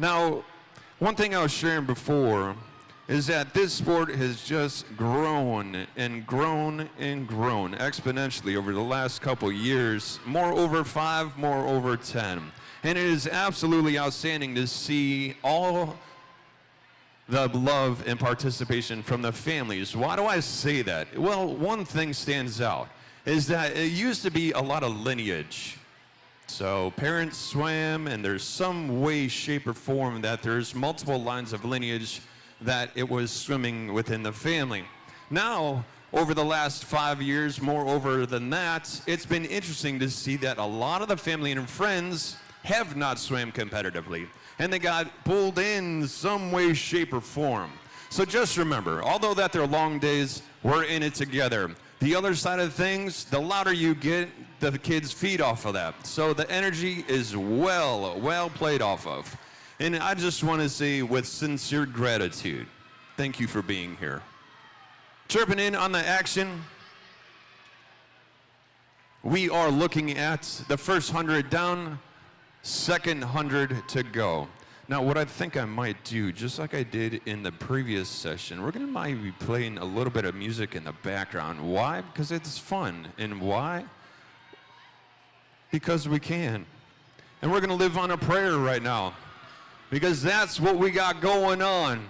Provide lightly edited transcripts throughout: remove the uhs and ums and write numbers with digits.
Now, one thing I was sharing before is that this sport has just grown and grown and grown exponentially over the last couple years, more over 5, more over 10. And it is absolutely outstanding to see all the love and participation from the families. Why do I say that? Well, one thing stands out, is that it used to be a lot of lineage. So parents swam, and there's some way, shape, or form that there's multiple lines of lineage that it was swimming within the family. Now, over the last 5 years, moreover than that, it's been interesting to see that a lot of the family and friends have not swam competitively, and they got pulled in some way, shape, or form. So just remember, although that they're long days, we're in it together. The other side of things, the louder you get, the kids feed off of that. So the energy is well played off of. And I just want to say with sincere gratitude, thank you for being here. Chirping in on the action, we are looking at the first 100 down, second 100 to go. Now, what I think I might do, just like I did in the previous session, we're going to be playing a little bit of music in the background. Why? Because it's fun. And why? Because we can. And we're going to live on a prayer right now, because that's what we got going on.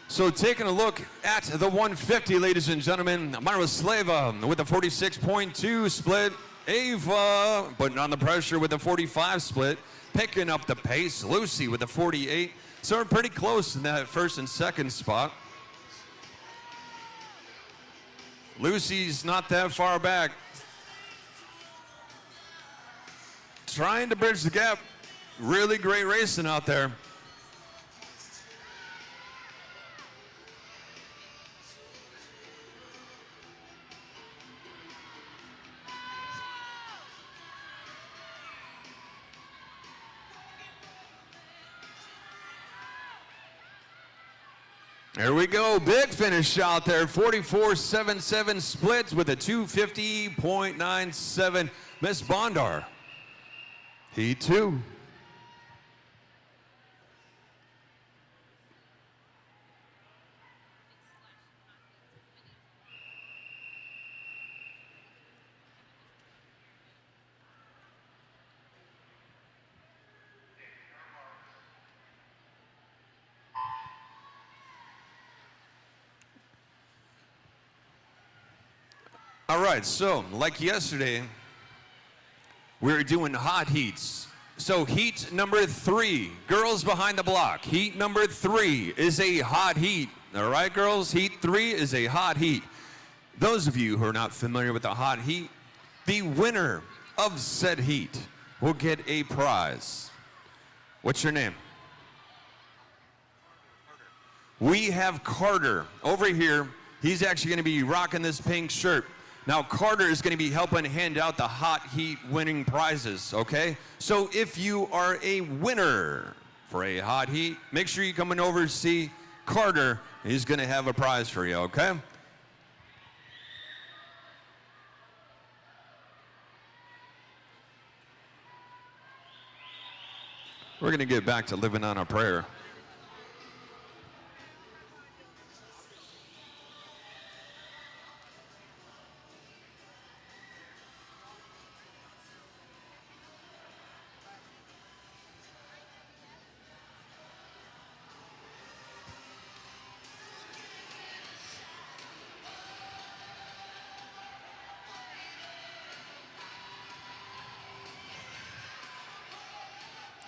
So taking a look at the 150, ladies and gentlemen, Miroslava with a 46.2 split. Ava putting on the pressure with a 45 split, picking up the pace. Lucy with a 48. So we're pretty close in that first and second spot. Lucy's not that far back. Trying to bridge the gap. Really great racing out there. There we go, big finish out there, 44.77 splits with a 250.97. Miss Bondar, Heat 2. All right, so like yesterday, we were doing hot heats. So heat number 3, girls behind the block. Heat number 3 is a hot heat. All right, girls, heat 3 is a hot heat. Those of you who are not familiar with the hot heat, the winner of said heat will get a prize. What's your name? We have Carter over here. He's actually going to be rocking this pink shirt. Now, Carter is going to be helping hand out the hot heat winning prizes, okay? So if you are a winner for a hot heat, make sure you come on over to see Carter. He's going to have a prize for you, okay? We're going to get back to living on a prayer.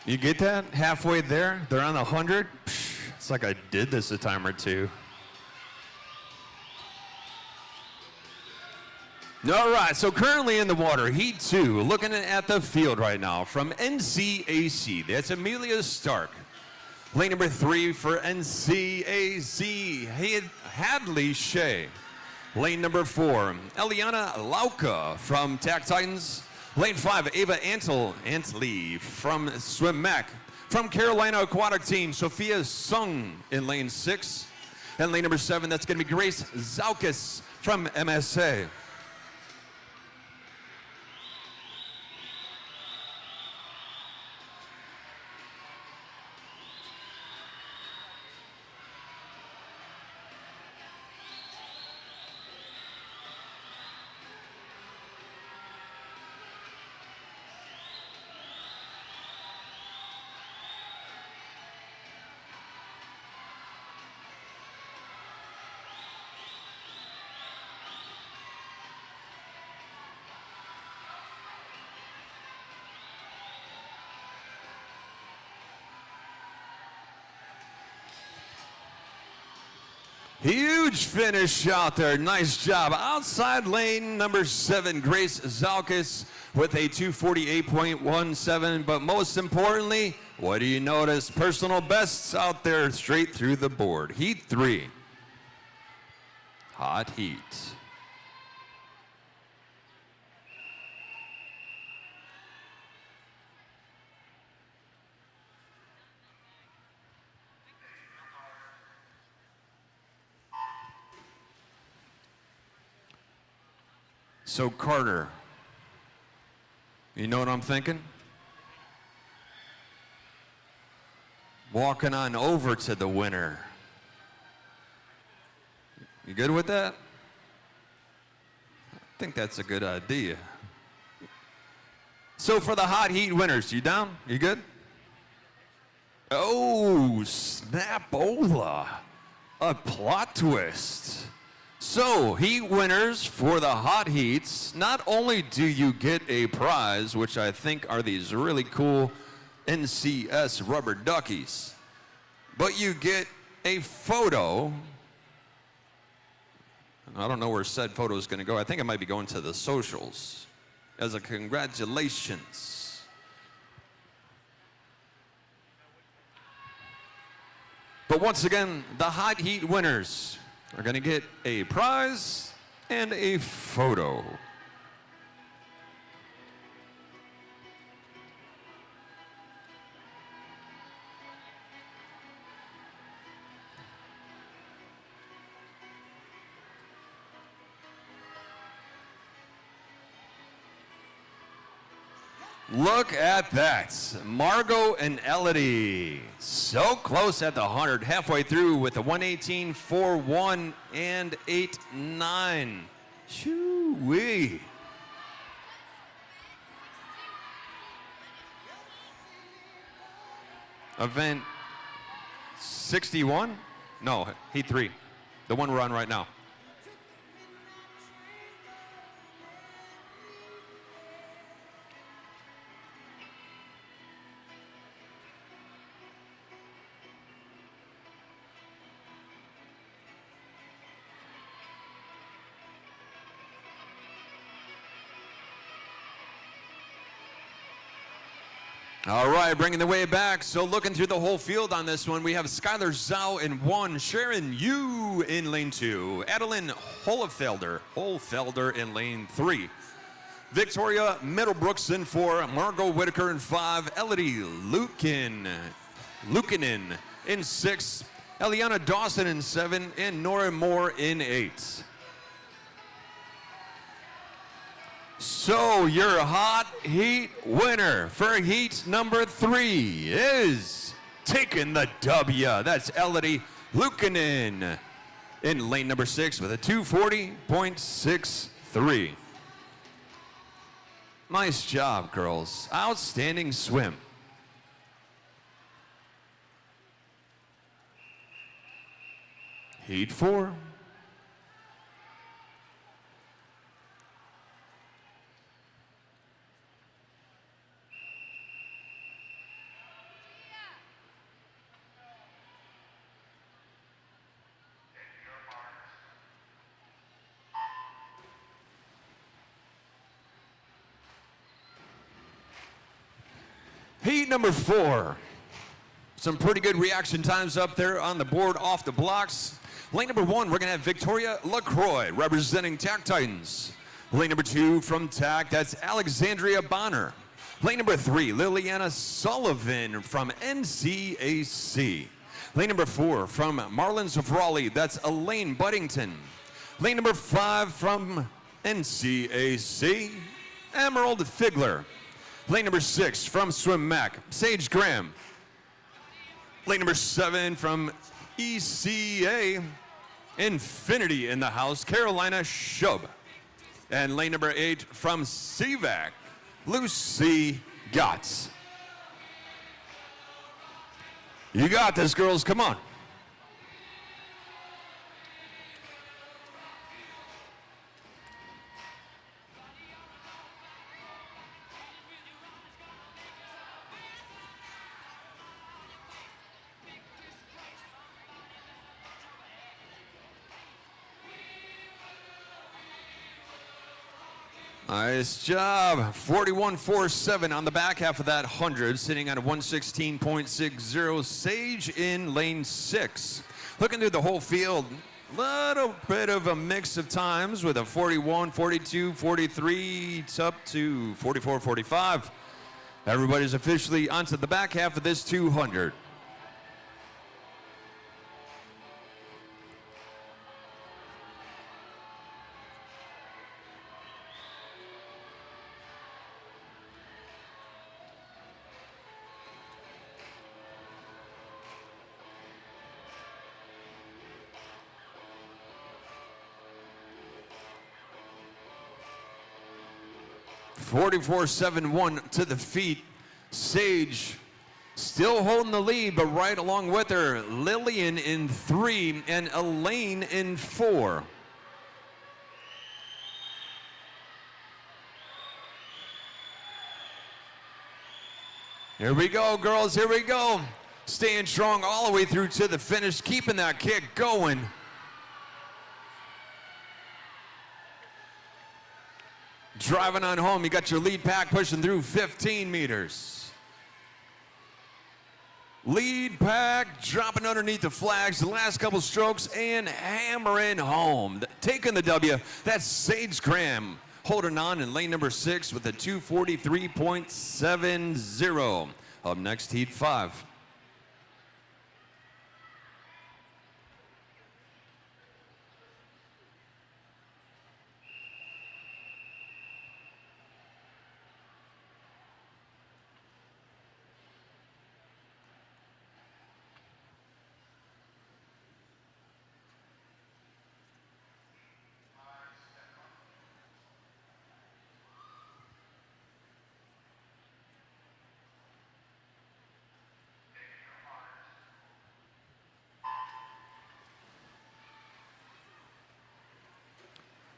You get that? Halfway there, they're on 100. It's like I did this a time or two. All right, so currently in the water, Heat 2, looking at the field right now from NCAC. That's Amelia Stark. Lane number 3 for NCAC, Hadley Shea. Lane number 4, Eliana Lauka from Tack Titans. Lane 5, Ava Antley from Swim Mac. From Carolina Aquatic Team, Sophia Sung in lane 6. And lane number 7, that's going to be Grace Zaukis from MSA. Huge finish out there. Nice job. Outside lane number 7, Grace Zalkis with a 248.17. But most importantly, what do you notice? Personal bests out there straight through the board. Heat 3. Hot heat. So Carter, you know what I'm thinking? Walking on over to the winner. You good with that? I think that's a good idea. So for the hot heat winners, you down? You good? Oh, snapola. A plot twist. So, heat winners for the hot heats, not only do you get a prize, which I think are these really cool NCS rubber duckies, but you get a photo. I don't know where said photo is going to go. I think it might be going to the socials as a congratulations. But once again, the hot heat winners are going to get a prize and a photo. Look at that. Margot and Elodie. So close at the 100. Halfway through with the 118.41 and 8.9. Shoo-wee. Event 61? No, Heat 3. The one we're on right now. All right, bringing the way back. So looking through the whole field on this one, we have Skylar Zhao in 1, Sharon Yu in lane 2, Adeline Holfelder in lane 3, Victoria Middlebrooks in 4, Margot Whitaker in 5, Elodie Lukanen in 6, Eliana Dawson in 7, and Nora Moore in 8. So your hot heat winner for heat number 3 is taking the W. That's Elodie Lukanen in lane number 6 with a 240.63. Nice job, girls. Outstanding swim. Heat 4. Heat number 4. Some pretty good reaction times up there on the board off the blocks. Lane number 1, we're going to have Victoria LaCroix representing TAC Titans. Lane number 2 from TAC, that's Alexandria Bonner. Lane number 3, Liliana Sullivan from NCAC. Lane number 4 from Marlins of Raleigh, that's Elaine Buddington. Lane number 5 from NCAC, Emerald Figler. Lane number 6 from Swim Mac, Sage Graham. Lane number 7 from ECA, Infinity in the house, Carolina Shub. And lane number 8 from CVAC, Lucy Gotts. You got this, girls, come on. Nice job. 41.47 on the back half of that 100, sitting at a 116.60. Sage in lane 6. Looking through the whole field, little bit of a mix of times with a 41, 42, 43, up to 44, 45. Everybody's officially onto the back half of this 200. .44.71 to the feet. Sage still holding the lead, but right along with her, Lillian in 3 and Elaine in 4. Here we go, girls, here we go. Staying strong all the way through to the finish, keeping that kick going. Driving on home, you got your lead pack pushing through 15 meters. Lead pack dropping underneath the flags, the last couple strokes, and hammering home. Taking the W, that's Sage Graham, holding on in lane number 6 with a 2:43.70. Up next, heat 5.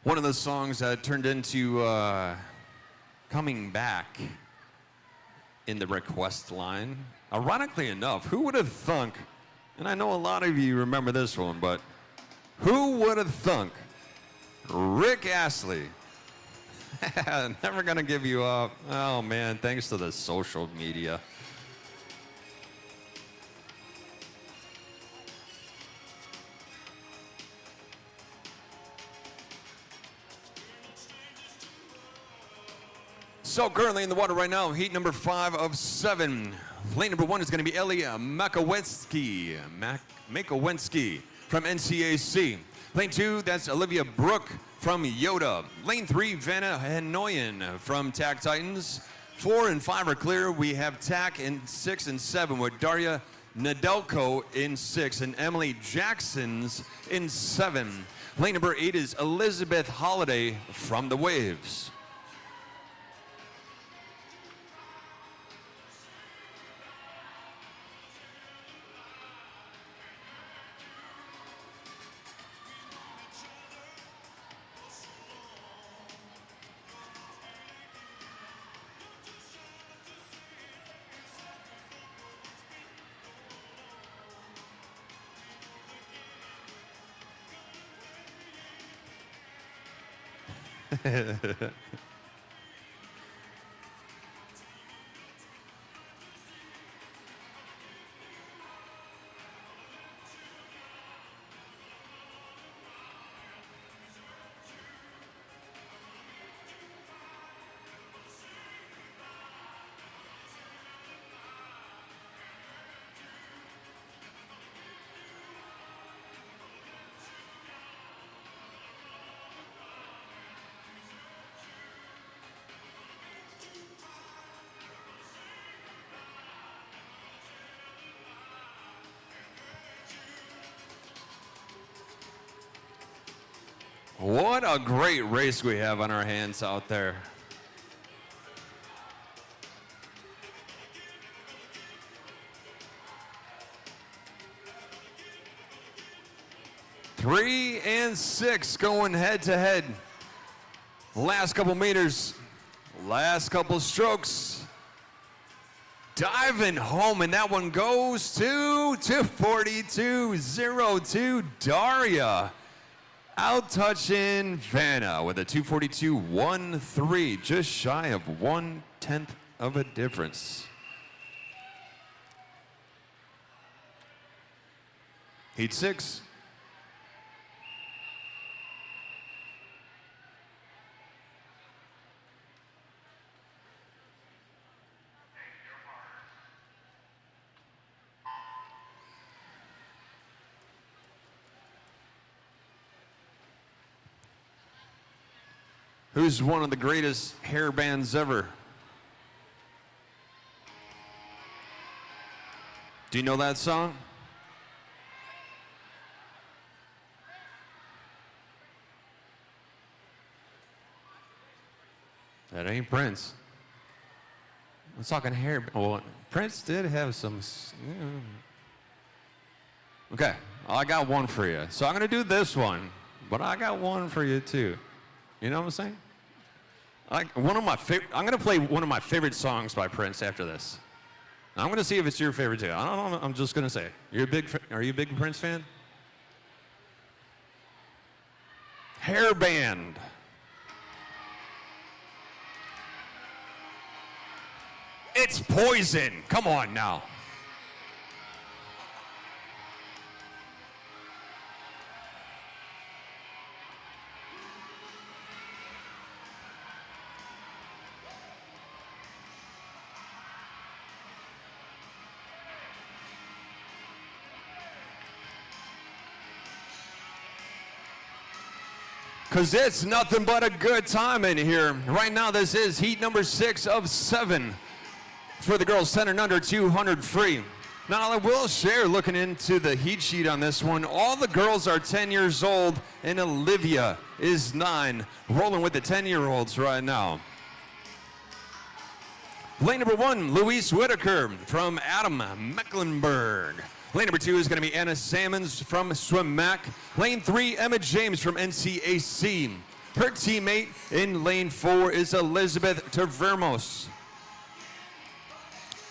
One of the songs that turned into coming back in the request line. Ironically enough, who would have thunk, and I know a lot of you remember this one, but who would have thunk Rick Astley, never gonna give you up. Oh man, thanks to the social media. So currently in the water right now, heat number 5 of 7. Lane number 1 is going to be Ellie Makowensky from NCAC. Lane 2, that's Olivia Brooke from Yoda. Lane 3, Vanna Hanoyan from TAC Titans. 4 and 5 are clear. We have TAC in 6 and 7 with Daria Nedelko in 6 and Emily Jackson's in 7. Lane number 8 is Elizabeth Holiday from the Waves. What a great race we have on our hands out there. Three and 6 going head to head. Last couple meters, last couple strokes. Diving home, and that one goes to 2:42.02. Daria Out touching Vanna with a 242.13, just shy of 1/10 of a difference. Heat 6. Who's one of the greatest hair bands ever? Do you know that song? That ain't Prince. I'm talking hair. Well, Prince did have some. Okay, I got one for you. So I'm gonna do this one, but I got one for you too. You know what I'm saying? I'm gonna play one of my favorite songs by Prince after this. I'm gonna see if it's your favorite too. I don't know. I'm just gonna say. Are you a big Prince fan? Hair band. It's Poison. Come on now. Because it's nothing but a good time in here. Right now, this is heat number 6 of 7 for the girls 10 and under 200 free. Now, I will share, looking into the heat sheet on this one, all the girls are 10 years old, and Olivia is 9, rolling with the 10-year-olds right now. Lane number 1, Louise Whitaker from Adam Mecklenburg. Lane number 2 is going to be Anna Sammons from Swim Mac. Lane 3, Emma James from NCAC. Her teammate in lane 4 is Elizabeth Tavermos.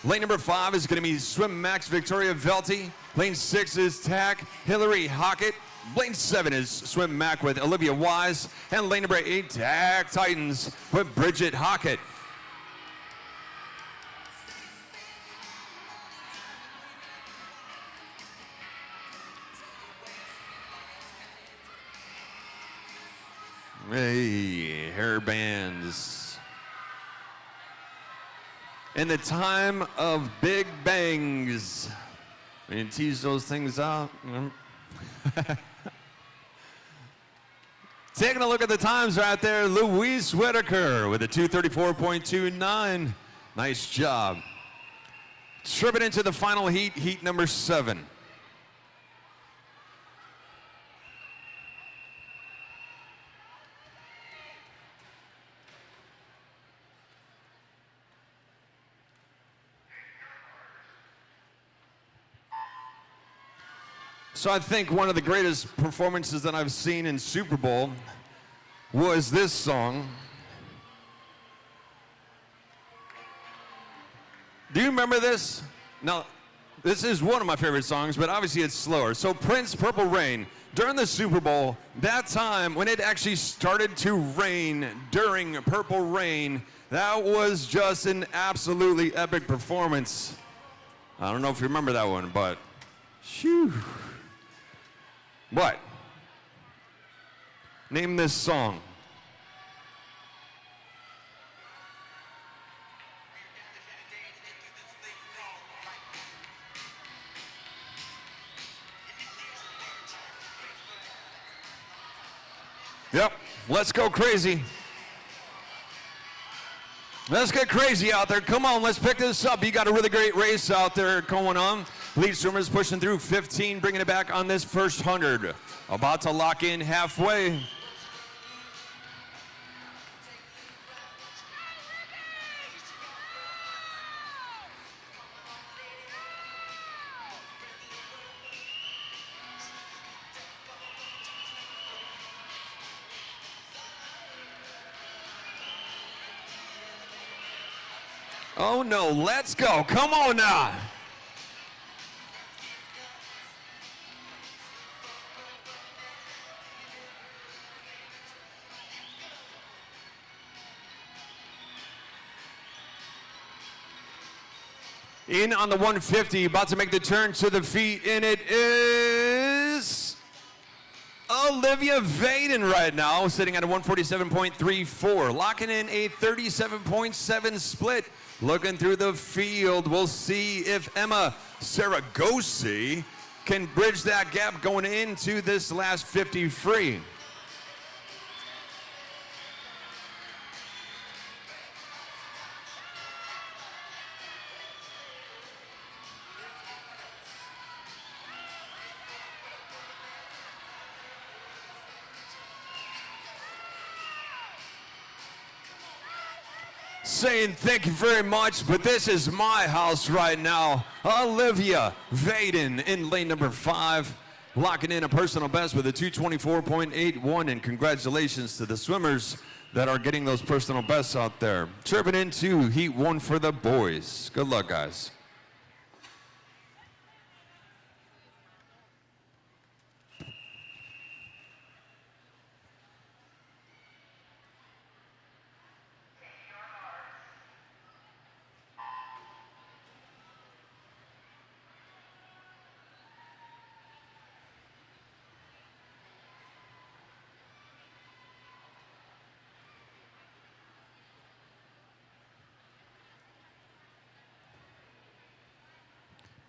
Lane number 5 is going to be Swim Mac's Victoria Velti. Lane 6 is TAC Hillary Hockett. Lane 7 is Swim Mac with Olivia Wise. And lane number 8, TAC Titans with Bridget Hockett. Hey, hair bands. In the time of big bangs. We can tease those things out. Taking a look at the times right there, Louise Whitaker with a 234.29. Nice job. Tripping into the final heat, heat number 7. So I think one of the greatest performances that I've seen in Super Bowl was this song. Do you remember this? Now, this is one of my favorite songs, but obviously it's slower. So Prince, Purple Rain, during the Super Bowl, that time when it actually started to rain during Purple Rain, that was just an absolutely epic performance. I don't know if you remember that one, but shoo. What? Name this song. Yep, let's go crazy. Let's get crazy out there. Come on, let's pick this up. You got a really great race out there going on. Lead swimmers pushing through 15, bringing it back on this first 100. About to lock in halfway. Oh no, let's go. Come on now. In on the 150, about to make the turn to the feet, and it is Olivia Vaden right now, sitting at a 147.34, locking in a 37.7 split. Looking through the field, we'll see if Emma Saragosi can bridge that gap going into this last 50 free. Saying thank you very much, but this is my house right now. Olivia Vaden in lane number 5, locking in a personal best with a 224.81, and congratulations to the swimmers that are getting those personal bests out there. Chirping into Heat 1 for the boys. Good luck, guys.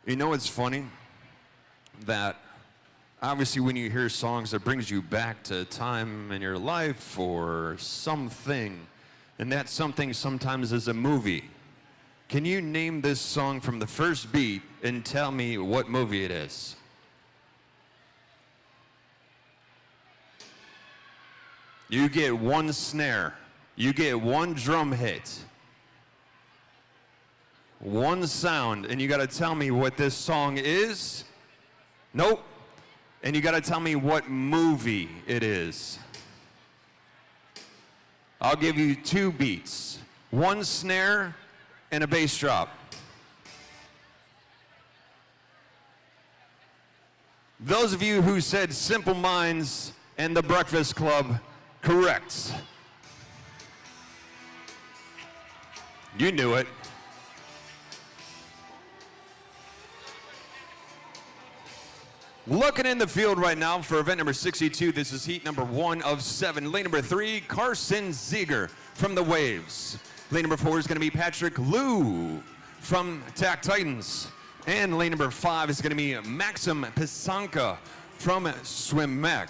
You know, it's funny that obviously when you hear songs that brings you back to a time in your life or something, and that something sometimes is a movie. Can you name this song from the first beat and tell me what movie it is? You get one snare, you get one drum hit, one sound, and you gotta tell me what this song is. Nope. And you gotta tell me what movie it is. I'll give you 2 beats, one snare and a bass drop. Those of you who said Simple Minds and The Breakfast Club, correct. You knew it. Looking in the field right now for event number 62, this is heat number 1 of 7. Lane number 3, Carson Ziegler from the Waves. Lane number 4 is going to be Patrick Liu from Tack Titans. And lane number 5 is going to be Maxim Pisanka from Swim Mech.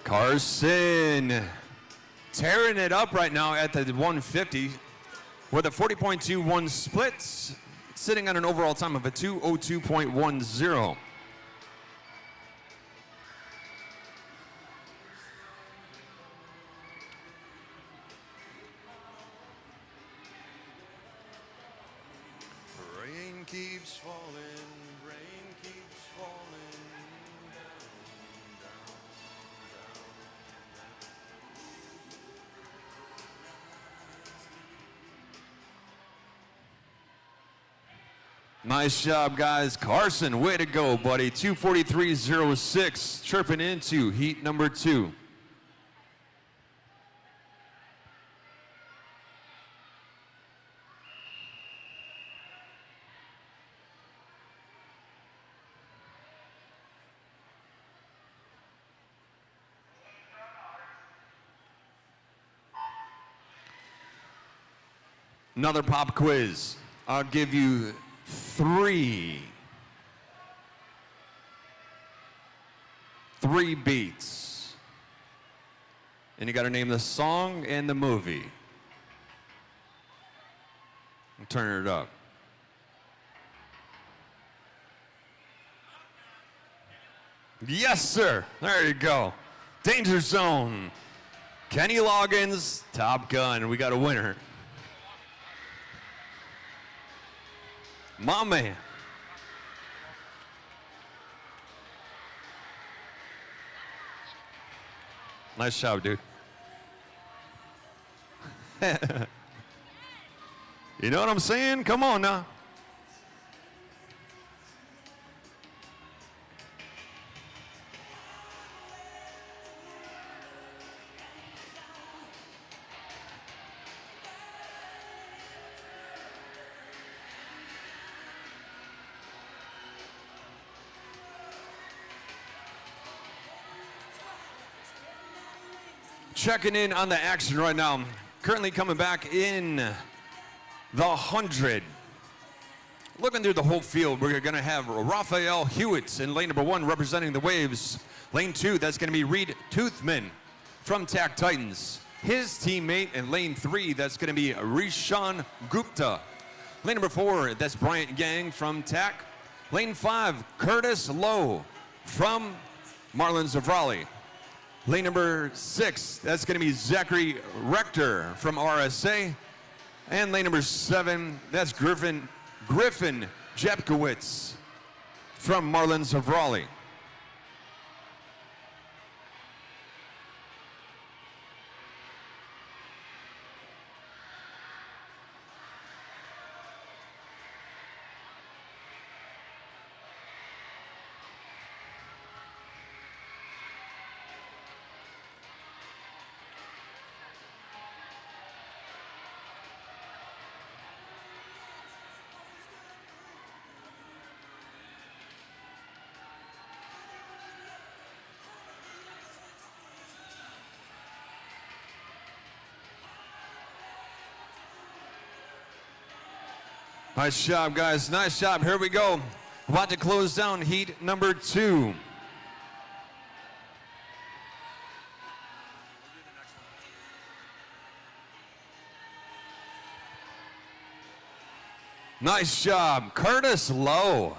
Carson tearing it up right now at the 150 with a 40.21 split, sitting on an overall time of a 2:02.10. Rain keeps falling, rain keeps falling. Nice job, guys. Carson, way to go, buddy. 2:43.06, chirping into heat number 2. Another pop quiz. I'll give you 3 beats. And you got to name the song and the movie. And turn it up. Yes, sir. There you go. Danger Zone. Kenny Loggins, Top Gun. We got a winner. My man. Nice job, dude. You know what I'm saying? Come on now. Checking in on the action right now. Currently coming back in the 100. Looking through the whole field, we're going to have Raphael Hewitt in lane number 1 representing the Waves. Lane 2, that's going to be Reed Toothman from TAC Titans. His teammate in lane 3, that's going to be Rishan Gupta. Lane number 4, that's Bryant Gang from TAC. Lane 5, Curtis Lowe from Marlins of Raleigh. Lane number 6, that's going to be Zachary Rector from RSA. And lane number 7, that's Griffin Jepkowitz from Marlins of Raleigh. Nice job, guys. Nice job. Here we go. About to close down heat number 2. Nice job, Curtis Lowe.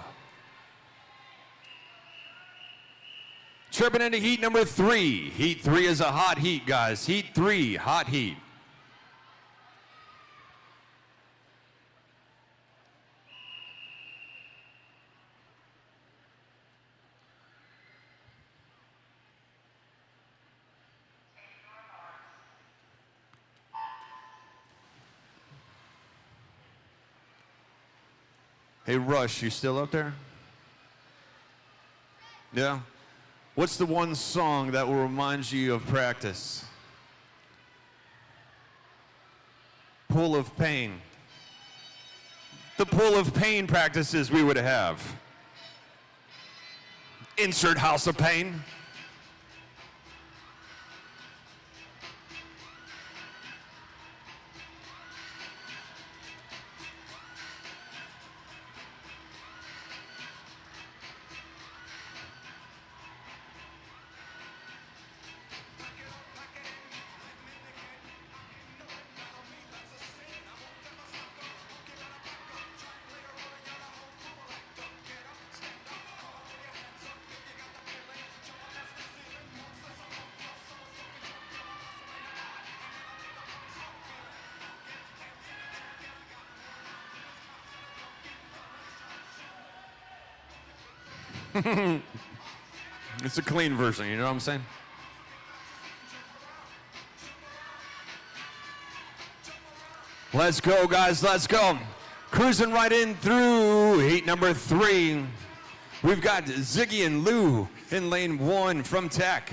Tripping into heat number 3. Heat 3 is a hot heat, guys. Heat 3, hot heat. Hey, Rush, you still up there? Yeah? What's the one song that will remind you of practice? Pool of Pain. The Pool of Pain practices we would have. Insert House of Pain. It's a clean version, you know what I'm saying? Let's go, guys, let's go. Cruising right in through heat number 3. We've got Ziggy and Lou in lane 1 from TAC.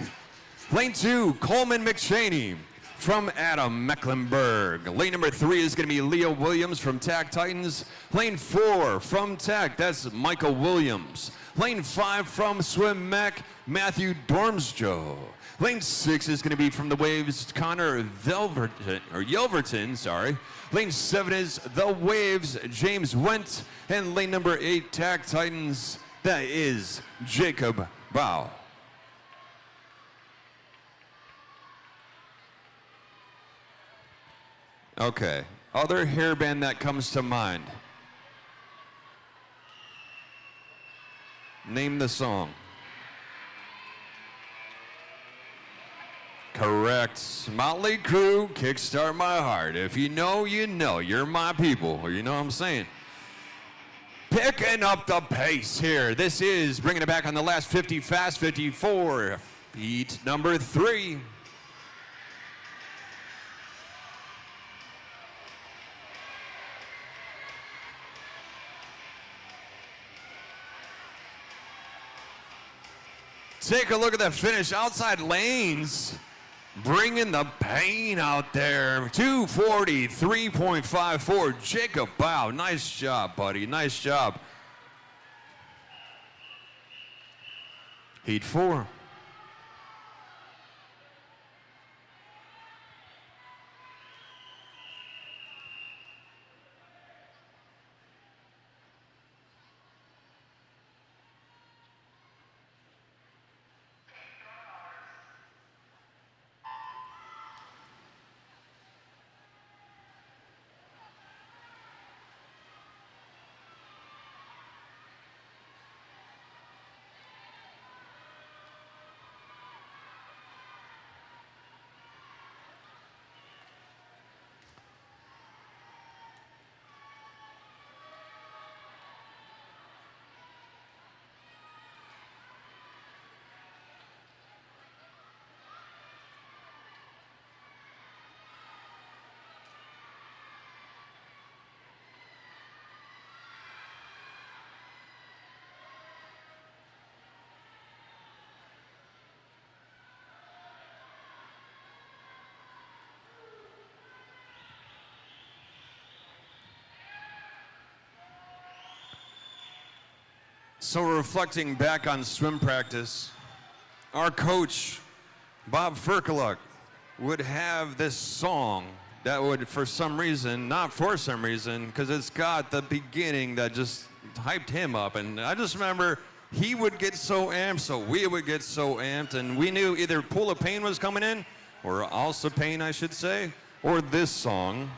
Lane 2, Coleman McShaney from Adam Mecklenburg. Lane number 3 is going to be Leo Williams from TAC Titans. Lane 4 from TAC, that's Michael Williams. Lane 5 from Swim Mac, Matthew Dormsjo. Lane 6 is going to be from the Waves, Connor Yelverton, sorry. Lane 7 is the Waves, James Went. And lane number 8, TAC Titans, that is Jacob Bow. Okay, other hairband that comes to mind. Name the song. Correct. Motley Crue, Kickstart My Heart. If you know, you know. You're my people. You know what I'm saying? Picking up the pace here. This is bringing it back on the last 50 fast 54. Heat number 3. Take a look at that finish. Outside lanes, bringing the pain out there. 243.54. Jacob Bow. Nice job, buddy. Nice job. Heat 4. So reflecting back on swim practice, our coach, Bob Ferkeluk, would have this song that would, for some reason, not for some reason, because it's got the beginning that just hyped him up. And I just remember he would get so amped, so we would get so amped, and we knew either Pool of Pain was coming in, or Also Pain, I should say, or this song.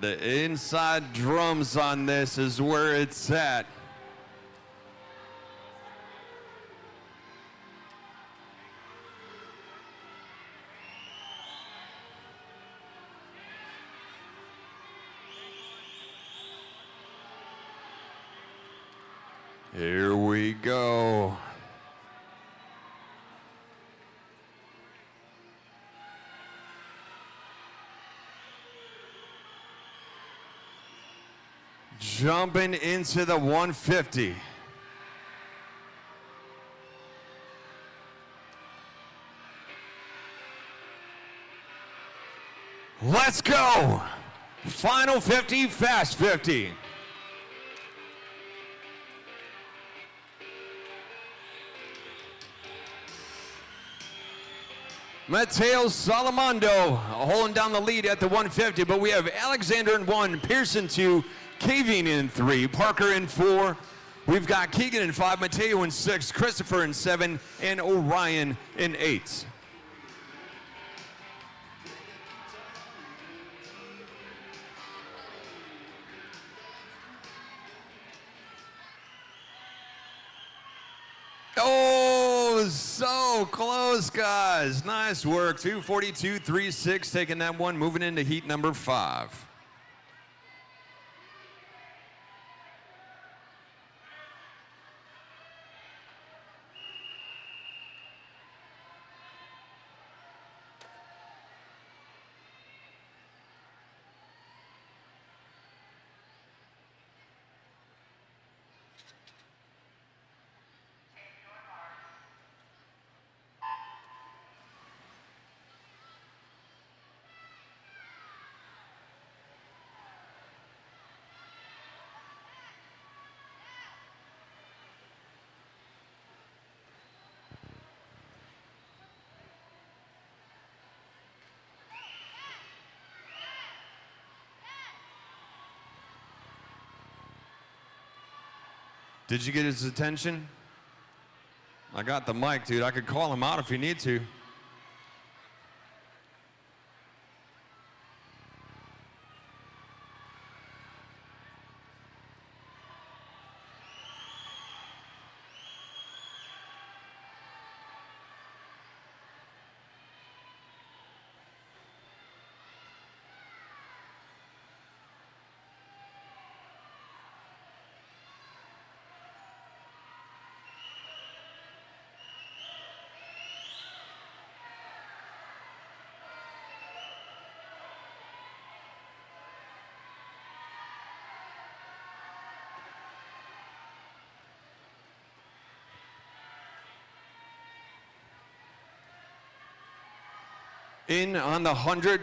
The inside drums on this is where it's at. Here we go. Jumping into the 150. Let's go. Final 50, fast 50. Mateo Salamondo holding down the lead at the 150, but we have Alexander in 1, Pearson 2, Kaving in 3, Parker in 4. We've got Keegan in 5, Mateo in 6, Christopher in 7, and Orion in 8. Oh, so close, guys. Nice work. 242.36, taking that one, moving into heat number 5. Did you get his attention? I got the mic, dude. I could call him out if you need to. In on the 100.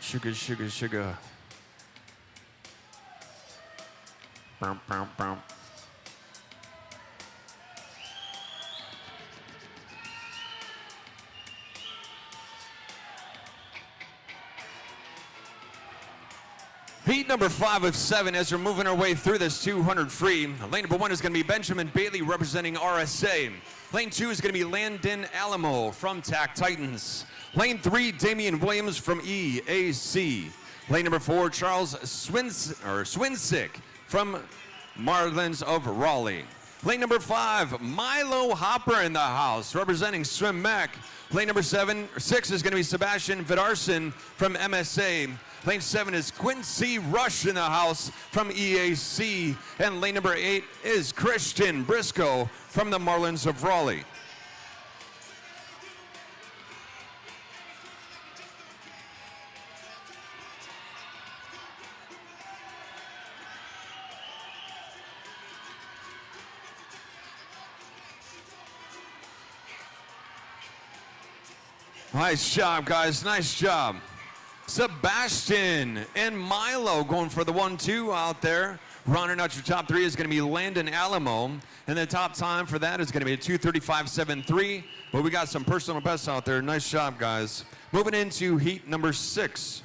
Sugar, sugar, sugar. Bum, bum, bum. Heat number 5 of 7 as we're moving our way through this 200 free. Lane number 1 is going to be Benjamin Bailey representing RSA. Lane 2 is going to be Landon Alamo from TAC Titans. Lane 3, Damian Williams from EAC. Lane number 4, Charles Swinsick from Marlins of Raleigh. Lane number 5, Milo Hopper in the house representing Swim Mac. Lane number 6 is going to be Sebastian Vidarson from MSA. Lane 7 is Quincy Rush in the house from EAC. And lane number 8 is Christian Briscoe from the Marlins of Raleigh. Nice job, guys. Nice job. Sebastian and Milo going for the 1-2 out there. Rounding out your top 3 is going to be Landon Alamo. And the top time for that is going to be a 2:35.73. But we got some personal bests out there. Nice job, guys. Moving into heat number 6.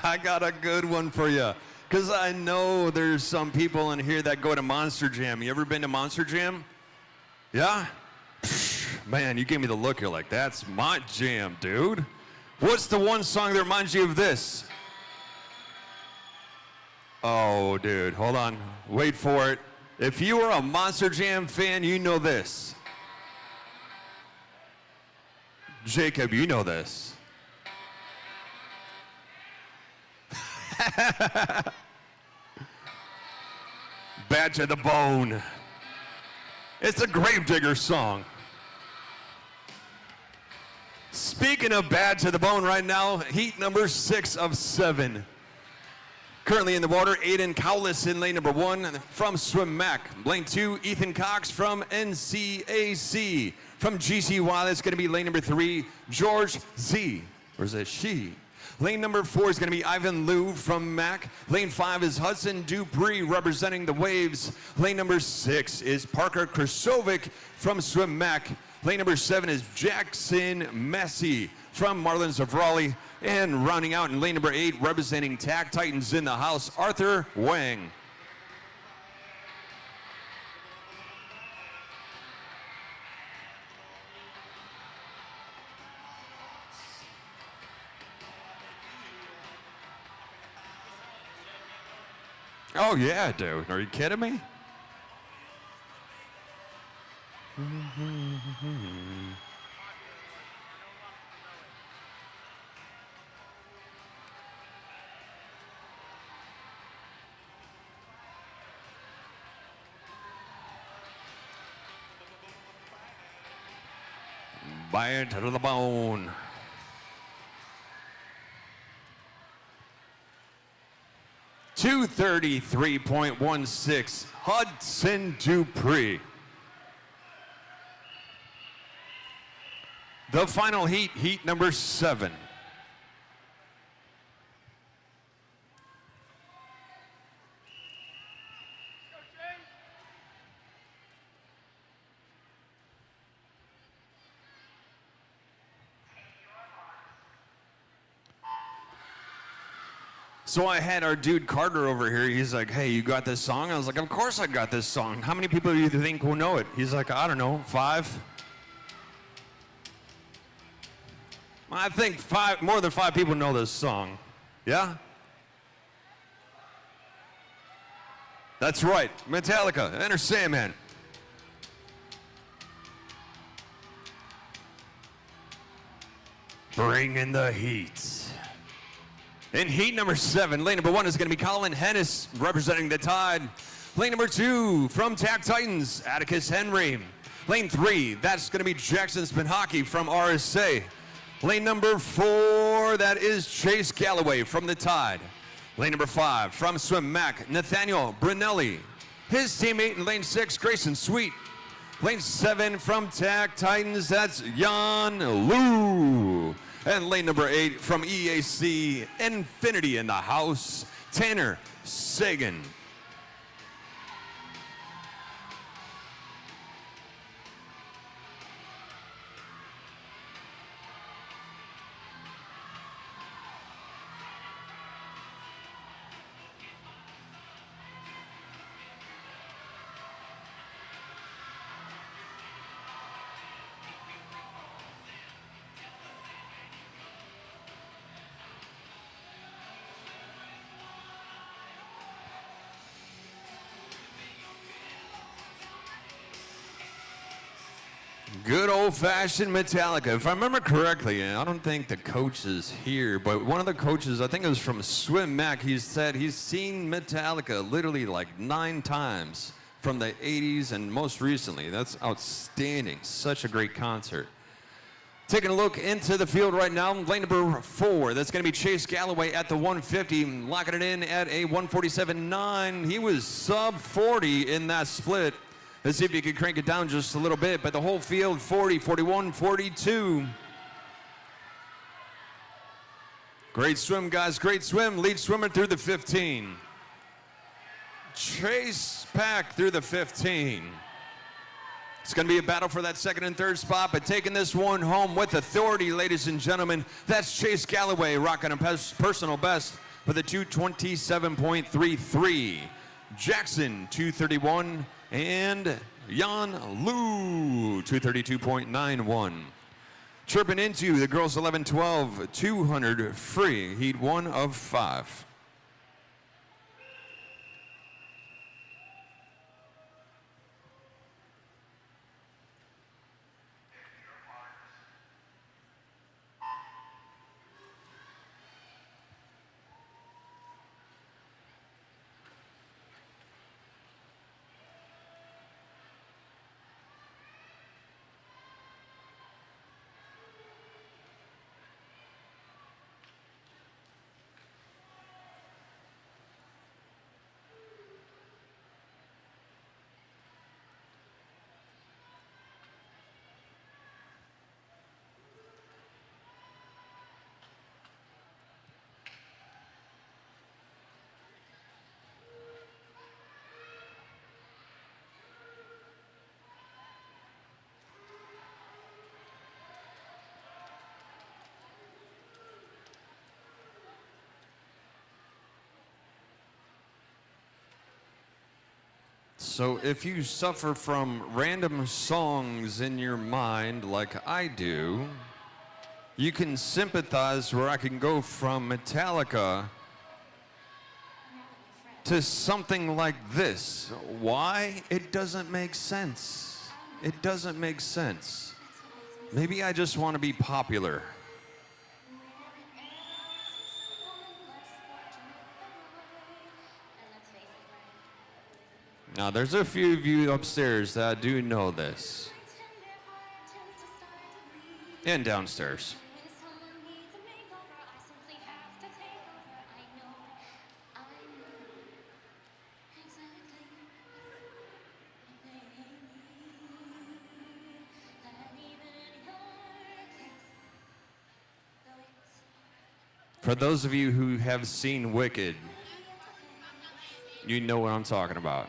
I got a good one for you, because I know there's some people in here that go to Monster Jam. You ever been to Monster Jam? Yeah? Man, you gave me the look. You're like, that's my jam, dude. What's the one song that reminds you of this? Oh, dude, hold on. Wait for it. If you are a Monster Jam fan, you know this. Jacob, you know this. Bad to the Bone. It's a Gravedigger song. Speaking of Bad to the Bone right now, heat number 6 of 7. Currently in the water, Aiden Cowlis in lane number 1 from Swim Mac. Lane 2, Ethan Cox from NCAC. From GCY, that's going to be lane number 3, George Z. Or is it she? Lane number 4 is going to be Ivan Liu from Mac. Lane 5 is Hudson Dupree representing the Waves. Lane number 6 is Parker Krasovic from Swim Mac. Lane number 7 is Jackson Messi from Marlins of Raleigh. And rounding out in lane number 8, representing TAC Titans in the house, Arthur Wang. Oh yeah, dude. Are you kidding me? Bad to the bone. .233.16, Hudson Dupree. The final heat, heat number 7. So I had our dude Carter over here. He's like, hey, you got this song? I was like, of course I got this song. How many people do you think will know it? He's like, I don't know, 5? I think more than five people know this song. Yeah? That's right, Metallica, Enter Sandman. Bring in the heat. In heat number 7, lane number 1 is going to be Colin Hennis representing the Tide. Lane number 2 from Tag Titans, Atticus Henry. Lane 3, that's going to be Jackson Spinhockey from RSA. Lane number 4, that is Chase Galloway from the Tide. Lane number 5 from Swim Mac, Nathaniel Brunelli. His teammate in lane 6, Grayson Sweet. Lane 7 from Tag Titans, that's Jan Lou. And lane number 8 from EAC Infinity in the house, Tanner Sagan. Good old-fashioned Metallica. If I remember correctly, I don't think the coach is here, but one of the coaches, I think it was from Swim Mac, he said he's seen Metallica literally like 9 times from the 80s and most recently. That's outstanding. Such a great concert. Taking a look into the field right now, lane number 4, that's going to be Chase Galloway at the 150, locking it in at a 147.9. He was sub 40 in that split. Let's see if you can crank it down just a little bit, but the whole field, 40, 41, 42. Great swim, guys, great swim. Lead swimmer through the 15. Chase Pack through the 15. It's going to be a battle for that second and third spot, but taking this one home with authority, ladies and gentlemen, that's Chase Galloway rocking a personal best for the 227.33. Jackson, 231. And Jan Lou, 232.91. Chirping into the girls 11-12, 200 free, heat 1 of 5. So if you suffer from random songs in your mind like I do, you can sympathize where I can go from Metallica to something like this. Why? It doesn't make sense. It doesn't make sense. Maybe I just want to be popular. Now, there's a few of you upstairs that do know this. And downstairs. For those of you who have seen Wicked, you know what I'm talking about.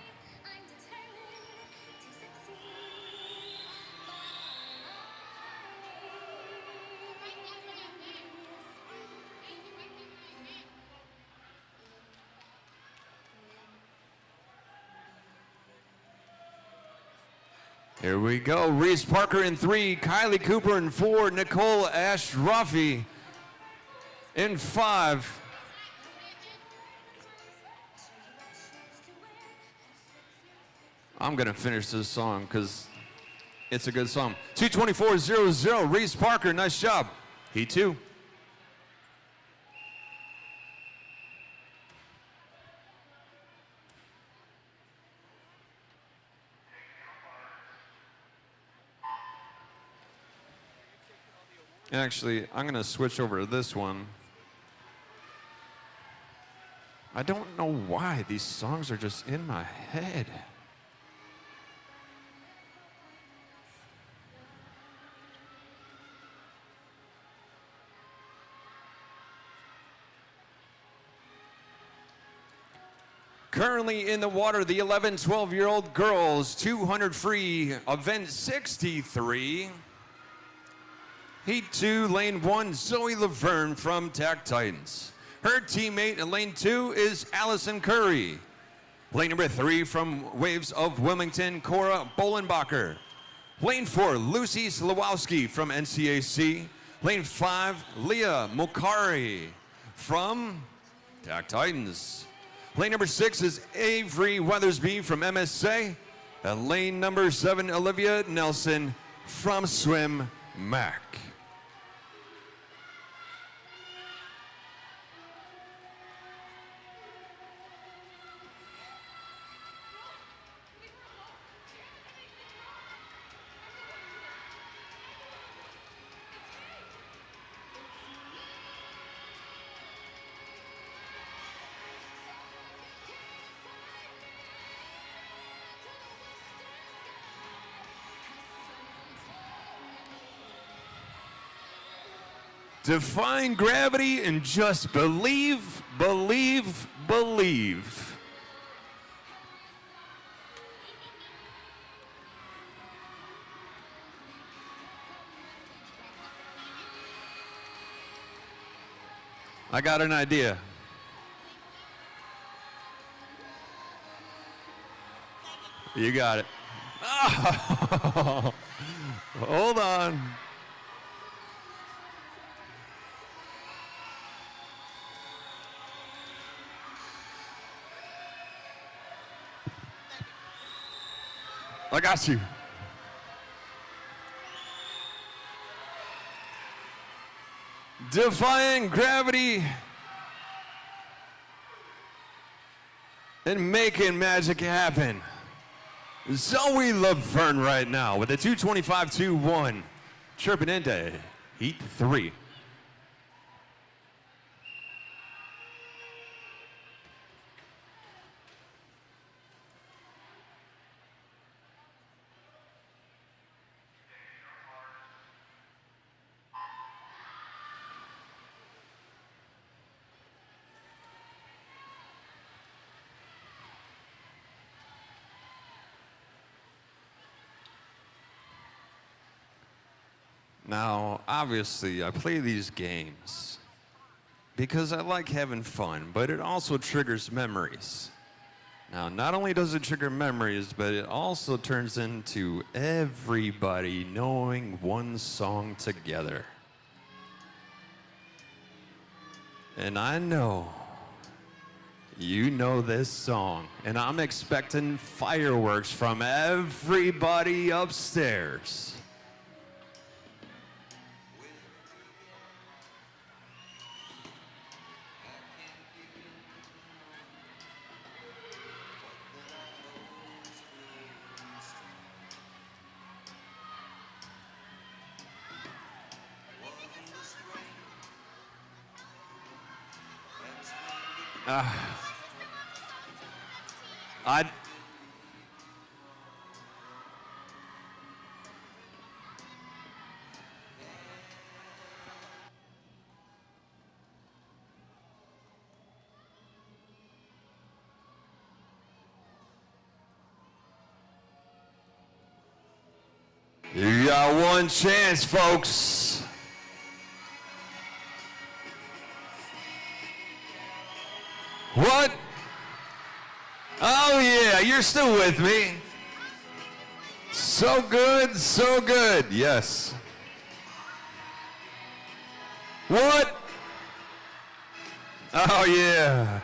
Here we go. Reese Parker in 3, Kylie Cooper in 4, Nicole Ashrafi in 5. I'm going to finish this song because it's a good song. 224.00, Reese Parker, nice job. He too. Actually, I'm going to switch over to this one. I don't know why these songs are just in my head. Currently in the water, the 11, 12-year-old girls, 200 free, event 63. Heat 2, lane 1, Zoe Laverne from Tech Titans. Her teammate in lane 2 is Allison Curry. Lane number 3 from Waves of Wilmington, Cora Bolenbacher. Lane 4, Lucy Slawowski from NCAC. Lane 5, Leah Mokari from Tech Titans. Lane number 6 is Avery Weathersby from MSA. And lane number 7, Olivia Nelson from Swim Mac. Defying gravity and just believe, believe, believe. I got an idea. You got it. Oh, hold on. I got you. Defying gravity and making magic happen. Zoe Laverne right now with a 225.21, chirping into Heat 3. Now, obviously, I play these games because I like having fun, but it also triggers memories. Now, not only does it trigger memories, but it also turns into everybody knowing one song together. And I know you know this song, and I'm expecting fireworks from everybody upstairs. You got one chance, folks. What? Oh yeah, you're still with me. So good, so good. Yes. What? Oh, yeah.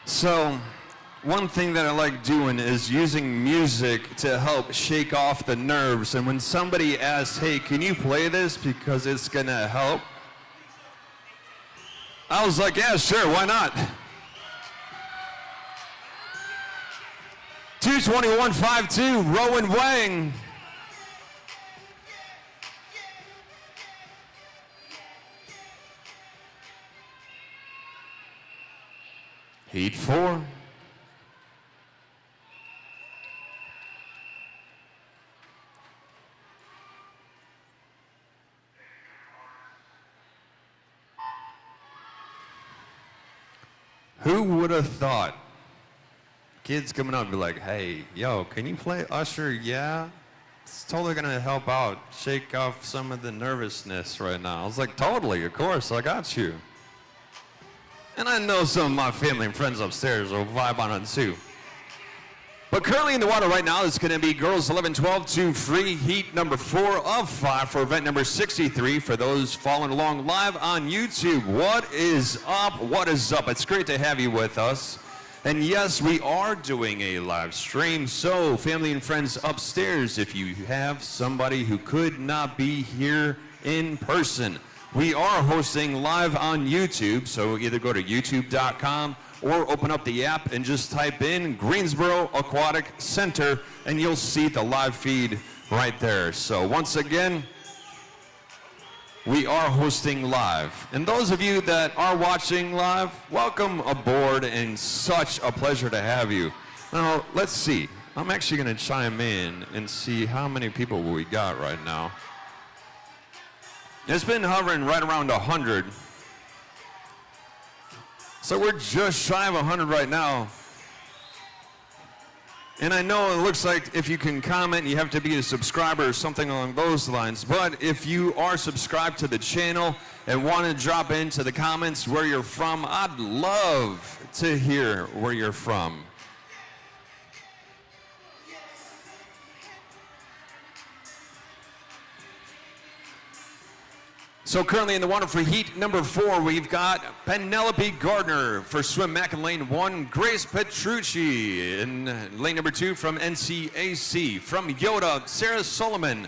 So, one thing that I like doing is using music to help shake off the nerves. And when somebody asks, hey, can you play this because it's gonna help? I was like, yeah, sure, why not? 221.52, Rowan Wang. Heat 4. Who would have thought? Kids coming up and be like, hey, yo, can you play Usher? Yeah? It's totally gonna help out, shake off some of the nervousness right now. I was like, totally, of course, I got you. And I know some of my family and friends upstairs will vibe on it too. But currently in the water right now is going to be girls 11-12 to free heat number 4 of 5 for event number 63 for those following along live on YouTube. What is up? What is up? It's great to have you with us. And yes, we are doing a live stream. So family and friends upstairs, if you have somebody who could not be here in person, we are hosting live on YouTube, so either go to youtube.com or open up the app and just type in Greensboro Aquatic Center and you'll see the live feed right there. So once again, we are hosting live. And those of you that are watching live, welcome aboard and such a pleasure to have you. Now, let's see. I'm actually gonna chime in and see how many people we got right now. It's been hovering right around 100. So we're just shy of 100 right now. And I know it looks like if you can comment, you have to be a subscriber or something along those lines. But if you are subscribed to the channel and want to drop into the comments where you're from, I'd love to hear where you're from. So currently in the water for heat number 4, we've got Penelope Gardner for swim Mac in lane 1, Grace Petrucci in lane number 2 from NCAC, from Yoda, Sarah Solomon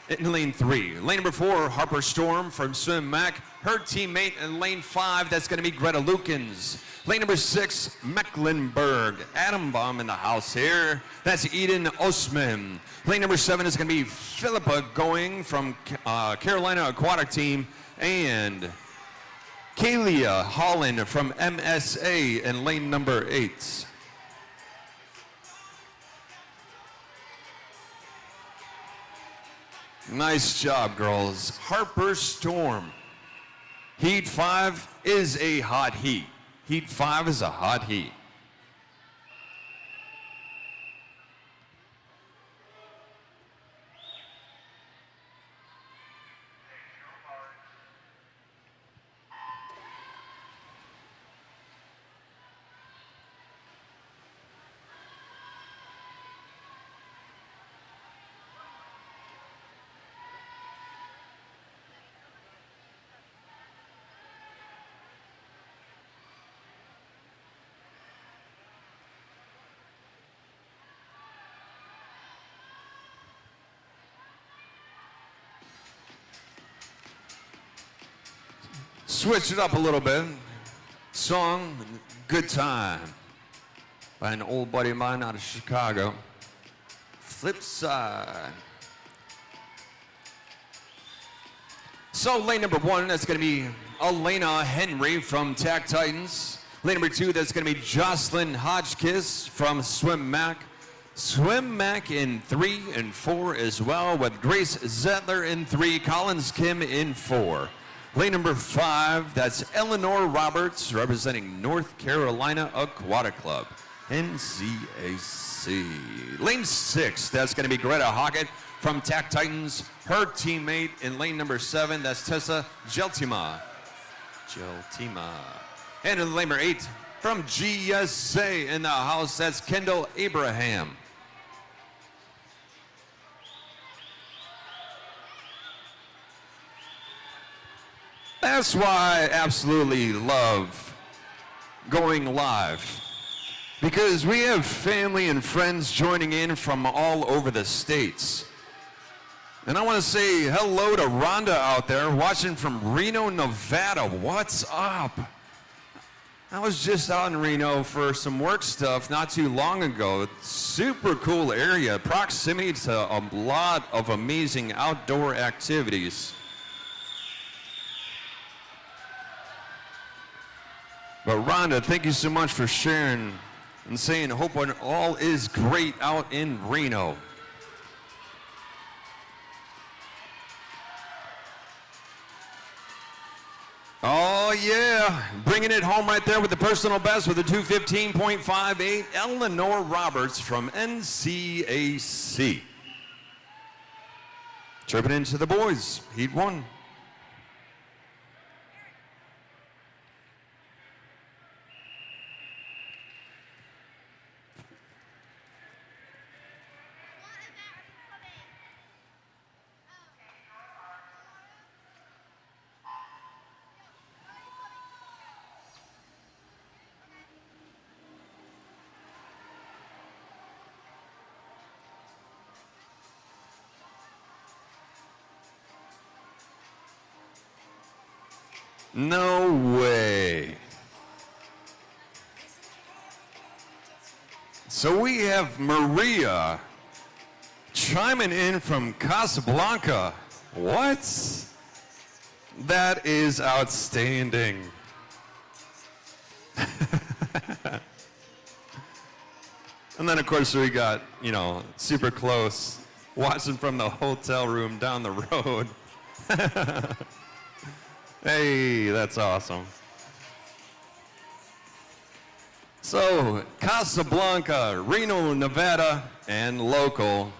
in lane 3. Lane number 4, Harper Storm from swim Mac, her teammate in lane 5, that's going to be Greta Lukens. Lane number 6, Mecklenburg, Adam Baum in the house here, that's Eden Osman. Lane number 7 is going to be Philippa Going from Carolina Aquatic Team, and Kalia Holland from MSA in lane number 8. Nice job, girls. Harper Storm. Heat 5 is a hot heat. Heat 5 is a hot heat. Switch it up a little bit. Song, Good Time, by an old buddy of mine out of Chicago. Flip Side. So lane number 1, that's going to be Elena Henry from Tack Titans. Lane number 2, that's going to be Jocelyn Hodgkiss from Swim Mac. Swim Mac in 3 and 4 as well, with Grace Zettler in 3, Collins Kim in 4. Lane number 5, that's Eleanor Roberts representing North Carolina Aquatic Club. NCAC. Lane 6, that's going to be Greta Hockett from Tac Titans. Her teammate in lane number 7, that's Tessa Geltima. And in lane number 8, from GSA in the house, that's Kendall Abraham. That's why I absolutely love going live, because we have family and friends joining in from all over the states. And I want to say hello to Rhonda out there watching from Reno, Nevada. What's up? I was just out in Reno for some work stuff not too long ago. Super cool area, proximity to a lot of amazing outdoor activities. But Rhonda, thank you so much for sharing and saying, hope all is great out in Reno. Oh yeah, bringing it home right there with the personal best with a 2:15.58, Eleanor Roberts from NCAC. Tripping into the boys, Heat 1. No way. So we have Maria chiming in from Casablanca. What? That is outstanding. And then of course we got, super close, watching from the hotel room down the road. Hey, that's awesome. So, Casablanca, Reno, Nevada, and local.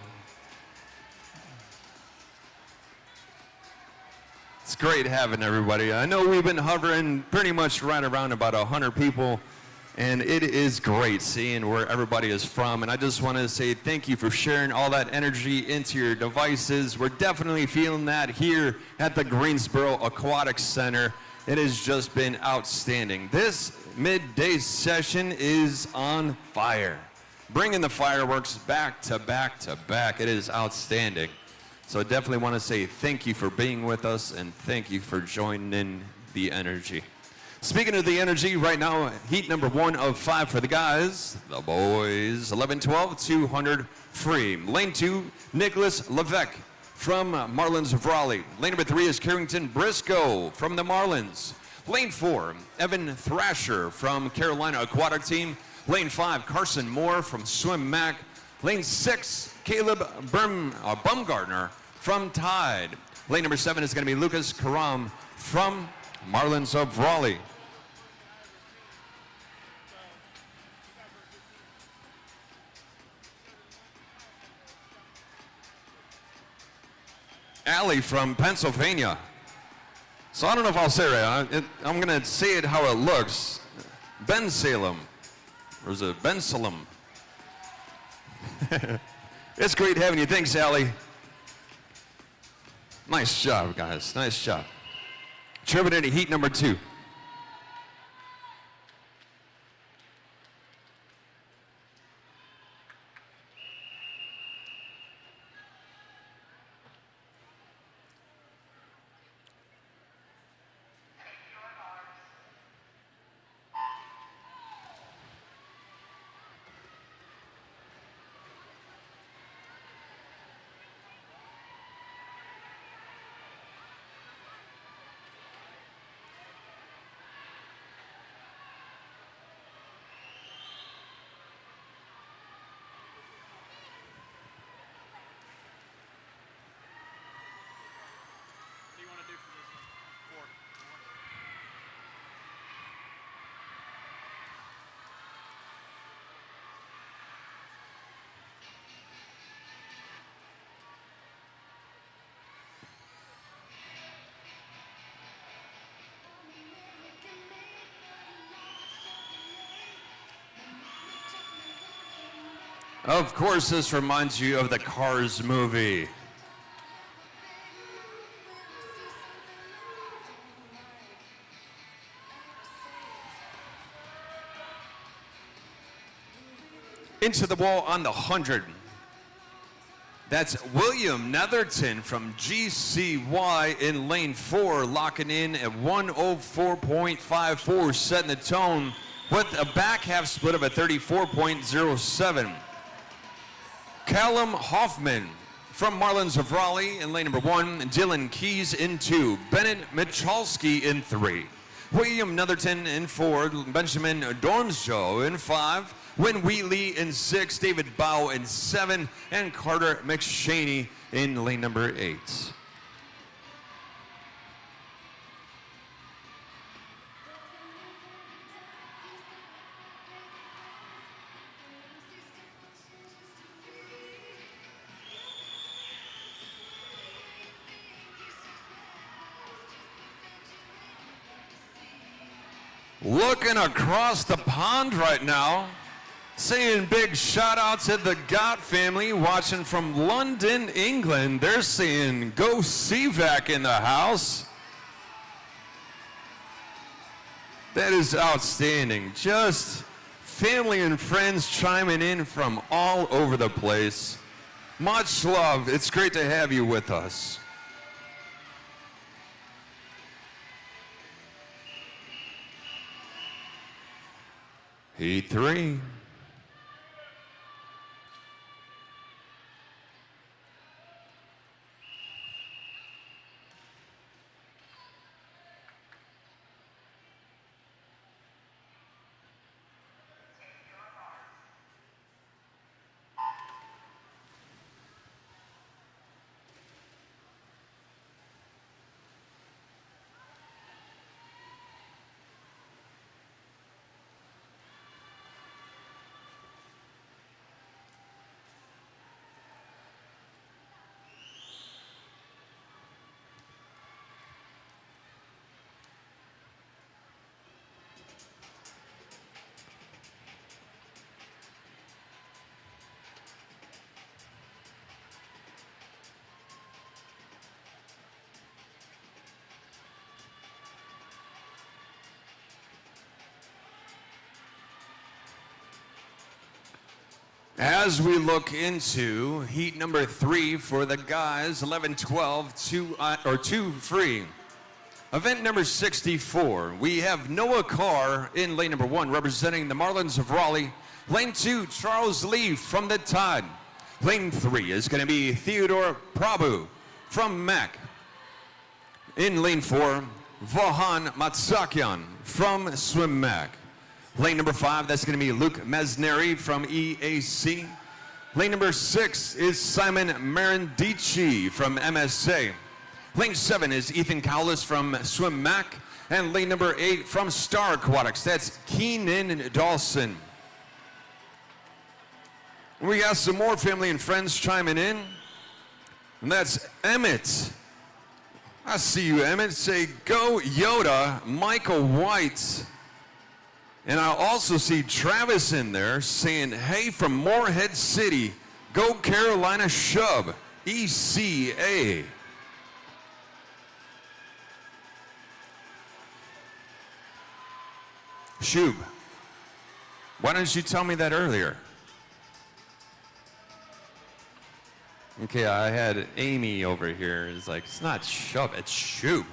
It's great having everybody. I know we've been hovering pretty much right around about 100 people, and it is great seeing where everybody is from. And I just want to say thank you for sharing all that energy into your devices. We're definitely feeling that here at the Greensboro Aquatic Center. It has just been outstanding. This midday session is on fire. Bringing the fireworks back to back to back. It is outstanding. So I definitely want to say thank you for being with us and thank you for joining in the energy. Speaking of the energy, right now, heat number 1 of 5 for the guys. The boys, 11-12, 200 free. Lane 2, Nicholas Levesque from Marlins of Raleigh. Lane number 3 is Carrington Briscoe from the Marlins. Lane 4, Evan Thrasher from Carolina Aquatic Team. Lane 5, Carson Moore from Swim Mac. Lane 6, Caleb Bumgartner from Tide. Lane number 7 is going to be Lucas Karam from Marlins of Raleigh. Allie from Pennsylvania. So I don't know if I'll say it right. I'm going to say it how it looks. Ben Salem. Or is it Ben Salem? It's great having you. Thanks, Allie. Nice job, guys. Nice job. Tripping heat number 2. Of course, this reminds you of the Cars movie. Into the wall on the 100. That's William Netherton from GCY in lane 4, locking in at 104.54, setting the tone with a back half split of a 34.07. Callum Hoffman from Marlins of Raleigh in lane number 1, Dylan Keys in 2, Bennett Michalski in 3, William Netherton in 4, Benjamin Dormsjo in 5, Win Wheatley in 6, David Bow in 7, and Carter McShaney in lane number 8. Looking across the pond right now, saying big shout out to the Gott family watching from London, England. They're saying go CVAC in the house. That is outstanding. Just family and friends chiming in from all over the place. Much love. It's great to have you with us. Heat 3. As we look into heat number 3 for the guys, 11-12, 2 free. Event number 64, we have Noah Carr in lane number 1, representing the Marlins of Raleigh. Lane 2, Charles Lee from the Tide. Lane 3 is going to be Theodore Prabhu from Mac. In lane 4, Vahan Matsakyan from Swim Mac. Lane number 5, that's going to be Luke Mesneri from EAC. Lane number 6 is Simon Marandici from MSA. Lane 7 is Ethan Cowlis from Swim Mac. And lane number 8 from Star Aquatics, that's Keenan Dawson. We got some more family and friends chiming in. And that's Emmett. I see you, Emmett. Say, go Yoda, Michael White. And I also see Travis in there saying, hey, from Morehead City, go Carolina Shub, ECA. Shub, why didn't you tell me that earlier? Okay, I had Amy over here. It's like, it's not Shub, it's Shub.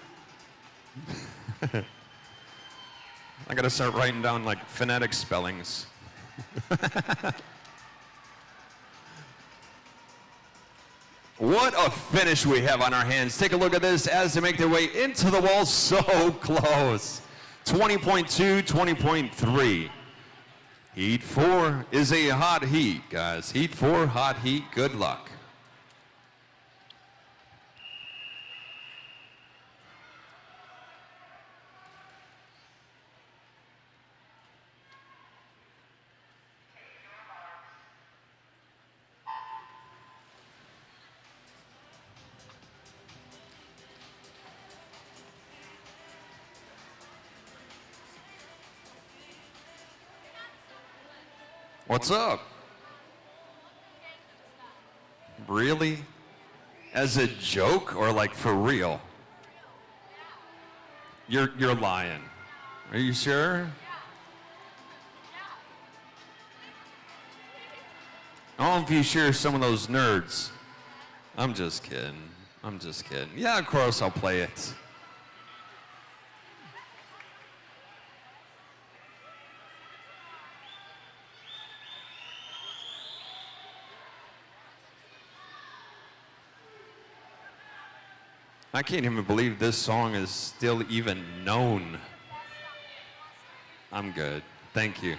I gotta start writing down like phonetic spellings. What a finish we have on our hands. Take a look at this as they make their way into the wall, so close. 20.2, 20.3. Heat 4 is a hot heat, guys. Heat 4, hot heat, good luck. What's up? Really? As a joke or like for real? You're lying. Are you sure? I don't know if you share some of those nerds. I'm just kidding. I'm just kidding. Yeah, of course I'll play it. I can't even believe this song is still even known. I'm good. Thank you.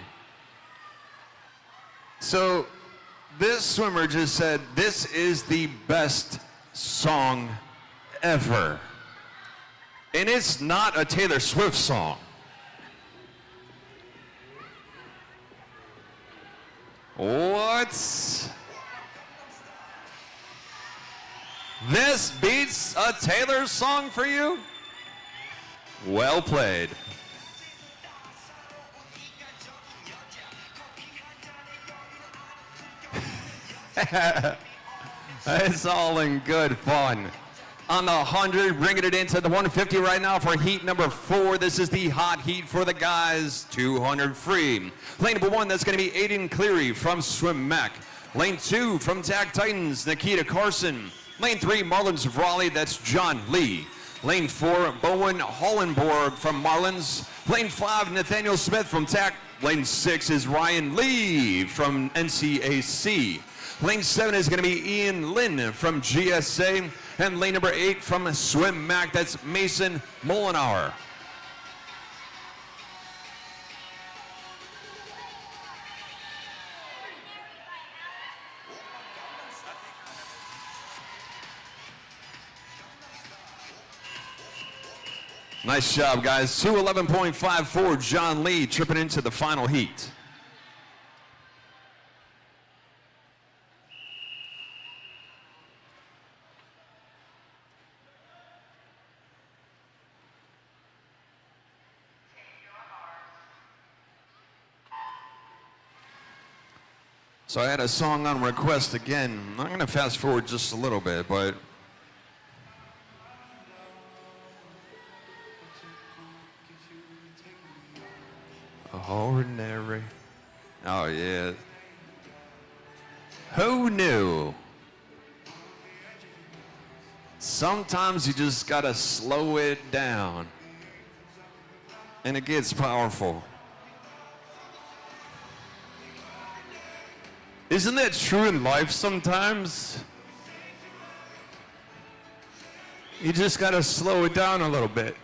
So, this swimmer just said, this is the best song ever. And it's not a Taylor Swift song. What? This beats a Taylor song for you? Well played. It's all in good fun. On the 100, bringing it into the 150 right now for heat number 4. This is the hot heat for the guys, 200 free. Lane number 1, that's going to be Aiden Cleary from Swim Mac. Lane 2 from Tag Titans, Nikita Carson. Lane 3, Marlins of Raleigh, that's John Lee. Lane 4, Bowen Hollenborg from Marlins. Lane 5, Nathaniel Smith from TAC. Lane 6 is Ryan Lee from NCAC. Lane 7 is going to be Ian Lynn from GSA. And lane number 8 from Swim Mac, that's Mason Mollenauer. Nice job, guys. 2:11.54, John Lee tripping into the final heat. So I had a song on request again. I'm going to fast forward just a little bit, but ordinary. Oh, yeah. Who knew? Sometimes you just gotta slow it down. And it gets powerful. Isn't that true in life sometimes? You just gotta slow it down a little bit.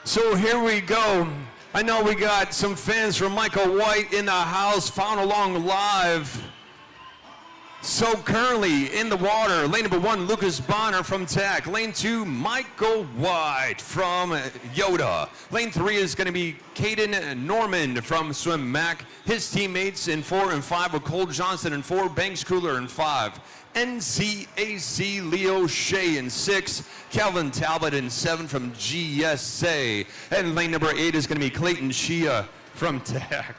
So here we go. I know we got some fans from Michael White in the house, found along live. So currently in the water, lane number 1, Lucas Bonner from TAC. Lane 2, Michael White from Yoda. Lane 3 is going to be Caden Norman from Swim Mac. His teammates in 4 and 5 were Cole Johnson in 4, Banks Cooler in 5. NCAC Leo Shea in 6, Calvin Talbot in 7 from GSA. And lane number 8 is going to be Clayton Shea from TAC.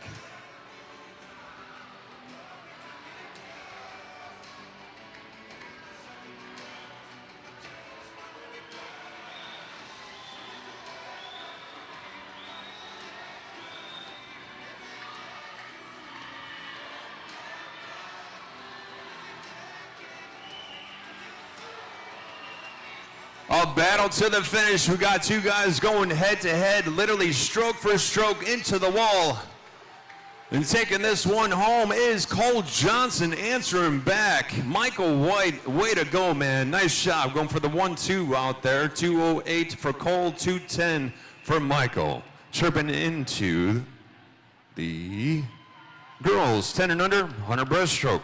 A battle to the finish. We got two guys going head to head, literally stroke for stroke into the wall. And taking this one home is Cole Johnson answering back. Michael White, way to go, man. Nice job going for the 1-2 out there. 2:08 for Cole, 2:10 for Michael. Chirping into the girls, 10 and under, 100 breaststroke.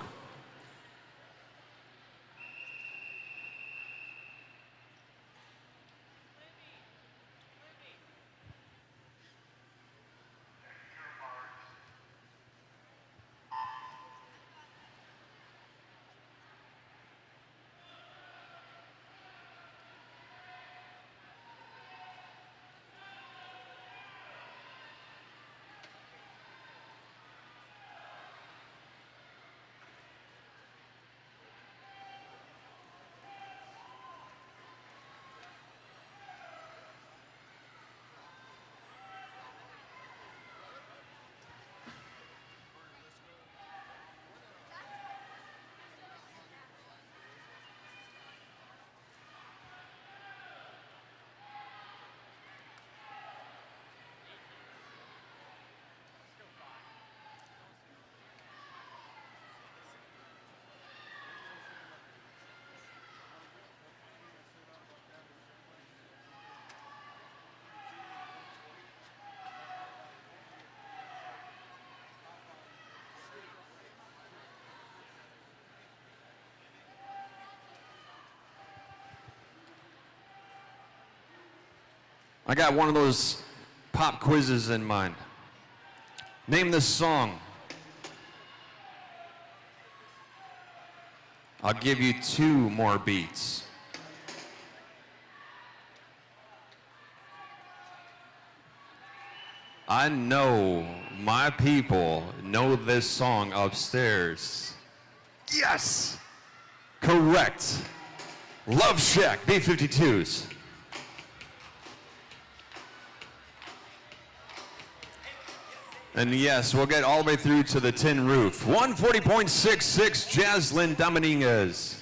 I got one of those pop quizzes in mind. Name this song. I'll give you 2 more beats. I know my people know this song upstairs. Yes! Correct. Love Shack, B-52s. And yes, we'll get all the way through to the tin roof. 140.66, Jaslyn Dominguez.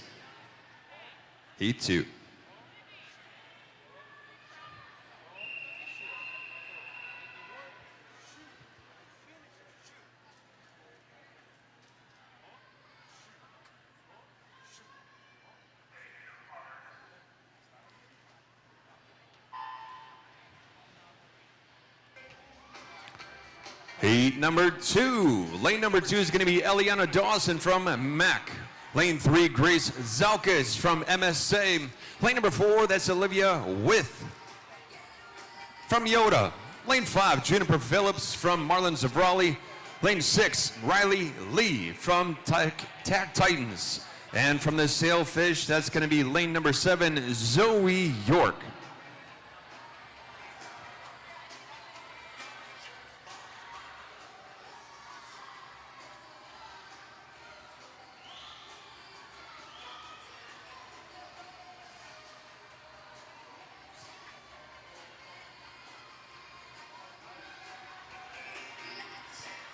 Heat 2. Heat number 2. Lane number 2 is going to be Eliana Dawson from MAC. Lane 3, Grace Zalkis from MSA. Lane number 4, that's Olivia With from Yoda. Lane 5, Juniper Phillips from Marlins of Raleigh. Lane 6, Riley Lee from Tac Titans. And from the Sailfish, that's going to be lane number 7, Zoe York.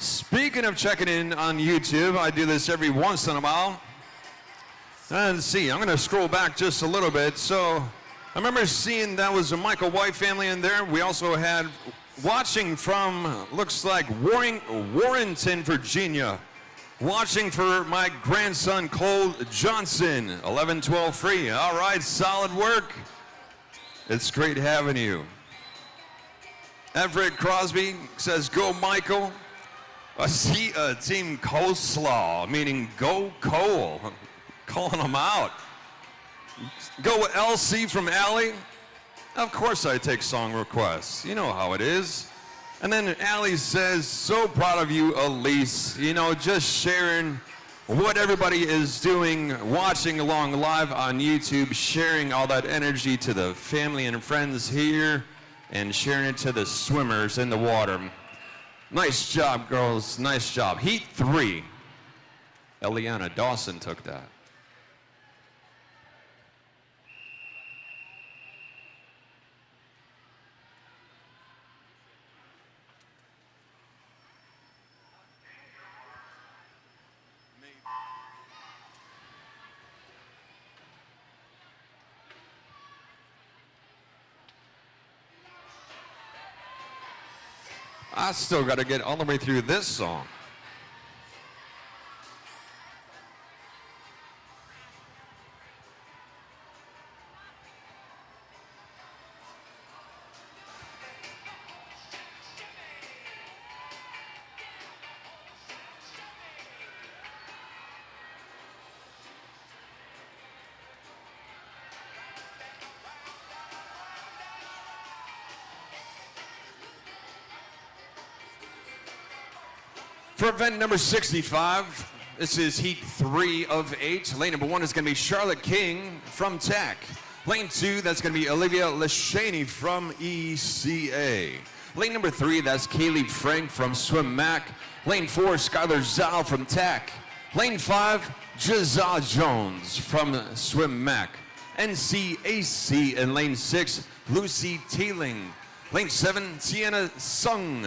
Speaking of checking in on YouTube, I do this every once in a while. And see, I'm going to scroll back just a little bit. So I remember seeing that was a Michael White family in there. We also had watching from, looks like Warrenton, Virginia. Watching for my grandson, Cole Johnson, 1112 free. All right, solid work. It's great having you. Everett Crosby says, go Michael. I see Team Coleslaw, meaning go Cole. Calling them out. Go with LC from Allie. Of course I take song requests. You know how it is. And then Allie says, so proud of you, Elise. You know, just sharing what everybody is doing, watching along live on YouTube, sharing all that energy to the family and friends here, and sharing it to the swimmers in the water. Nice job, girls. Nice job. Heat 3. Eliana Dawson took that. I still got to get all the way through this song. For event number 65, this is heat 3 of 8. Lane number 1 is going to be Charlotte King from TAC. Lane 2, that's going to be Olivia Leshaney from ECA. Lane number 3, that's Kaylee Frank from Swim Mac. Lane 4, Skylar Zhao from TAC. Lane 5, Jazza Jones from Swim Mac. NCAC in lane 6, Lucy Teeling. Lane 7, Sienna Sung,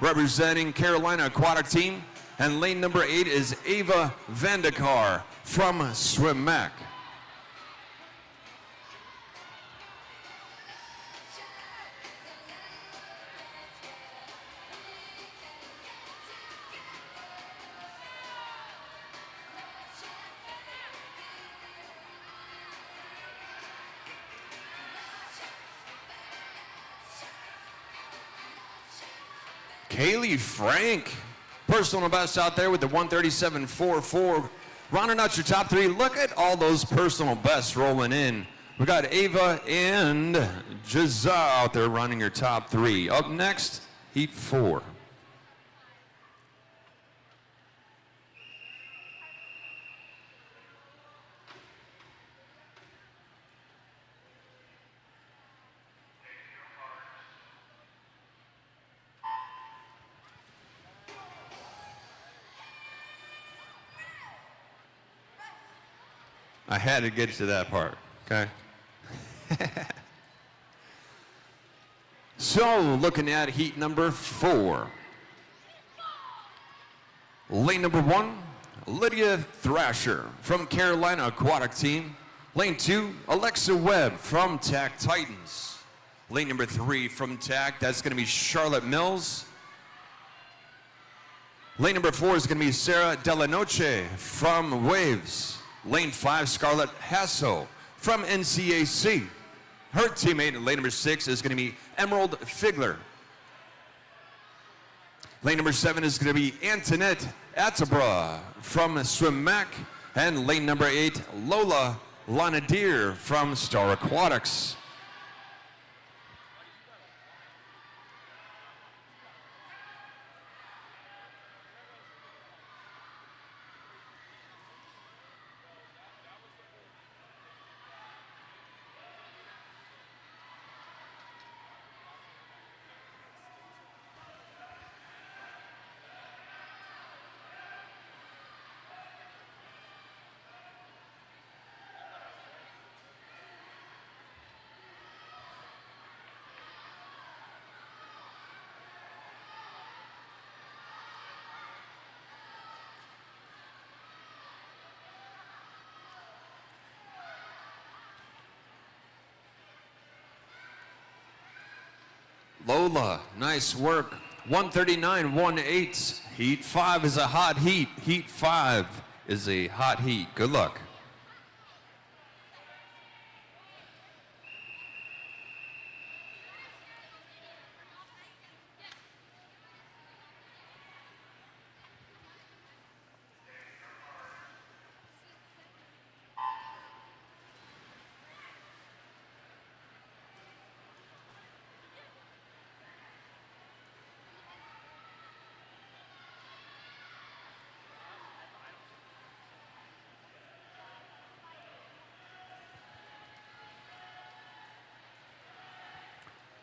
representing Carolina Aquatic Team. And lane number 8 is Ava Vandekar from Swim Mac. Kaylee Frank, personal best out there with the 137.44. Rounding out your top 3, look at all those personal bests rolling in. We got Ava and Giselle out there running your top three. Up next, Heat 4. I had to get to that part, okay? So, looking at heat number 4. Lane number 1, Lydia Thrasher from Carolina Aquatic Team. Lane 2, Alexa Webb from TAC Titans. Lane number 3 from TAC, that's going to be Charlotte Mills. Lane number 4 is going to be Sarah Delanoche from Waves. Lane 5, Scarlett Hasso from NCAC. Her teammate in lane number 6 is going to be Emerald Figler. Lane number 7 is going to be Antoinette Attabra from Swim Mac. And lane number 8, Lola Lanadir from Star Aquatics. Lola, nice work. 139.18. Heat 5 is a hot heat. Heat 5 is a hot heat. Good luck.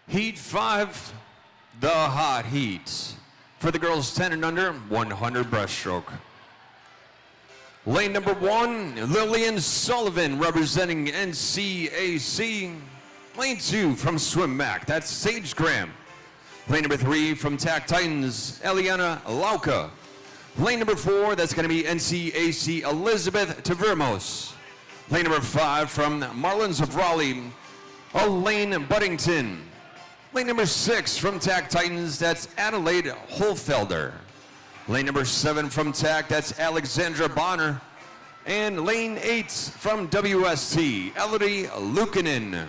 Heat 5, the hot heat. For the girls 10 and under, 100 breaststroke. Lane number 1, Lillian Sullivan representing NCAC. Lane 2 from Swim Mac, that's Sage Graham. Lane number 3 from TAC Titans, Eliana Lauka. Lane number 4, that's going to be NCAC Elizabeth Tavermos. Lane number 5 from Marlins of Raleigh, Elaine Buddington. Lane number 6 from TAC Titans, that's Adelaide Holfelder. Lane number 7 from TAC, that's Alexandra Bonner. And lane 8 from WST, Elodie Lukanen.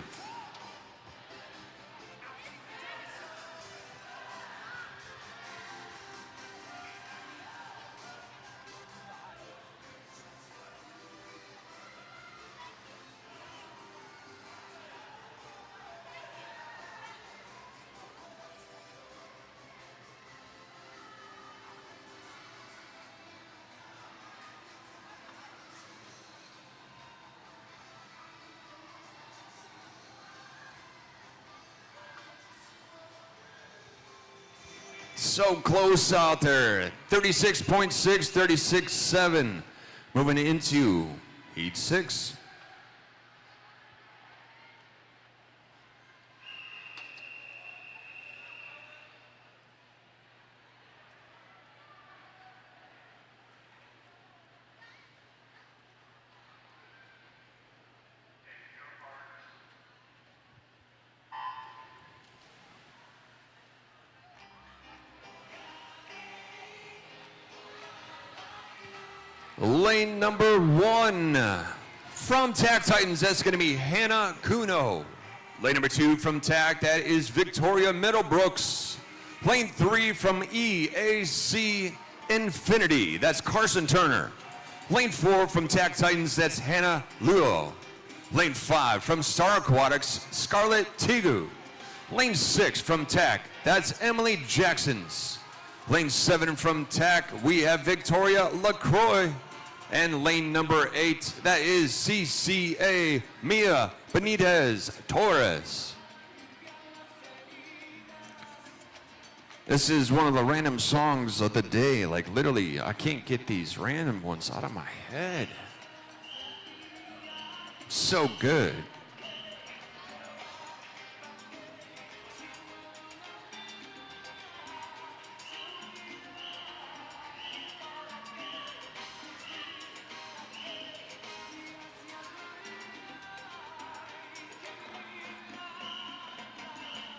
So close out there. 36.6, 36.7. Moving into Heat 6. Lane number 1 from TAC Titans, that's going to be Hannah Kuno. Lane number 2 from TAC, that is Victoria Middlebrooks. Lane 3 from EAC Infinity, that's Carson Turner. Lane 4 from TAC Titans, that's Hannah Luo. Lane 5 from Star Aquatics, Scarlett Tigu. Lane 6 from TAC, that's Emily Jacksons. Lane 7 from TAC, we have Victoria LaCroix. And lane number 8, that is CCA Mia Benitez Torres. This is one of the random songs of the day. Like literally, I can't get these random ones out of my head. So good.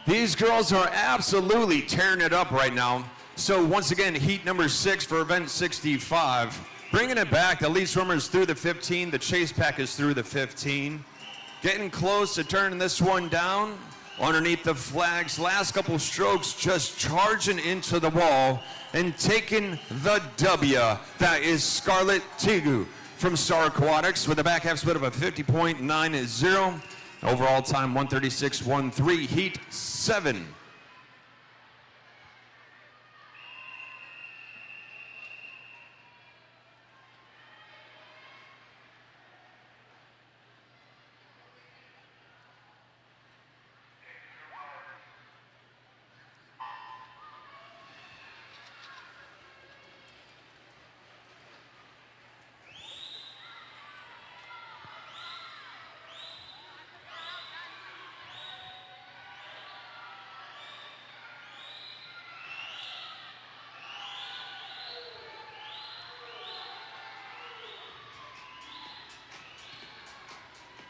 These girls are absolutely tearing it up right now. So once again, heat number 6 for event 65. Bringing it back, the lead swimmers through the 15, the chase pack is through the 15. Getting close to turning this one down. Underneath the flags, last couple strokes just charging into the wall and taking the W. That is Scarlett Tigu from Star Aquatics with a back half split of a 50.90. Overall time 136.13, heat 7.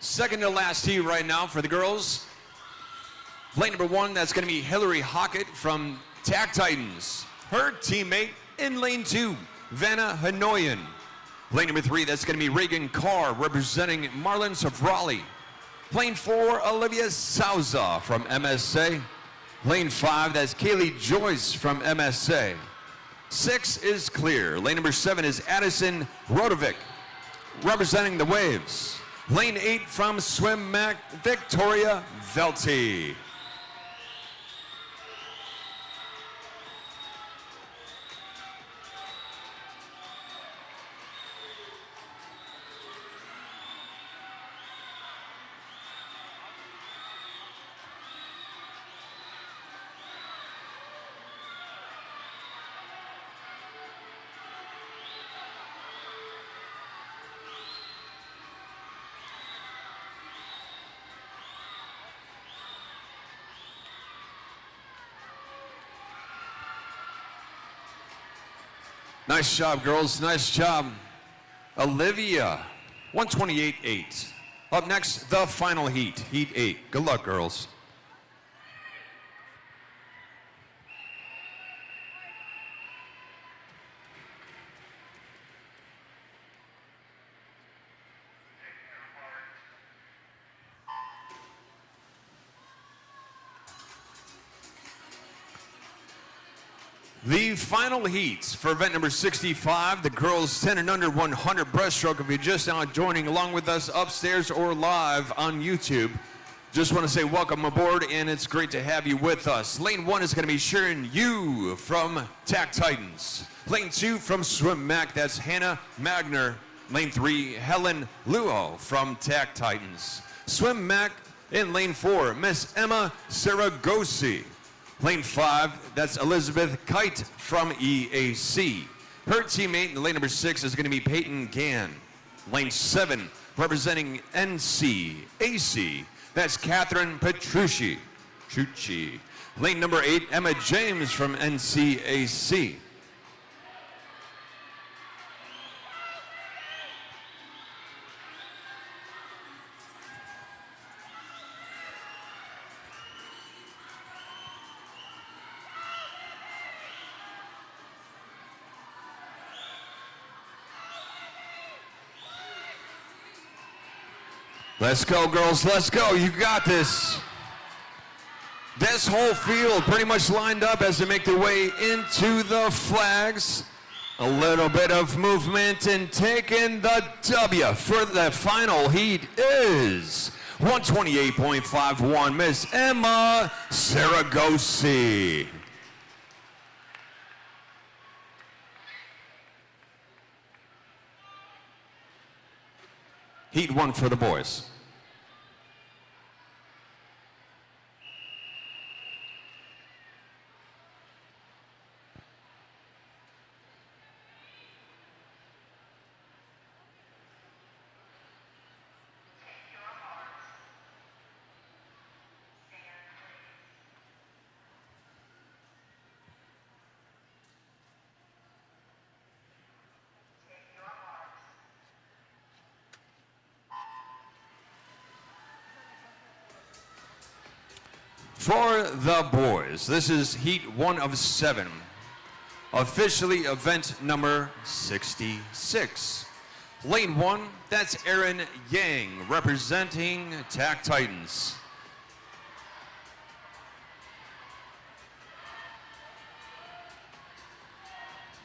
Second to last heat right now for the girls. Lane number 1, that's going to be Hillary Hockett from TAC Titans. Her teammate in lane 2, Vanna Hanoyan. Lane number 3, that's going to be Reagan Carr representing Marlins of Raleigh. Lane 4, Olivia Souza from MSA. Lane 5, that's Kaylee Joyce from MSA. 6 is clear. Lane number 7 is Addison Rodovic representing the Waves. Lane 8 from Swim Mac, Victoria Velti. Nice job, girls. Nice job. Olivia, 128.8. Up next, the final heat, heat 8. Good luck, girls. The final heats for event number 65, the girls 10 and under 100 breaststroke. If you're just now joining along with us upstairs or live on YouTube, just want to say welcome aboard, and it's great to have you with us. Lane 1 is going to be Sharon Yu from TAC Titans. Lane 2 from Swim Mac, that's Hannah Magner. Lane 3, Helen Luo from TAC Titans. Swim Mac in lane 4, Miss Emma Saragosi. Lane 5, that's Elizabeth Kite from EAC. Her teammate in lane number 6 is going to be Peyton Gann. Lane 7, representing NCAC, that's Catherine Petrucci. Lane number 8, Emma James from NCAC. Let's go, girls, let's go. You got this. This whole field pretty much lined up as they make their way into the flags. A little bit of movement and taking the W for the final heat is 128.51, Miss Emma Saragosi. Heat 1 for the boys. For the boys, this is Heat 1 of 7, officially event number 66. Lane 1, that's Aaron Yang, representing TAC Titans.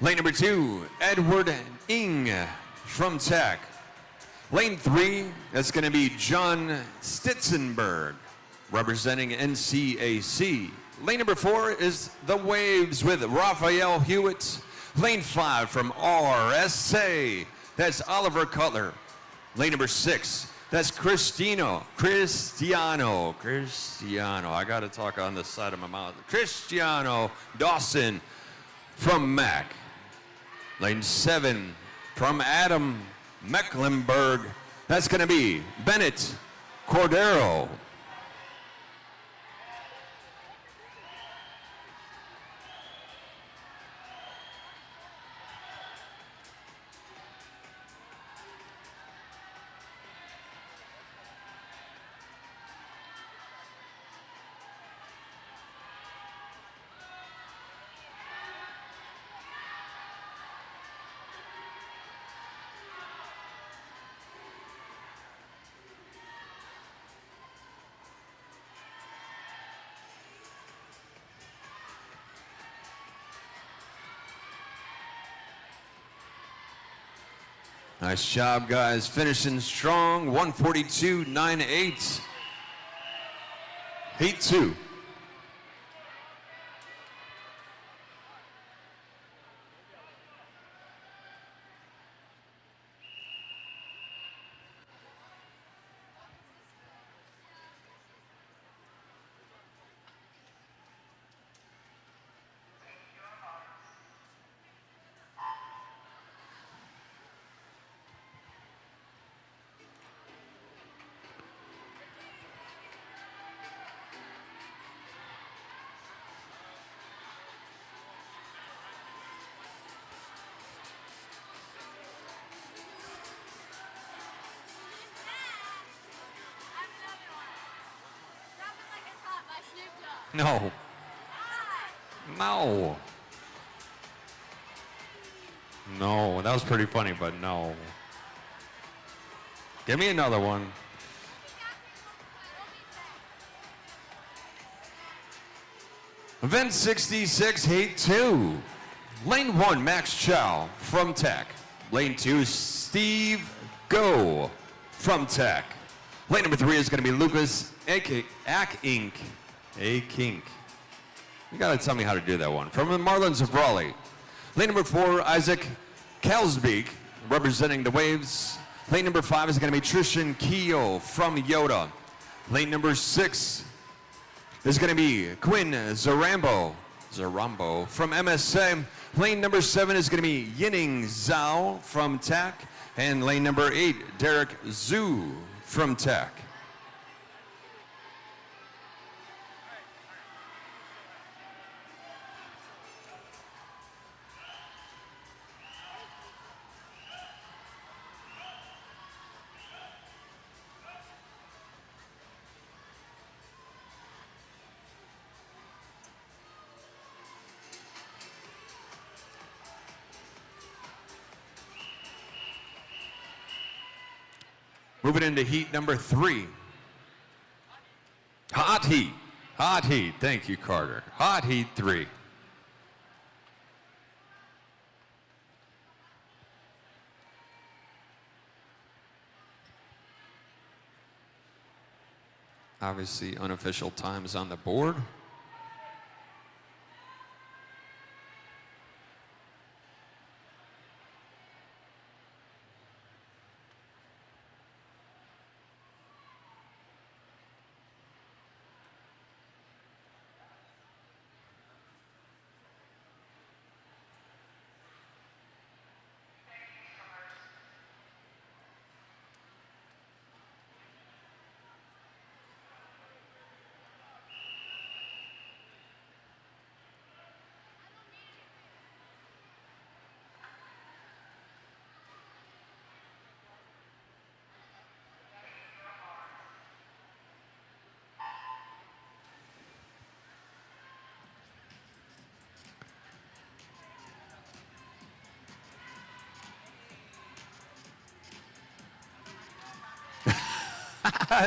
Lane number 2, Edward Ng from TAC. Lane 3, that's going to be John Stitzenberg, representing NCAC. Lane number 4 is The Waves with Raphael Hewitt. Lane 5 from RSA, that's Oliver Cutler. Lane number 6, that's Cristiano, I gotta talk on the side of my mouth. Cristiano Dawson from MAC. Lane 7 from Adam Mecklenburg, that's gonna be Bennett Cordero. Nice job, guys. Finishing strong, 142.98. Heat 2. No. No. No, that was pretty funny, but no. Give me another one. Event 66, Heat 2. Lane 1, Max Chow from TAC. Lane 2, Steve Go from TAC. Lane number 3 is going to be Lucas Akink. Kink. You gotta tell me how to do that one. From the Marlins of Raleigh. Lane number 4, Isaac Kalsbeek, representing the Waves. Lane number 5 is gonna be Trishan Keogh from Yoda. Lane number 6 is gonna be Quinn Zarambo from MSA. Lane number 7 is gonna be Yining Zhao from TAC. And lane number 8, Derek Zhu from TAC. Moving into heat number 3. Hot heat. Hot heat. Thank you, Carter. Hot heat 3. Obviously, unofficial times on the board.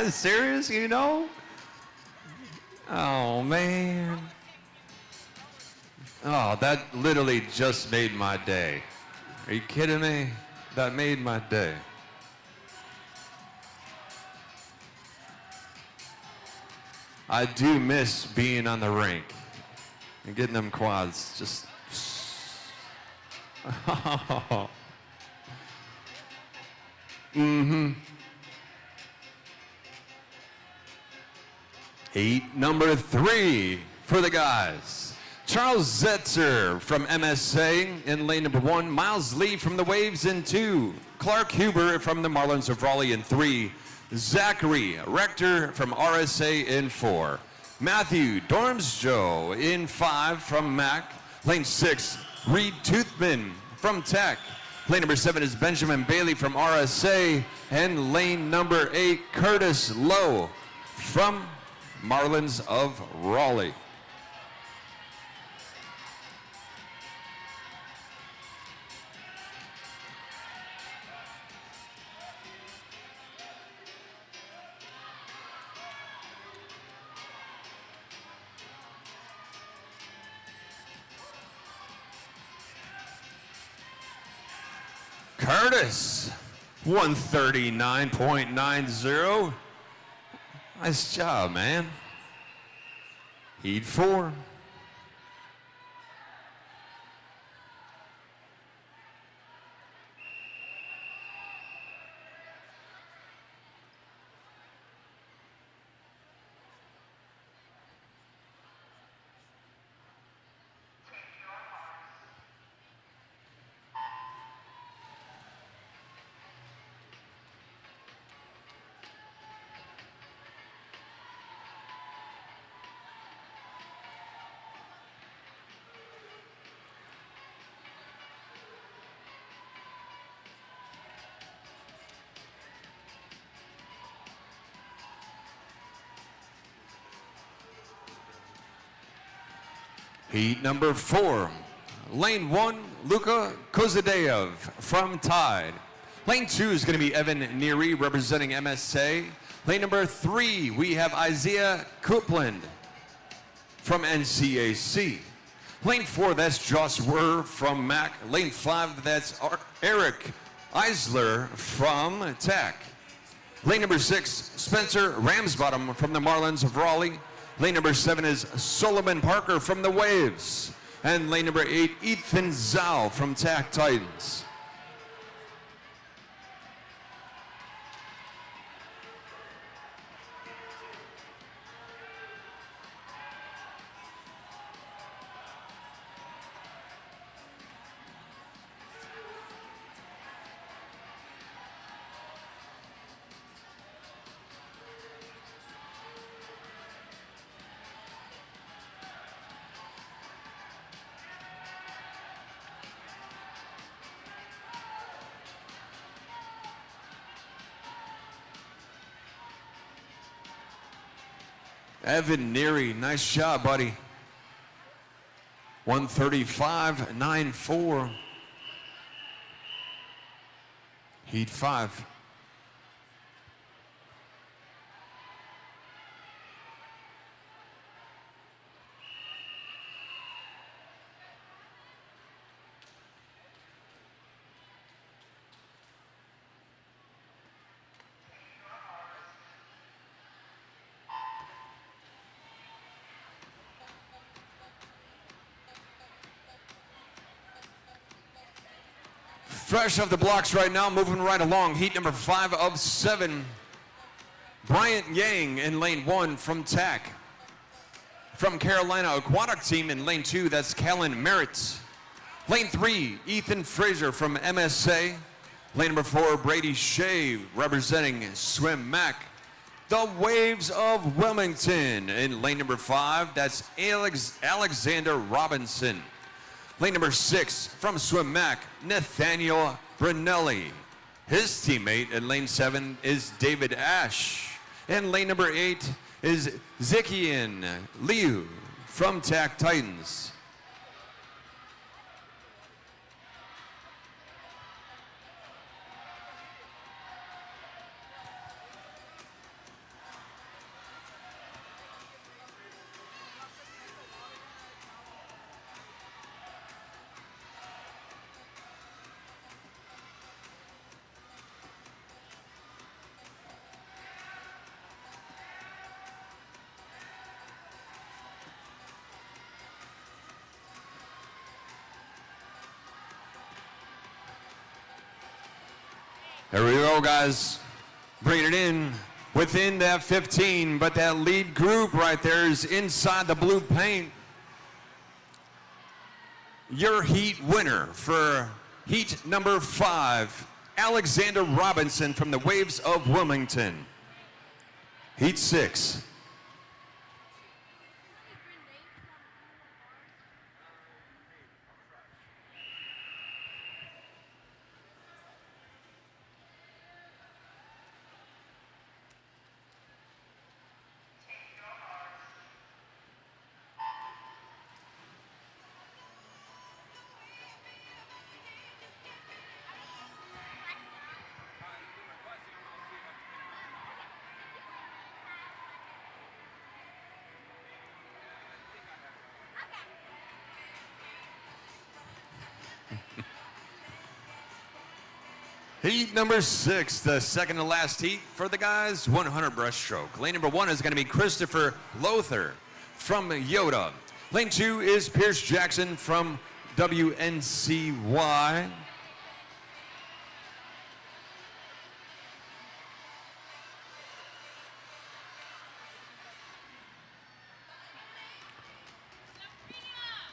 Serious, you know? Oh, man. Oh, that literally just made my day. Are you kidding me? That made my day. I do miss being on the rink and getting them quads just. Mm-hmm. Heat number 3 for the guys. Charles Zetzer from MSA in lane number 1. Miles Lee from the Waves in 2. Clark Huber from the Marlins of Raleigh in 3. Zachary Rector from RSA in 4. Matthew Dormsjo in 5 from Mac. Lane 6, Reed Toothman from Tech. Lane number 7 is Benjamin Bailey from RSA. And lane number 8, Curtis Lowe from Marlins of Raleigh. Curtis, 139.90. Nice job, man. Heat 4. Heat number 4. Lane 1, Luka Kozadev from Tide. Lane 2 is going to be Evan Neary representing MSA. Lane number 3, we have Isaiah Copeland from NCAC. Lane 4, that's Josh Werr from MAC. Lane 5, that's Eric Eisler from Tech. Lane number 6, Spencer Ramsbottom from the Marlins of Raleigh. Lane number 7 is Solomon Parker from the Waves. And lane number 8, Ethan Zhao from Tech Titans. Evan Neary, nice job, buddy. 135.94. Heat 5. Fresh off the blocks right now, moving right along. Heat number 5 of 7. Bryant Yang in lane 1 from TAC. From Carolina Aquatic Team in lane 2, that's Callan Merritt. Lane 3, Ethan Fraser from MSA. Lane number 4, Brady Shea representing Swim Mac. The Waves of Wilmington in lane number 5, that's Alexander Robinson. Lane number 6, from Swim Mac, Nathaniel Brunelli. His teammate in lane 7 is David Ash. And lane number 8 is Zikian Liu from TAC Titans. There we go, guys. Bringing it in within that 15, but that lead group right there is inside the blue paint. Your heat winner for heat number 5, Alexander Robinson from the Waves of Wilmington. Heat 6. Heat number 6, the second to last heat for the guys, 100 breaststroke. Lane number 1 is going to be Christopher Lothar from Yoda. Lane 2 is Pierce Jackson from WNCY.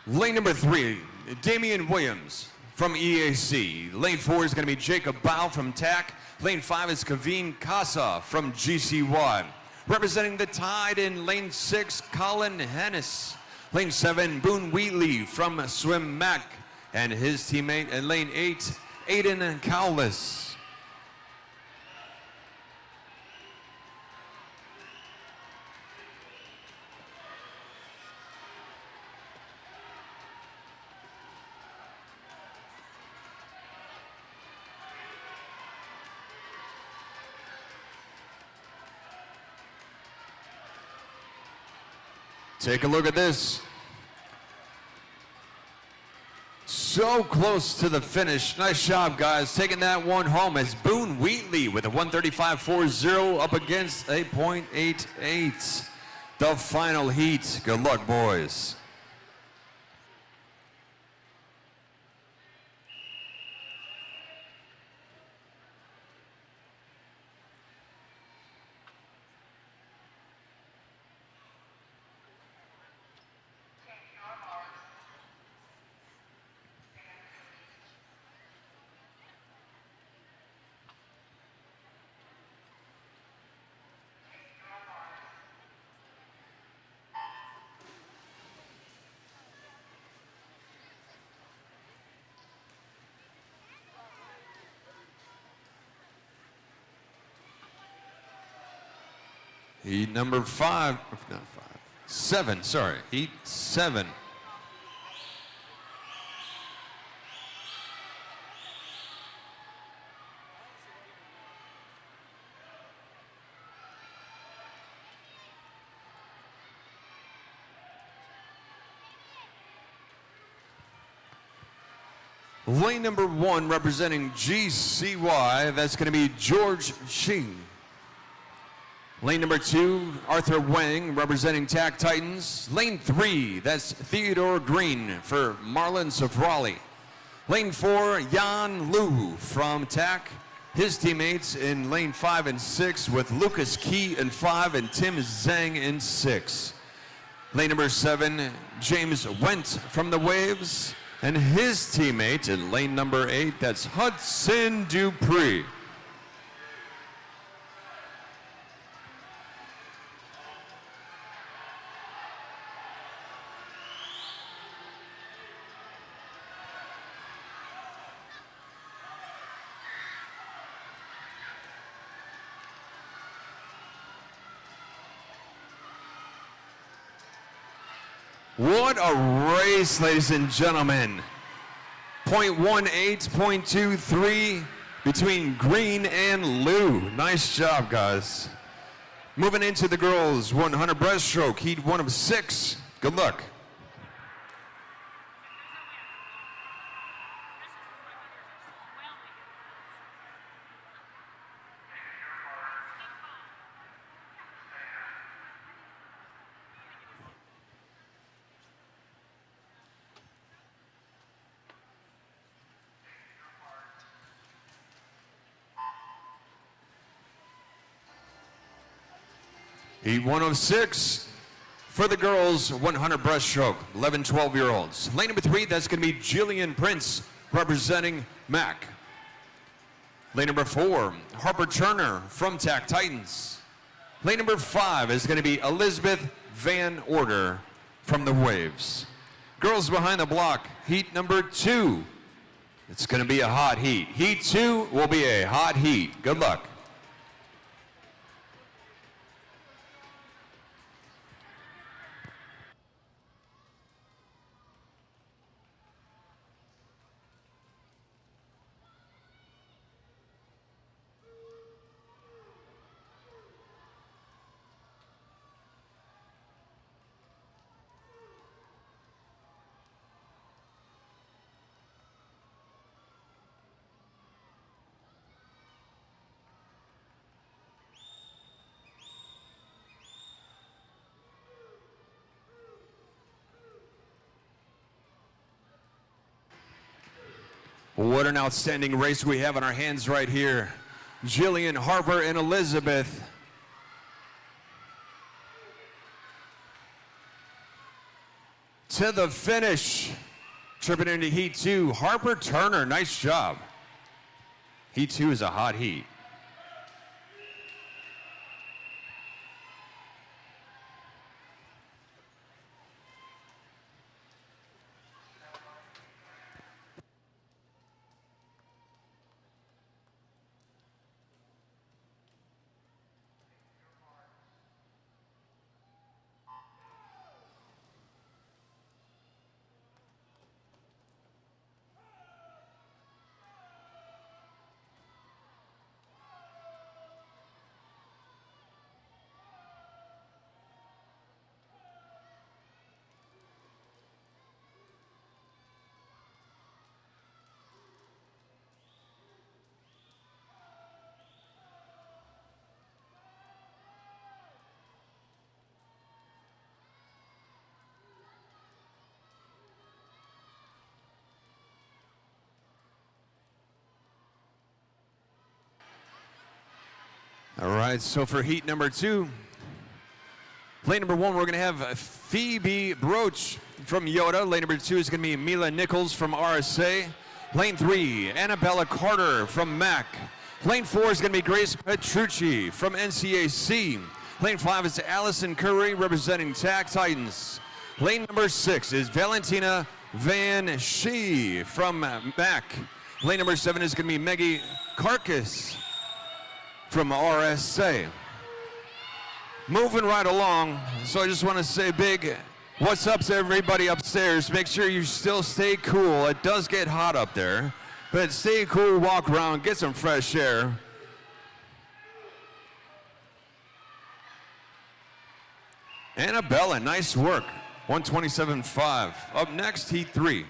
Lane number 3, Damian Williams from EAC. Lane 4 is going to be Jacob Bow from TAC. Lane 5 is Kaveen Casa from GCY. Representing the Tide in lane 6, Colin Hennis. Lane 7, Boone Wheatley from Swim Mac. And his teammate in lane 8, Aiden Cowless. Take a look at this. So close to the finish. Nice job, guys. Taking that one home as Boone Wheatley with a 135.40 up against a .88. The final heat. Good luck, boys. Heat number 5, not 5, 7, sorry, heat 7. Lane number 1 representing GCY, that's going to be George Sheen. Lane number 2, Arthur Wang, representing TAC Titans. Lane 3, that's Theodore Green for Marlins of Raleigh. Lane 4, Jan Lu from TAC. His teammates in lane 5 and 6 with Lucas Key in 5 and Tim Zhang in 6. Lane number 7, James Wendt from the Waves. And his teammate in lane number 8, that's Hudson Dupree. What a race, ladies and gentlemen. 0.18, 0.23 between Green and Lou. Nice job, guys. Moving into the girls' 100 breaststroke, heat 1 of 6. Good luck. Heat 1 of 6 for the girls' 100 breaststroke, 11, 12-year-olds. Lane number 3, that's going to be Jillian Prince representing MAC. Lane number 4, Harper Turner from TAC Titans. Lane number 5 is going to be Elizabeth Van Order from the Waves. Girls behind the block, heat number 2. It's going to be a hot heat. Heat 2 will be a hot heat. Good luck. What an outstanding race we have on our hands right here. Jillian, Harper, and Elizabeth. To the finish. Tripping into heat 2. Harper Turner, nice job. Heat 2 is a hot heat. All right, so for heat number 2, lane number 1, we're going to have Phoebe Broach from Yoda. Lane number 2 is going to be Mila Nichols from RSA. Lane 3, Annabella Carter from MAC. Lane 4 is going to be Grace Petrucci from NCAC. Lane 5 is Allison Curry representing TAC Titans. Lane number 6 is Valentina Van Schie from MAC. Lane number 7 is going to be Maggie Carcass from RSA. Moving right along, so I just want to say big what's up to everybody upstairs. Make sure you still stay cool. It does get hot up there, but stay cool, walk around, get some fresh air. Annabella, nice work. 127.5. Up next, heat 3.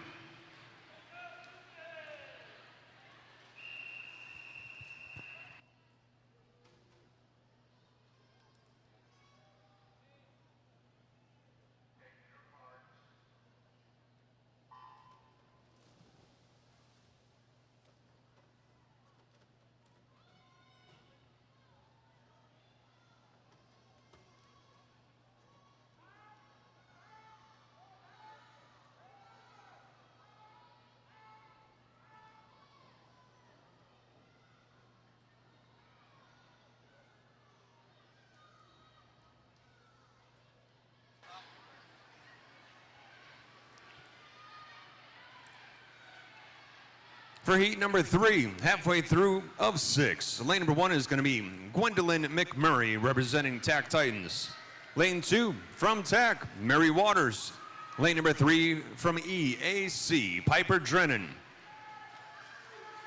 For heat number 3, halfway through of 6, lane number 1 is going to be Gwendolyn McMurray representing TAC Titans. Lane 2 from TAC, Mary Waters. Lane number 3 from EAC, Piper Drennan.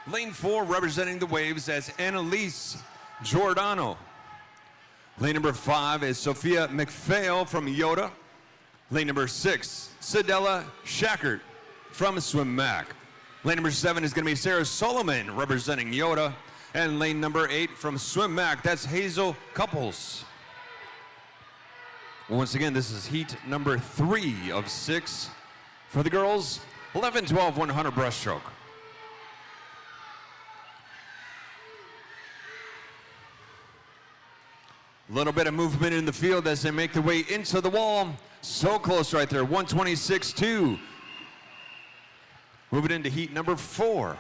Lane 4 representing the Waves, that's Annalise Giordano. Lane number 5 is Sophia McPhail from Yoda. Lane number 6, Sedella Shackert from Swim Mac. Lane number 7 is going to be Sarah Solomon representing Yoda. And lane number 8 from Swim Mac, that's Hazel Couples. Once again, this is heat number 3 of 6 for the girls, 11, 12, 100 breaststroke. A little bit of movement in the field as they make their way into the wall. So close right there, 126.2. Moving into heat number 4.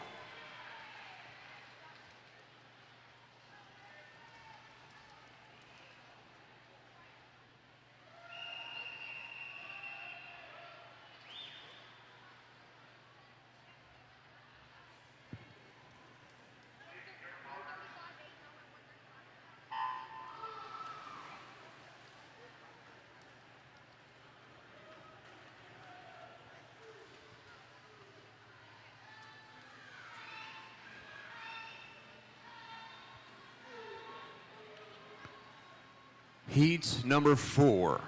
Heat number 4.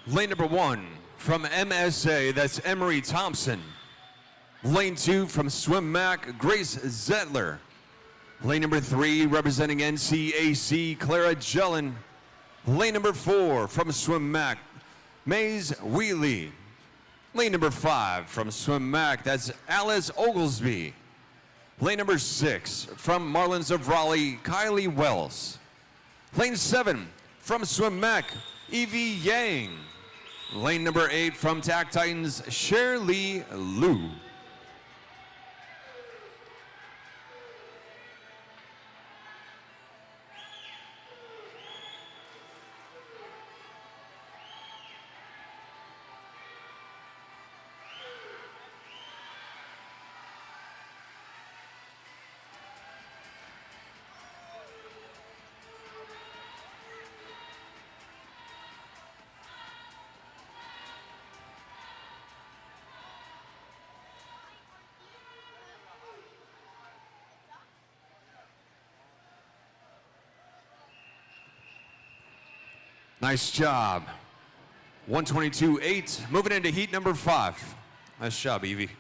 Lane number 1 from MSA, that's Emery Thompson. Lane 2 from Swim Mac, Grace Zettler. Lane number 3 representing NCAC, Clara Jellin. Lane number 4 from Swim Mac, Maze Wheatley. Lane number 5 from Swim Mac, that's Alice Oglesby. Lane number 6 from Marlins of Raleigh, Kylie Wells. Lane 7 from Swim Mac, Evie Yang. Lane number 8 from TAC Titans, Shirley Liu. Nice job. 122.8. Moving into heat number 5. Nice job, Evie.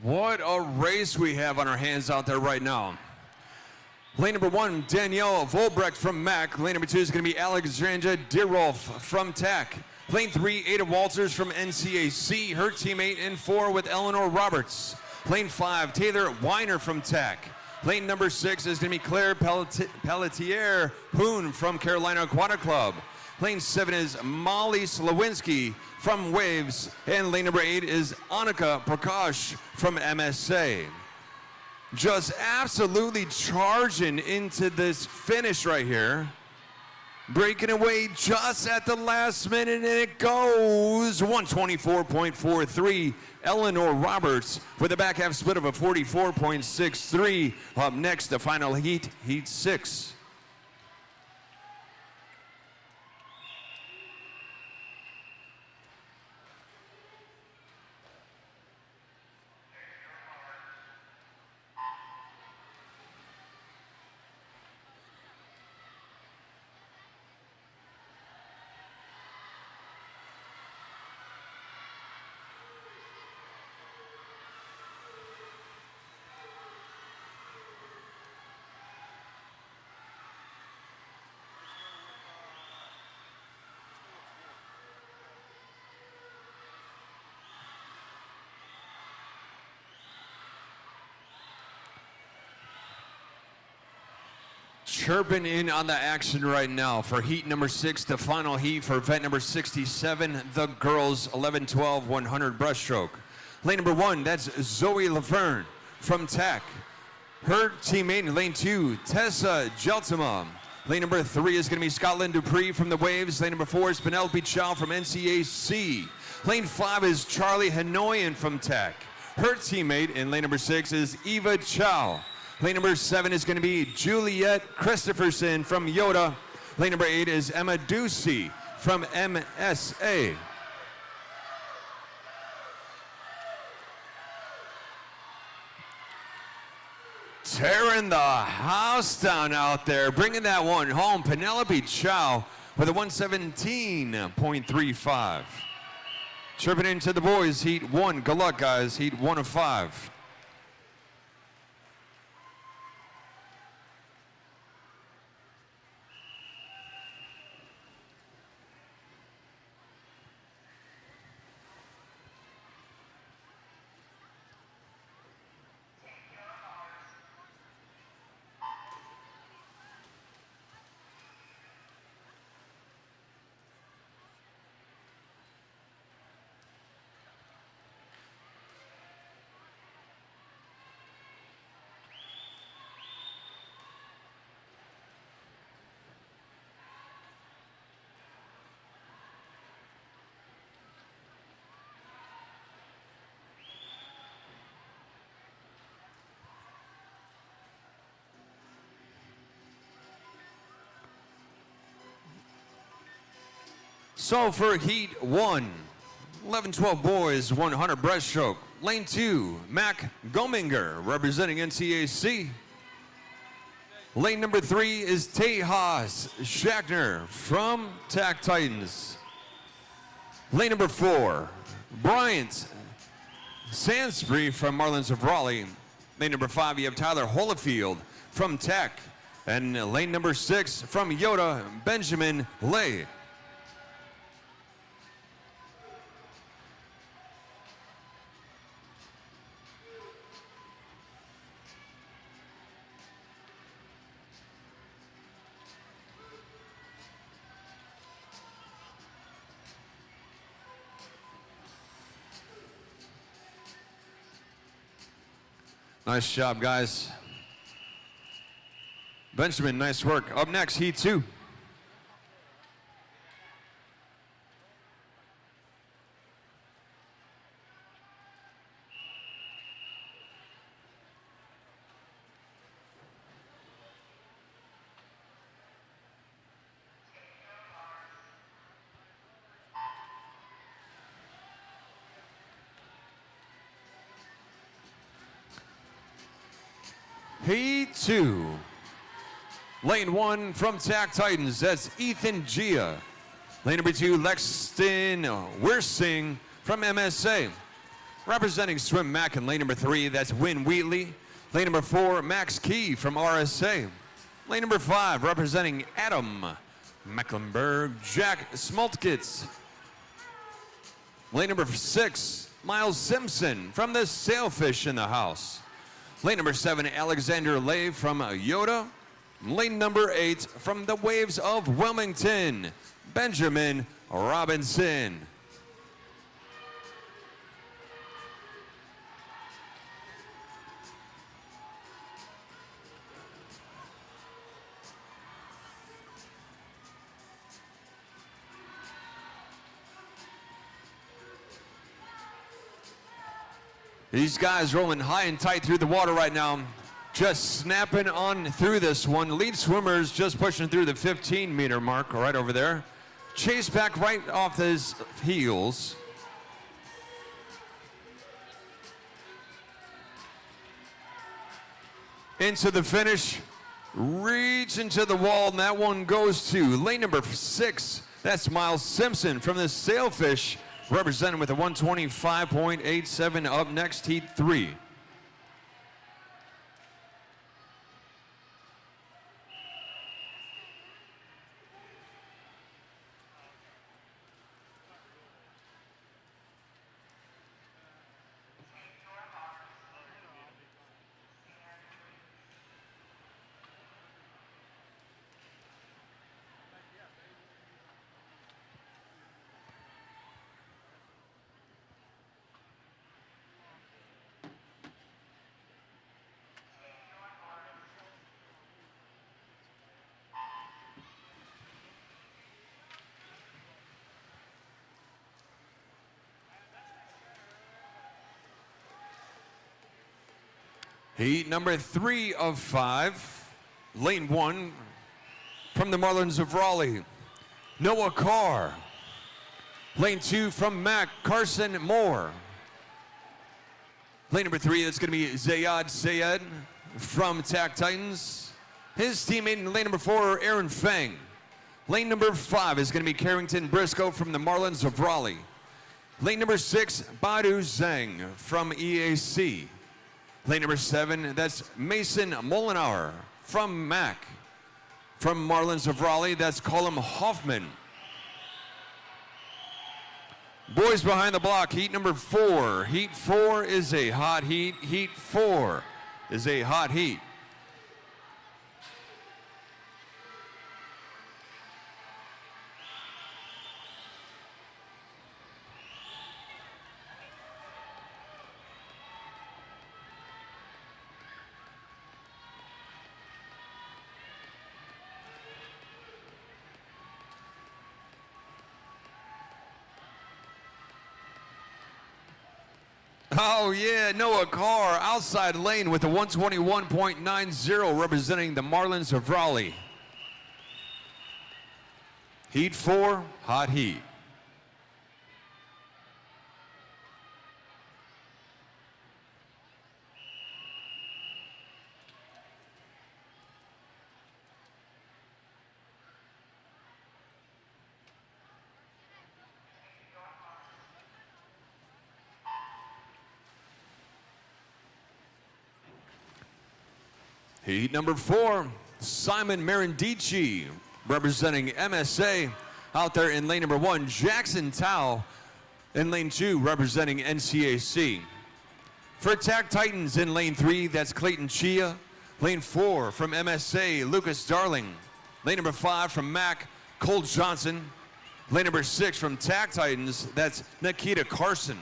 What a race we have on our hands out there right now. Lane number 1, Danielle Volbrecht from MAC. Lane number 2 is going to be Alexandra Deerolf from TAC. Lane 3, Ada Walters from NCAC. Her teammate in 4 with Eleanor Roberts. Lane 5, Taylor Weiner from TAC. Lane number 6 is going to be Claire Pelletier Hoon from Carolina Aquatic Club. Lane 7 is Molly Slawinski from Waves. And lane number 8 is Annika Prakash from MSA. Just absolutely charging into this finish right here. Breaking away just at the last minute, and it goes 124.43. Eleanor Roberts with a back half split of a 44.63. Up next, the final heat, heat 6. Chirping in on the action right now for heat number 6, the final heat for event number 67, the girls 11-12 100 breaststroke. Lane number 1, that's Zoe Laverne from Tech. Her teammate in lane 2, Tessa Geltima. Lane number 3 is going to be Scotland Dupree from the Waves. Lane number 4 is Penelope Chow from NCAC. Lane 5 is Charlie Hanoyan from Tech. Her teammate in lane number 6 is Eva Chow. Lane number 7 is going to be Juliet Christopherson from Yoda. Lane number 8 is Emma Ducey from MSA. Tearing the house down out there, bringing that one home. Penelope Chow with a 117.35. Chirping into the boys, heat 1. Good luck, guys. Heat 1 of 5. So for heat 1, 11-12 boys, 100 breaststroke. Lane 2, Mac Gominger representing NCAC. Lane number 3 is Tejas Schachner from TAC Titans. Lane number 4, Bryant Sansbury from Marlins of Raleigh. Lane number 5, you have Tyler Holyfield from Tech. And lane number 6 from Yoda, Benjamin Lay. Nice job, guys. Benjamin, nice work. Up next, heat 2. Heat 2. Lane 1 from TAC Titans, that's Ethan Gia. Lane number 2, Lexton Wirsing from MSA. Representing Swim Mac in lane number 3, that's Win Wheatley. Lane number 4, Max Key from RSA. Lane number 5, representing Adam Mecklenburg, Jack Smoltkitz. Lane number 6, Miles Simpson from the Sailfish in the house. Lane number 7, Alexander Lay from Yoda. Lane number 8, from the Waves of Wilmington, Benjamin Robinson. These guys rolling high and tight through the water right now. Just snapping on through this one. Lead swimmers just pushing through the 15-meter mark right over there. Chase back right off his heels. Into the finish. Reach into the wall, and that one goes to lane number 6. That's Miles Simpson from the Sailfish, represented with a 125.87. Up next, heat 3. Heat number 3 of 5, lane 1 from the Marlins of Raleigh, Noah Carr. Lane 2 from Mac, Carson Moore. Lane number 3, that's going to be Zayad Sayed from Tack Titans. His teammate in lane number 4, Aaron Fang. Lane number 5 is going to be Carrington Briscoe from the Marlins of Raleigh. Lane number 6, Badu Zhang from EAC. Lane number 7, that's Mason Molinauer from Mac. From Marlins of Raleigh, that's Colin Hoffman. Boys behind the block, heat number 4. Heat 4 is a hot heat. Heat 4 is a hot heat. Oh yeah, Noah Carr, outside lane with a 121.90 representing the Marlins of Raleigh. Heat 4, hot heat. Heat number 4, Simon Marandici, representing MSA, out there in lane number 1. Jackson Tao in lane 2, representing NCAC. For Tack Titans in lane 3, that's Clayton Chia. Lane 4 from MSA, Lucas Darling. Lane number 5 from Mac, Cole Johnson. Lane number 6 from Tack Titans, that's Nikita Carson.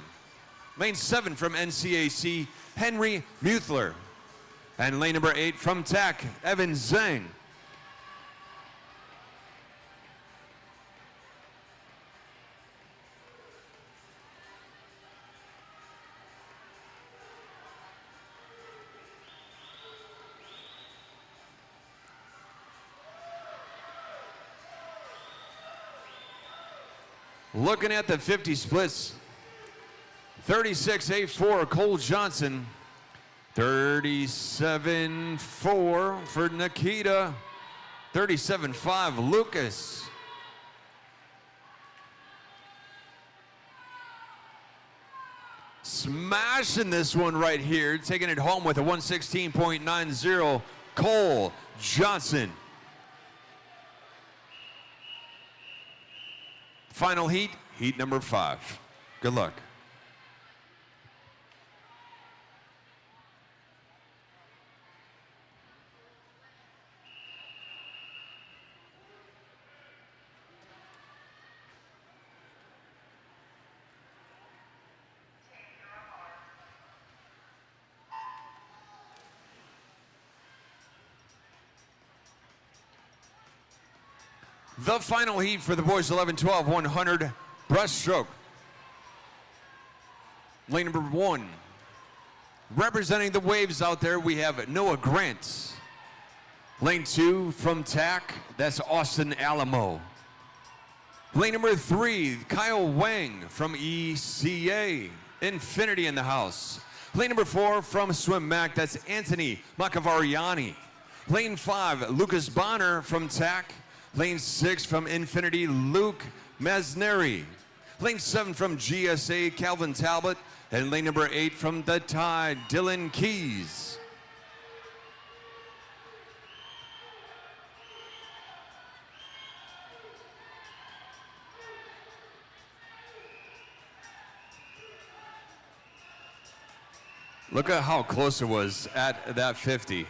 Lane 7 from NCAC, Henry Muthler. And lane number 8 from Tack, Evan Zhang. Looking at the 50 splits, 36-8-4, Cole Johnson. 37-4 for Nikita. 37-5, Lucas. Smashing this one right here, taking it home with a 116.90, Cole Johnson. Final heat, heat number 5. Good luck. The final heat for the boys 11-12 100 breaststroke. Lane number 1. Representing the waves out there, we have Noah Grant. Lane 2 from Tack, that's Austin Alamo. Lane number 3, Kyle Wang from ECA. Infinity in the house. Lane number 4 from Swim Mac, that's Anthony Macavariani. Lane 5, Lucas Bonner from Tack. Lane 6 from Infinity, Luke Masneri. Lane 7 from GSA, Calvin Talbot. And lane number 8 from the Tide, Dylan Keys. Look at how close it was at that 50.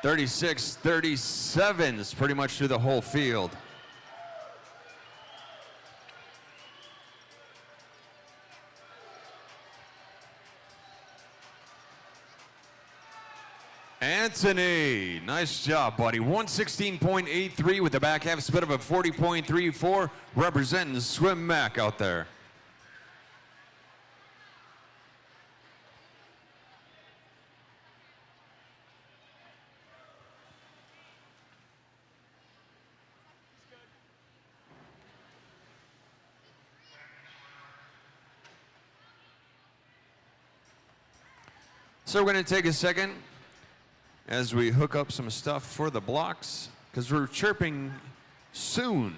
36-37 is pretty much through the whole field. Anthony, nice job, buddy. 116.83 with the back half split of a 40.34, representing Swim Mac out there. So we're going to take a second as we hook up some stuff for the blocks, because we're chirping soon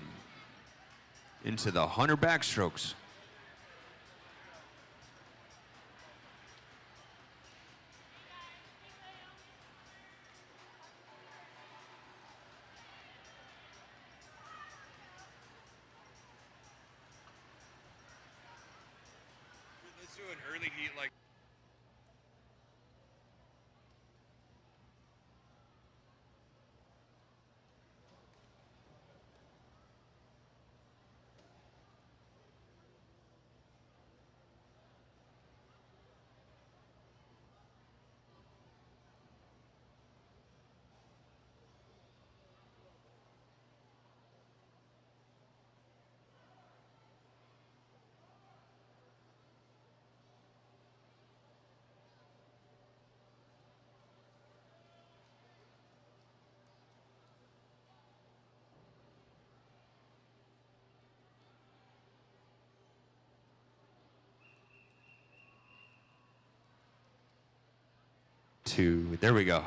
into the 100 backstrokes. Let's do an early heat like. There we go.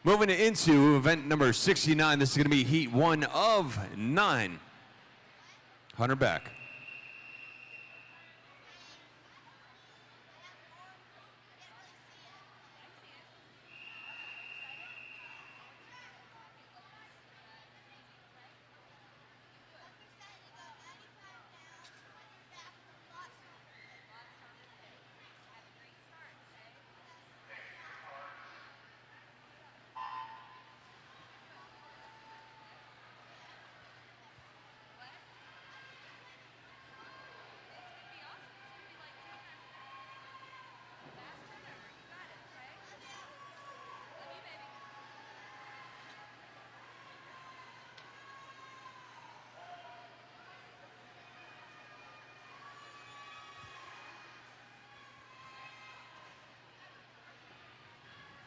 Moving into event number 69. This is going to be heat 1 of 9. 100 back.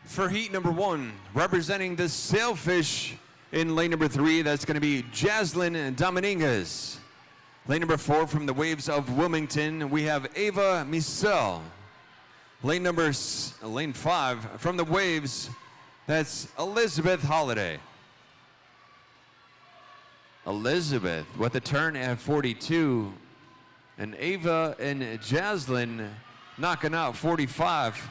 For heat number 1, representing the Sailfish in lane number 3, that's going to be Jaslyn Dominguez. Lane number 4, from the Waves of Wilmington, we have Ava Misel. Lane 5, from the Waves, that's Elizabeth Holiday. Elizabeth with a turn at 42, and Ava and Jaslyn knocking out 45.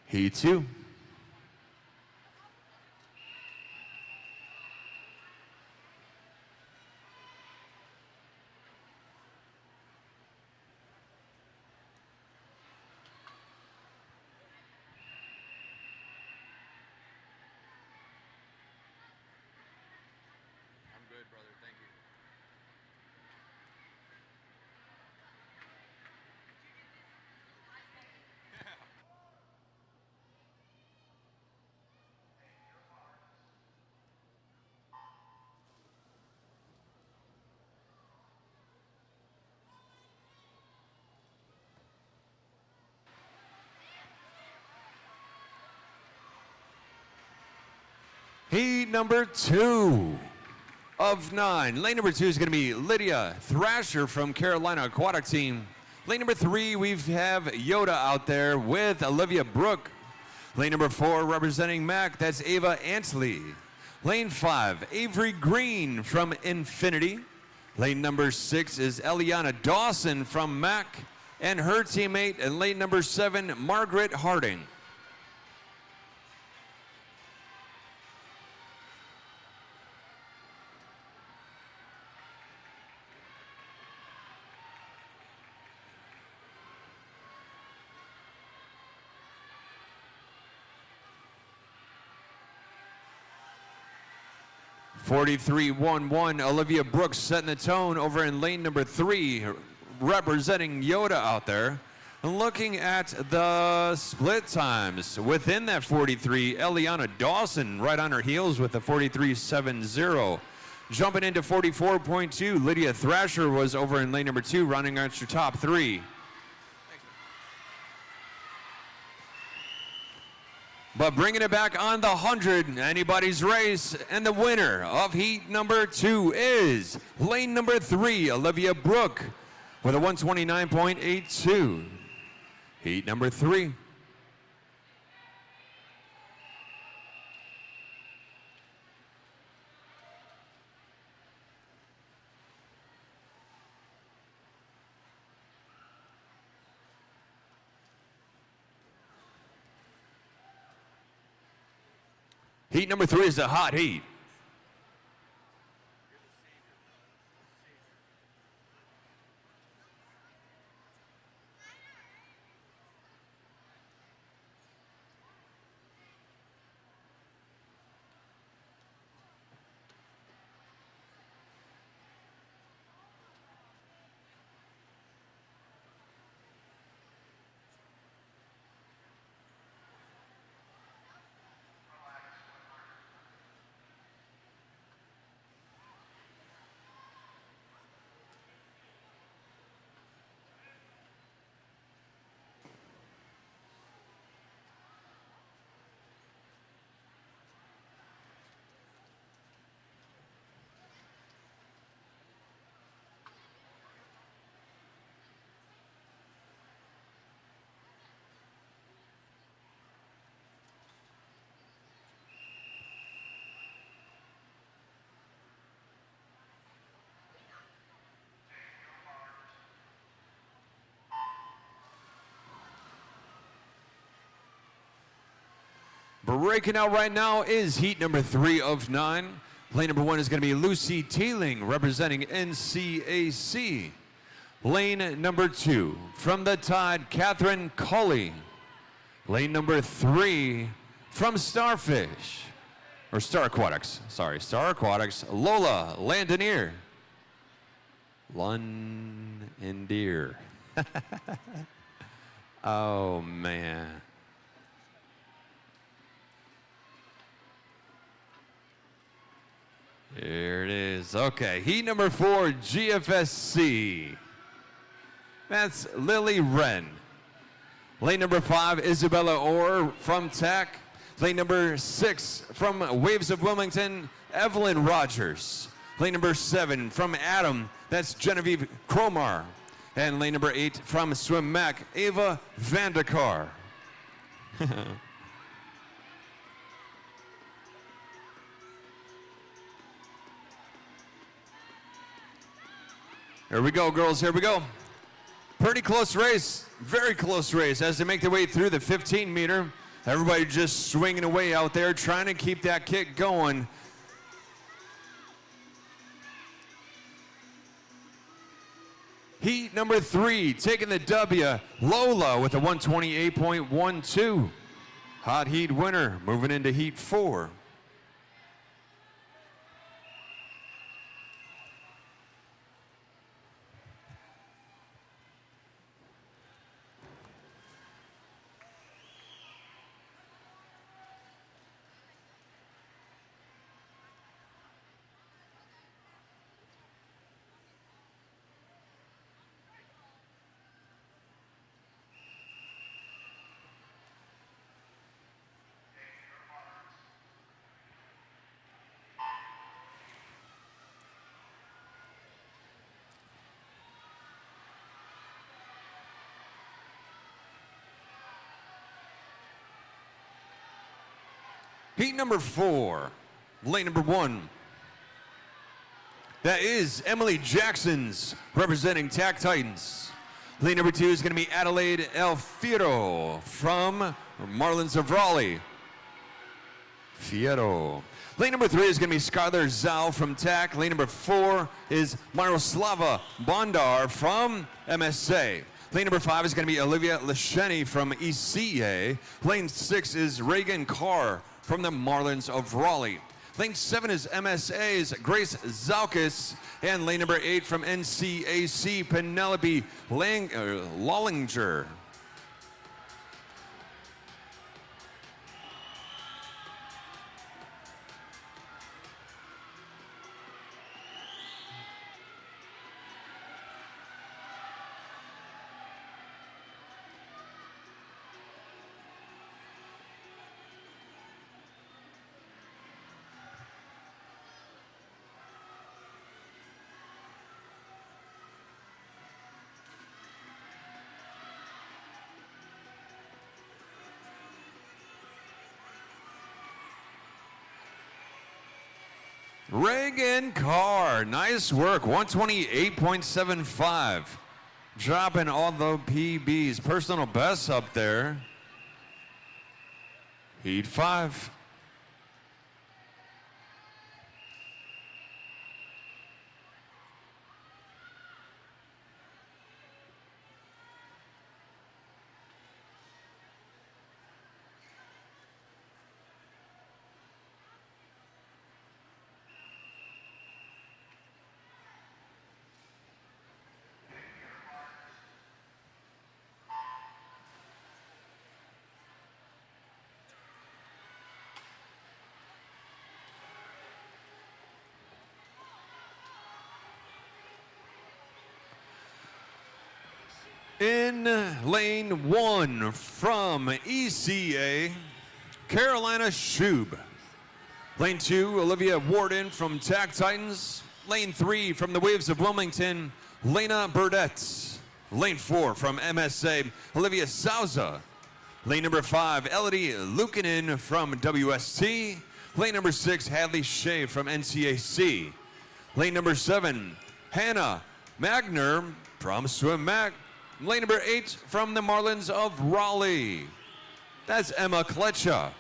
Heat 2. I'm good, brother. Thank you. Heat number 2 of 9. Lane number 2 is going to be Lydia Thrasher from Carolina Aquatic Team. Lane number 3, we have Yoda out there with Olivia Brooke. Lane number 4, representing Mac, that's Ava Antley. Lane 5, Avery Green from Infinity. Lane number 6 is Eliana Dawson from Mac, and her teammate in lane number 7, Margaret Harding. 43.11, Olivia Brooks setting the tone over in lane number 3, representing Yoda out there. And looking at the split times, within that 43, Eliana Dawson right on her heels with a 43.70. Jumping into 44.2, Lydia Thrasher was over in lane number 2, rounding out your top 3. But bringing it back on the 100, anybody's race, and the winner of heat number 2 is lane number 3, Olivia Brooke, with a 129.82. Heat number 3. Heat number 3 is a hot heat. Breaking out right now is heat number 3 of 9. Lane number 1 is going to be Lucy Teeling, representing NCAC. Lane number 2, from the Tide, Catherine Colley. Lane number 3, from Starfish, or Star Aquatics, sorry, Star Aquatics, Lola Landonier. Landonier. Oh, man. Here it is. Okay, heat number 4, GFSC. That's Lily Wren. Lane number 5, Isabella Orr from Tech. Lane number 6, from Waves of Wilmington, Evelyn Rogers. Lane number 7, from Adam, that's Genevieve Cromar. And lane number 8, from Swim Mac, Ava Vandekar. Here we go, girls, here we go. Pretty close race, very close race as they make their way through the 15-meter. Everybody just swinging away out there, trying to keep that kick going. Heat number 3, taking the W, Lola with a 128.12. Hot heat winner, moving into heat 4. Heat number 4, lane number 1. That is Emily Jackson's, representing TAC Titans. Lane number 2 is going to be Adelaide Alfiero from Marlins of Raleigh. Fierro. Lane number 3 is going to be Skylar Zhao from TAC. Lane number 4 is Miroslava Bondar from MSA. Lane number 5 is going to be Olivia Lesheni from ECA. Lane 6 is Reagan Carr from the Marlins of Raleigh. Lane 7 is MSA's Grace Zalkis. And lane number 8 from NCAC, Penelope Lollinger. Reagan Carr, nice work, 128.75. Dropping all the PBs, personal bests up there. Heat 5. In lane 1 from ECA, Carolina Shub. Lane 2, Olivia Warden from Tag Titans. Lane 3 from the Waves of Wilmington, Lena Burdett. Lane 4 from MSA, Olivia Souza. Lane number 5, Elodie Lukanen from WST. Lane number 6, Hadley Shea from NCAC. Lane number 7, Hannah Magner from Swim Mac. Lane number 8 from the Marlins of Raleigh. That's Emma Kletcha.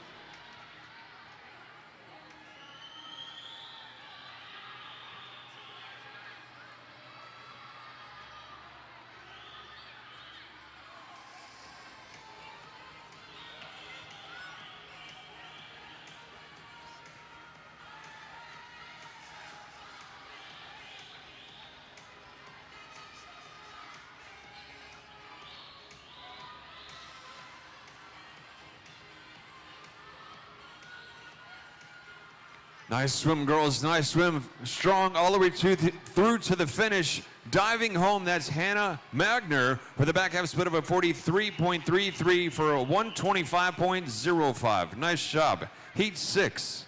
Nice swim, girls. Nice swim. Strong all the way through to the finish. Diving home, that's Hannah Magner with a back half split of a 43.33 for a 125.05. Nice job. Heat 6.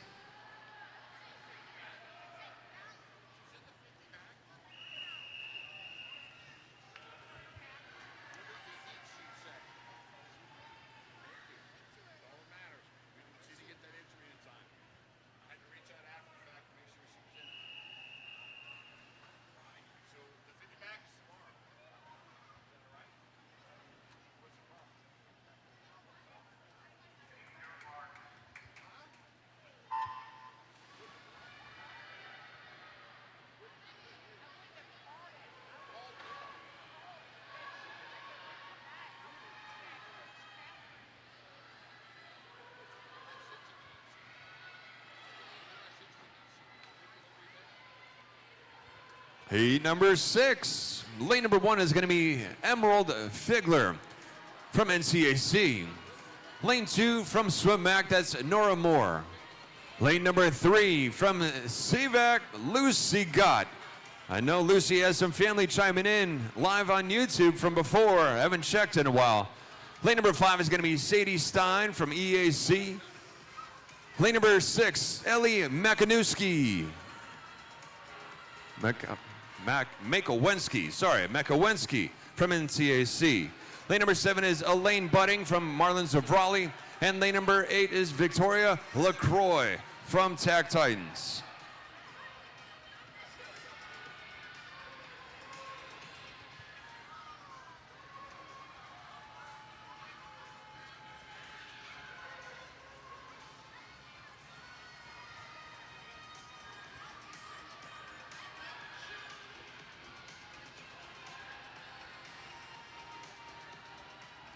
Heat number 6. Lane number 1 is going to be Emerald Figler from NCAC. Lane 2 from Swim Mac, that's Nora Moore. Lane number 3 from CVAC, Lucy Gott. I know Lucy has some family chiming in live on YouTube from before. I haven't checked in a while. Lane number 5 is going to be Sadie Stein from EAC. Lane number 6, Ellie Makanowski. Makowensky from NCAC. Lane number 7 is Elaine Budding from Marlins of Raleigh. And lane number 8 is Victoria LaCroix from Tag Titans.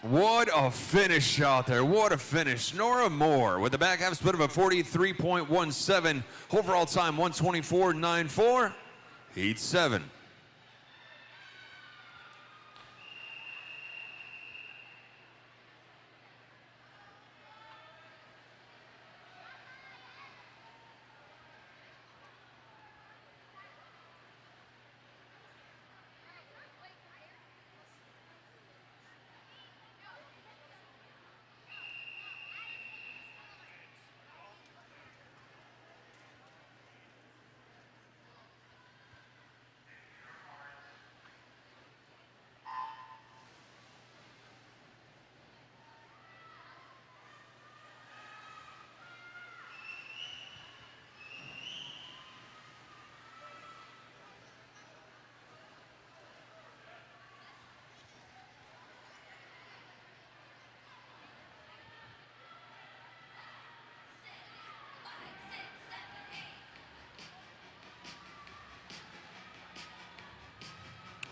What a finish out there. What a finish. Nora Moore with the back half split of a 43.17. Overall time 124.94. Heat 7.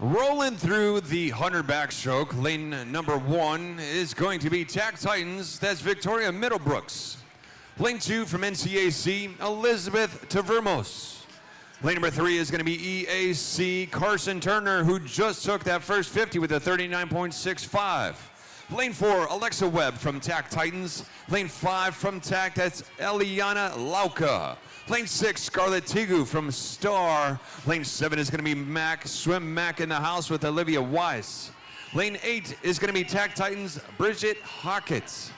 Rolling through the 100 backstroke, lane number 1 is going to be TAC Titans. That's Victoria Middlebrooks. Lane 2 from NCAC, Elizabeth Tavermos. Lane number 3 is going to be EAC Carson Turner, who just took that first 50 with a 39.65. Lane 4, Alexa Webb from TAC Titans. Lane 5 from TAC, that's Eliana Lauka. Lane 6, Scarlett Tigu from Star. Lane 7 is going to be Mac, Swim Mac in the house with Olivia Weiss. Lane 8 is going to be TAC Titans, Bridget Hockett.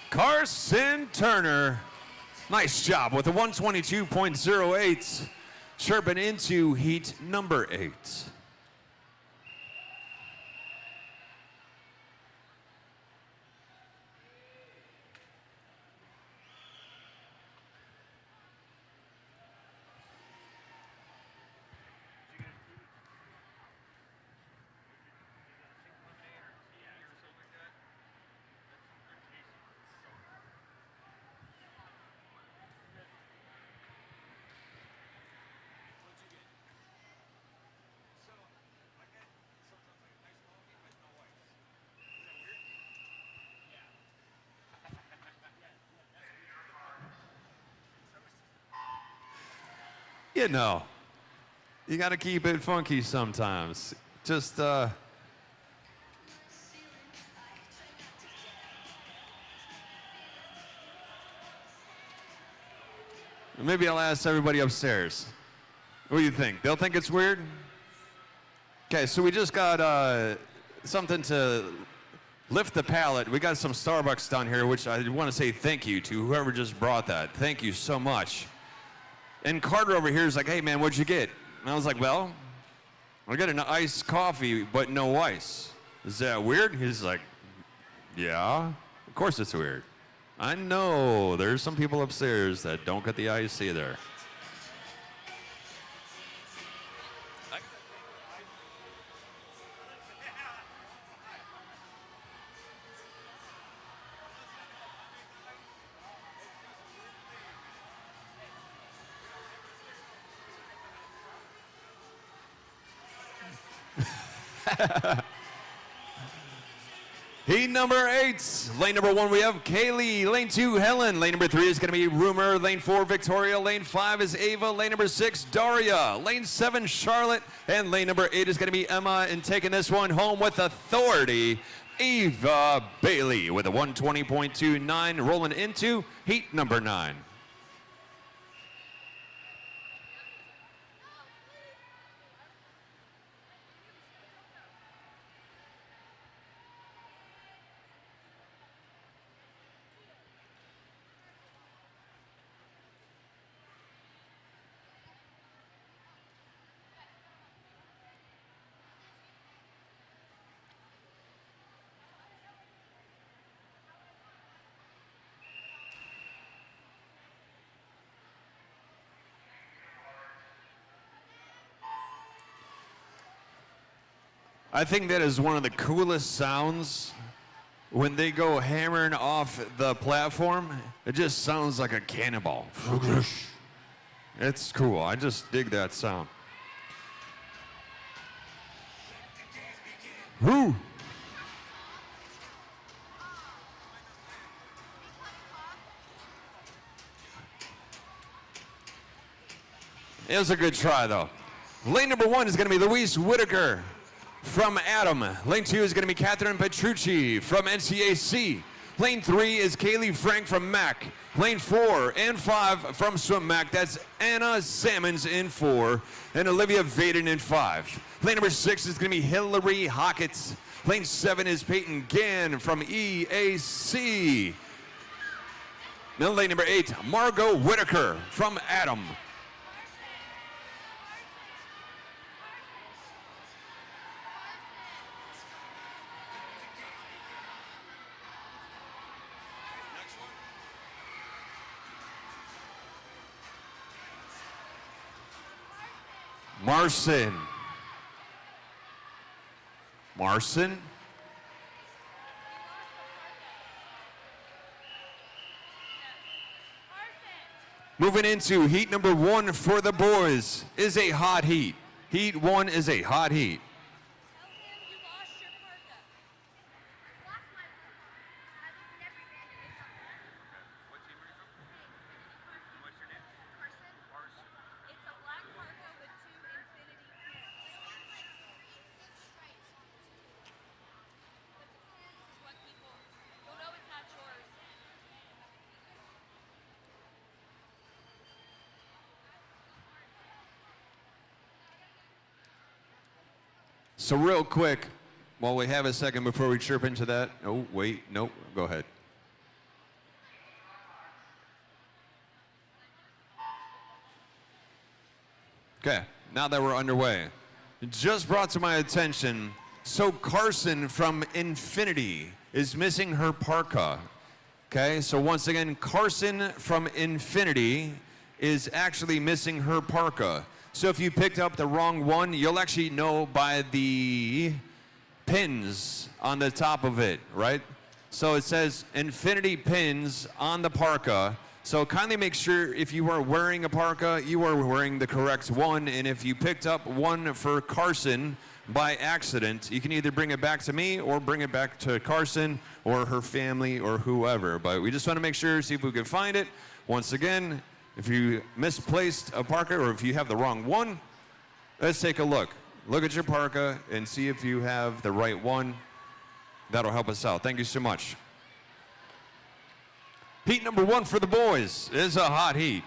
Carson Turner, nice job with a 122.08, chirping into heat number 8. You know, you got to keep it funky sometimes. Just, maybe I'll ask everybody upstairs. What do you think? They'll think it's weird? Okay, so we just got something to lift the palate. We got some Starbucks down here, which I want to say thank you to whoever just brought that. Thank you so much. And Carter over here is like, hey man, what'd you get? And I was like, well, I got an iced coffee, but no ice. Is that weird? He's like, yeah, of course it's weird. I know, there's some people upstairs that don't get the ice either. Heat number 8, lane number 1 we have Kaylee, lane 2 Helen, lane number 3 is going to be Rumor, lane 4 Victoria, lane 5 is Ava, lane number 6 Daria, lane 7 Charlotte, and lane number 8 is going to be Emma, and taking this one home with authority, Eva Bailey with a 120.29, rolling into heat number 9. I think that is one of the coolest sounds when they go hammering off the platform. It just sounds like a cannonball. It's cool. I just dig that sound. Woo! It was a good try, though. Lane number 1 is going to be Louise Whitaker from Adam. Lane 2 is going to be Catherine Petrucci from NCAC. Lane 3 is Kaylee Frank from MAC. Lane 4 and 5 from Swim MAC. That's Anna Salmons in 4 and Olivia Vaden in 5. Lane number 6 is going to be Hillary Hockett. Lane 7 is Peyton Gann from EAC. Then lane number 8, Margot Whitaker from Adam. Marson. Moving into heat number 1 for the boys is a hot heat. Heat 1 is a hot heat. So real quick, while we have a second before we chirp into that. Oh, wait, nope, go ahead. Okay, now that we're underway, it just brought to my attention, so Carson from Infinity is missing her parka. Okay, so once again, Carson from Infinity is actually missing her parka. So if you picked up the wrong one, you'll actually know by the pins on the top of it, right? So it says Infinity Pins on the parka. So kindly make sure if you are wearing a parka, you are wearing the correct one. And if you picked up one for Carson by accident, you can either bring it back to me or bring it back to Carson or her family or whoever. But we just want to make sure, see if we can find it. Once again, if you misplaced a parka or if you have the wrong one, let's take a look. Look at your parka and see if you have the right one. That'll help us out. Thank you so much. Heat number 1 for the boys is a hot heat.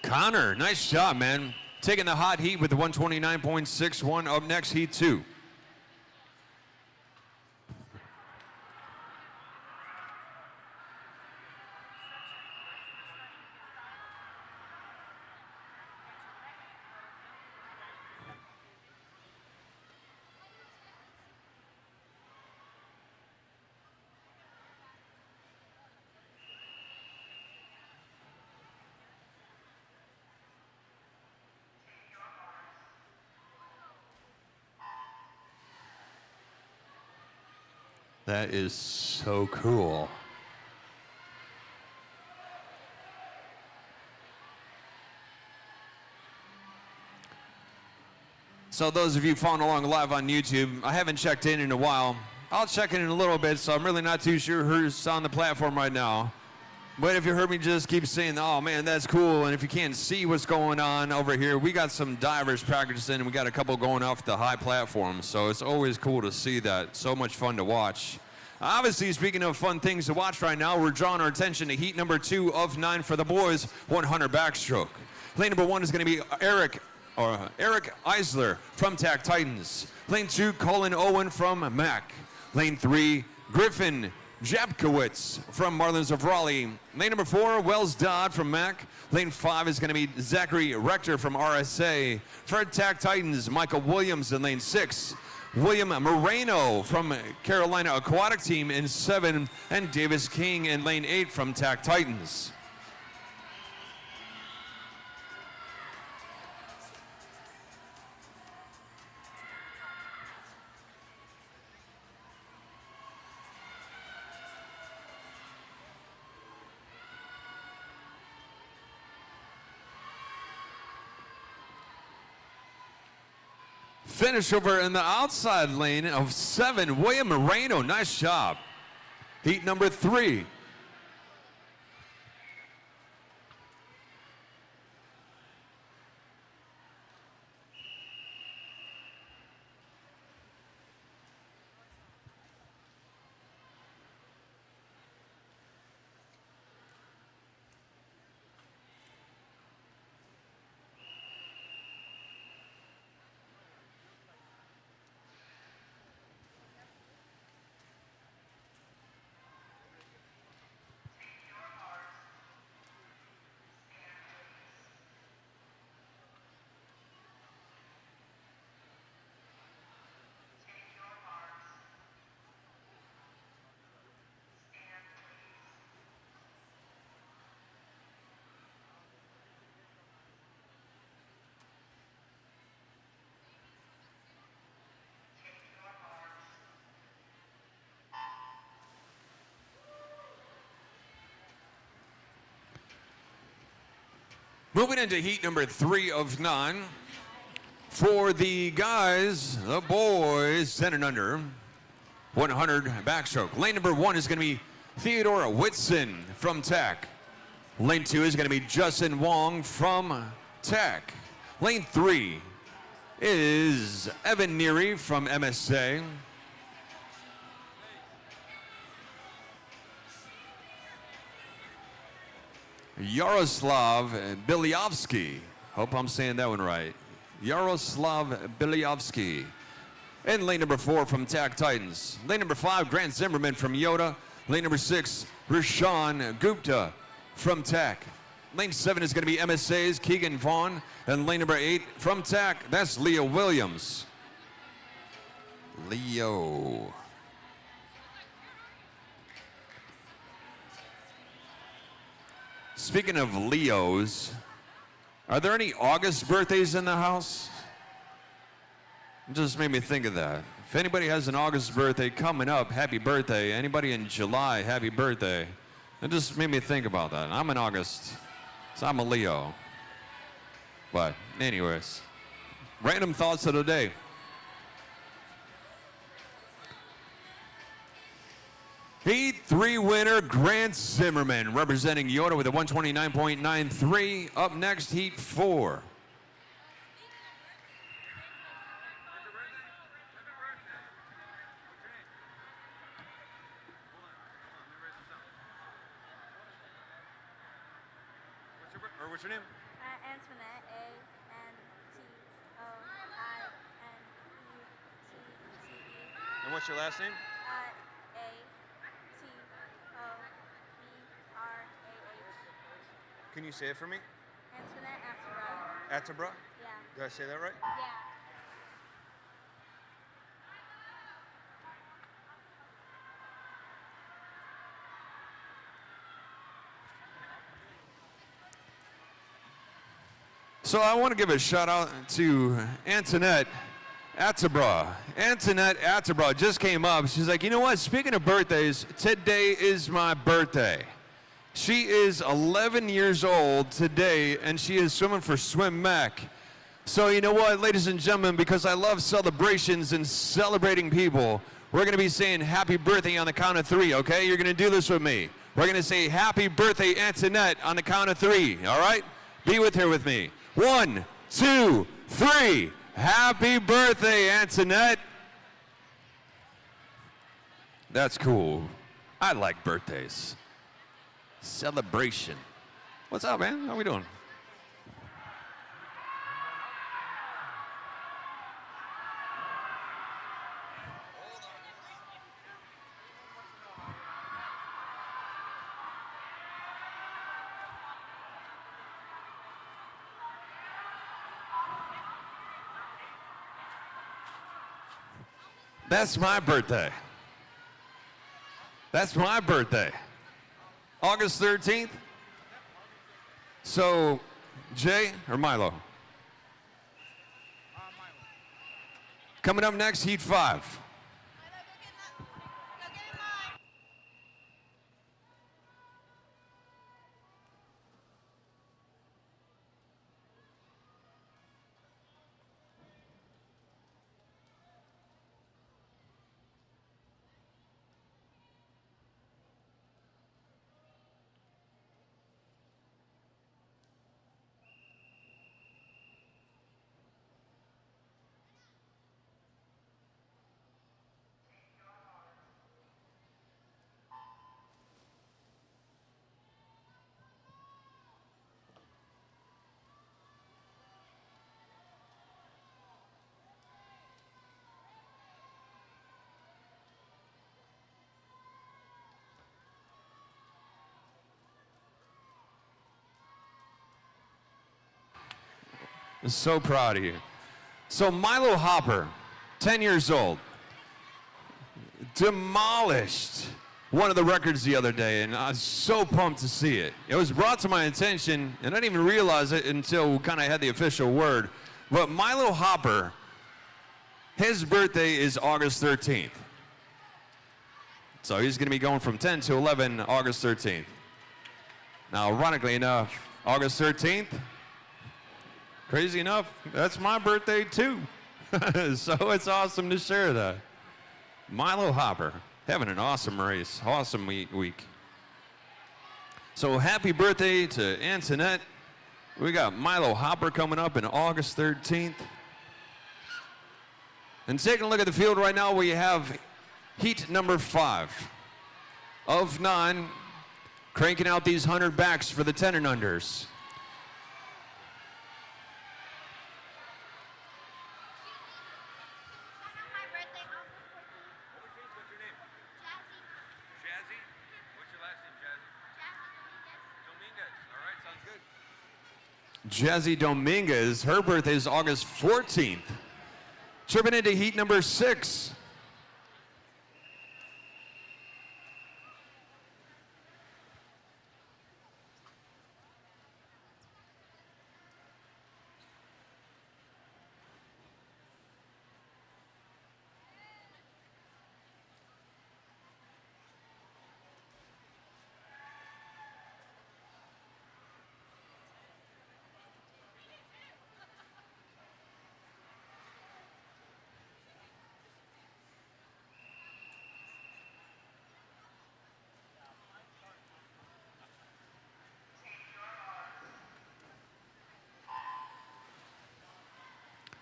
Connor, nice job, man. Taking the hot heat with the 129.61. Up next, heat 2. That is so cool. So those of you following along live on YouTube, I haven't checked in a while. I'll check in a little bit, so I'm really not too sure who's on the platform right now. But if you heard me just keep saying, oh man, that's cool, and if you can't see what's going on over here, we got some divers practicing, and we got a couple going off the high platform, so it's always cool to see that. So much fun to watch. Obviously, speaking of fun things to watch right now, we're drawing our attention to heat number 2 of 9 for the boys, 100 backstroke. Lane number 1 is going to be Eric Eric Eisler from TAC Titans. Lane 2, Colin Owen from Mac. Lane 3, Griffin Japkowitz from Marlins of Raleigh. Lane number 4, Wells Dodd from Mac. Lane 5 is going to be Zachary Rector from RSA. For TAC Titans, Michael Williams in lane 6. William Moreno from Carolina Aquatic Team in 7. And Davis King in lane 8 from TAC Titans. Finish over in the outside lane of 7, William Moreno. Nice job. Heat number 3. Moving into heat number 3 of 9. For the guys, the boys, 10 and under, 100 backstroke. Lane number 1 is going to be Theodora Whitson from TAC. Lane 2 is going to be Justin Wong from TAC. Lane 3 is Evan Neary from MSA. Yaroslav Bilyovsky. Hope I'm saying that one right. Yaroslav Bilyovsky. And lane number 4 from TAC Titans. Lane number 5, Grant Zimmerman from Yoda. Lane number 6, Rashawn Gupta from TAC. Lane 7 is going to be MSA's Keegan Vaughn. And lane number 8 from TAC, that's Leo Williams. Leo. Speaking of Leos, are there any August birthdays in the house? It just made me think of that. If anybody has an August birthday coming up, happy birthday. Anybody in July, happy birthday. It just made me think about that. I'm in August, so I'm a Leo. But anyways, random thoughts of the day. Heat 3 winner, Grant Zimmerman, representing Yoda with a 129.93. Up next, Heat 4. What's your name? Antoinette, A-N-T-O-I-N-E-T-T-E. And what's your last name? A-T-O-B-R-A-H. Can you say it for me? Antoinette Attenborough. Attenborough? Yeah. Did I say that right? Yeah. So I want to give a shout out to Antoinette Attenborough. Antoinette Attenborough just came up. She's like, you know what? Speaking of birthdays, today is my birthday. She is 11 years old today, and she is swimming for Swim Mac. So you know what, ladies and gentlemen, because I love celebrations and celebrating people, we're going to be saying happy birthday on the count of 3, okay? You're going to do this with me. We're going to say happy birthday, Antoinette, on the count of 3, all right? Be with her with me. 1, 2, 3. Happy birthday, Antoinette. That's cool. I like birthdays. Celebration. What's up, man? How we doing? That's my birthday. That's my birthday. August 13th. So, Jay or Milo? Coming up next, Heat 5. I'm so proud of you. So Milo Hopper, 10 years old, demolished one of the records the other day, and I was so pumped to see it. It was brought to my attention, and I didn't even realize it until we kind of had the official word. But Milo Hopper, his birthday is August 13th. So he's going to be going from 10 to 11 August 13th. Now, ironically enough, August 13th, crazy enough, that's my birthday too. So it's awesome to share that. Milo Hopper, having an awesome race, awesome week. So happy birthday to Antoinette. We got Milo Hopper coming up in August 13th. And taking a look at the field right now, we have heat number 5 of 9, cranking out these 100 backs for the 10 and unders. Jazzy Dominguez, her birthday is August 14th. Tripping into heat number 6.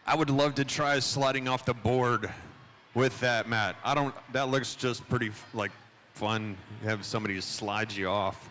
I would love to try sliding off the board with that, Matt. That looks just pretty like fun, have somebody slide you off.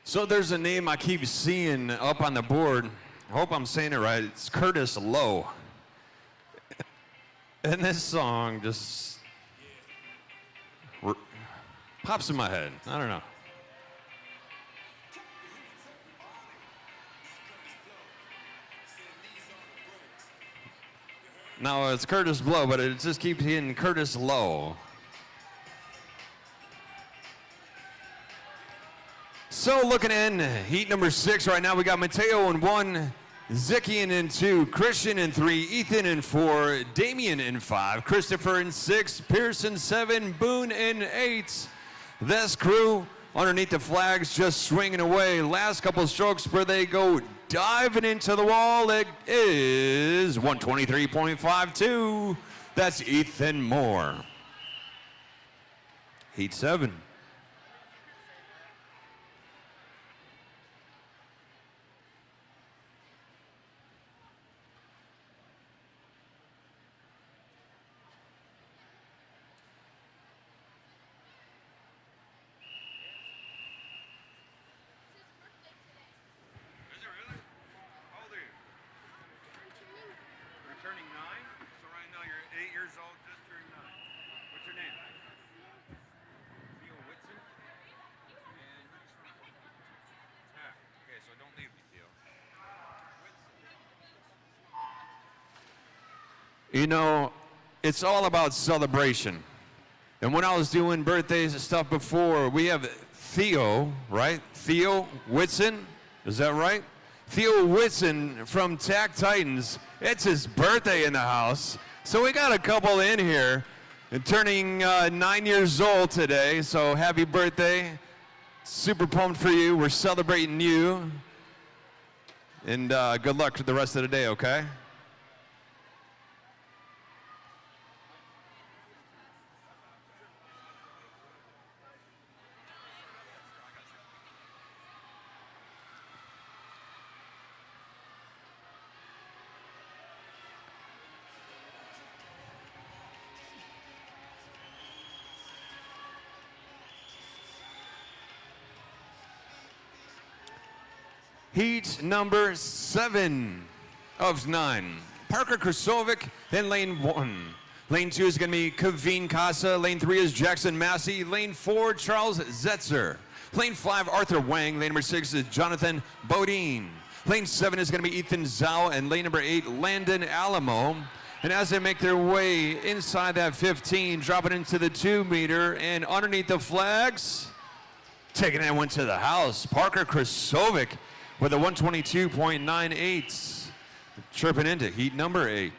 So there's a name I keep seeing up on the board. I hope I'm saying it right. It's Curtis Lowe. And this song just pops in my head. I don't know. No, it's Curtis Blow, but it just keeps hitting Curtis Lowe. So looking in heat number 6 right now, we got Mateo in 1, Zickian in 2, Christian in 3, Ethan in 4, Damian in 5, Christopher in 6, Pearson 7, Boone in 8. This crew underneath the flags just swinging away. Last couple strokes where they go diving into the wall. It is 123.52. That's Ethan Moore. Heat 7. your name? Theo Whitson? Okay, so don't leave me, Theo. You know, it's all about celebration. And when I was doing birthdays and stuff before, we have Theo, right? Theo Whitson, is that right? Theo Whitson from Tack Titans. It's his birthday in the house. So we got a couple in here and turning 9 years old today. So happy birthday. Super pumped for you. We're celebrating you. And good luck for the rest of the day, okay? Heat number 7 of 9. Parker Krasovic in lane 1. Lane 2 is going to be Kaveen Casa. Lane 3 is Jackson Massey. Lane 4, Charles Zetzer. Lane 5, Arthur Wang. Lane number 6 is Jonathan Bodine. Lane 7 is going to be Ethan Zhao. And lane number 8, Landon Alamo. And as they make their way inside that 15, dropping into the 2 meter and underneath the flags, taking that one to the house, Parker Krasovic with a 122.98, chirping into heat number 8.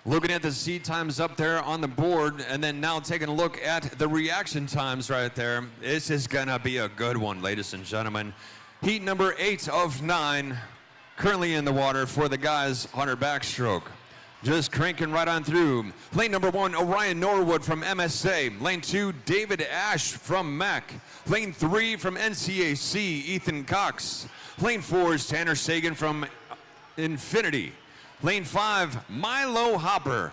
Looking at the seat times up there on the board, and then now taking a look at the reaction times right there. This is gonna be a good one, ladies and gentlemen. Heat number 8 of 9, currently in the water for the guys' 100 backstroke. Just cranking right on through. Lane number 1, Orion Norwood from MSA. Lane 2, David Ash from MAC. Lane 3 from NCAC, Ethan Cox. Lane 4 is Tanner Sagan from Infinity. Lane 5, Milo Hopper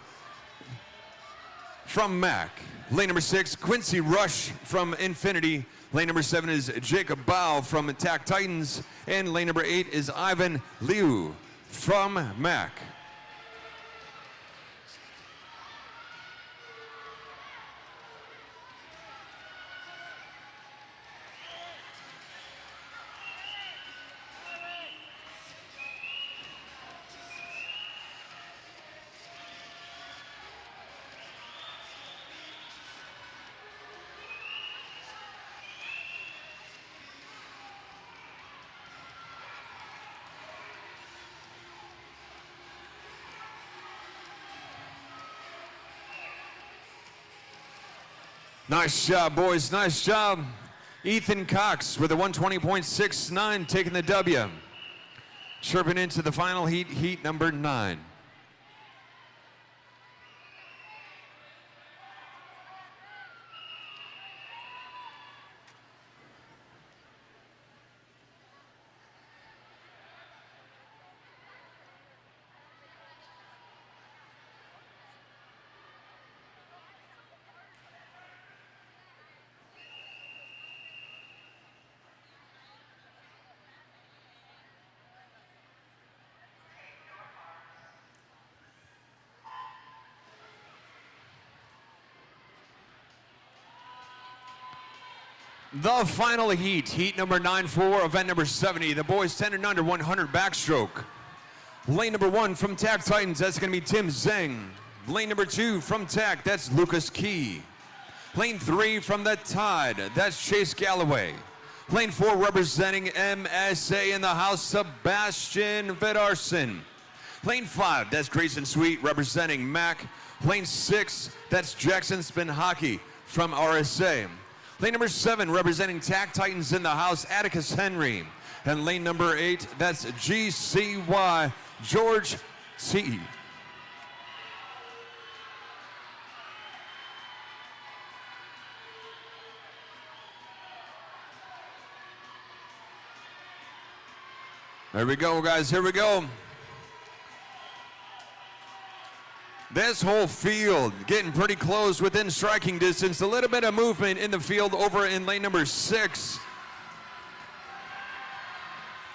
from MAC. Lane number 6, Quincy Rush from Infinity. Lane number 7 is Jacob Bao from Attack Titans. And lane number 8 is Ivan Liu from MAC. Nice job, boys. Nice job. Ethan Cox with a 120.69 taking the W. Chirping into the final heat, heat number 9. The final heat, heat number 9 for event number 70. The boys 10 and under 100 backstroke. Lane number 1 from Tack Titans, that's going to be Tim Zhang. Lane number 2 from Tack, that's Lucas Key. Lane 3 from the Tide, that's Chase Galloway. Lane 4 representing MSA in the house, Sebastian Vidarson. Lane 5, that's Grayson Sweet representing Mac. Lane 6, that's Jackson Spin Hockey from RSA. Lane number 7, representing Tack Titans in the house, Atticus Henry. And lane number 8, that's GCY, George C. There we go, guys, here we go. This whole field getting pretty close within striking distance. A little bit of movement in the field over in lane number 6.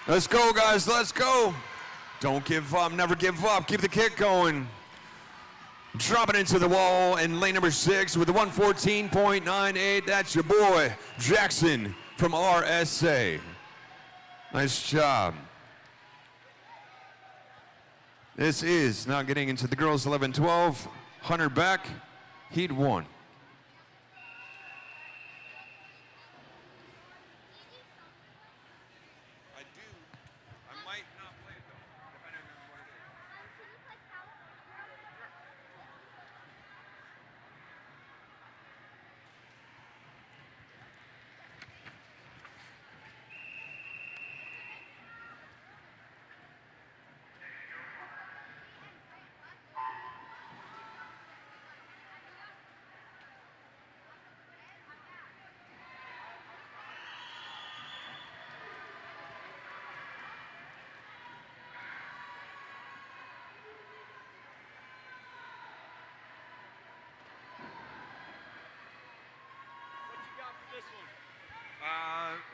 Let's go, guys, let's go. Don't give up, never give up. Keep the kick going. Dropping into the wall in lane number 6 with the 114.98. That's your boy, Jackson from RSA. Nice job. This is now getting into the girls 11-12, 100 back, heat 1. I do. I might not play it though, depending on what it is.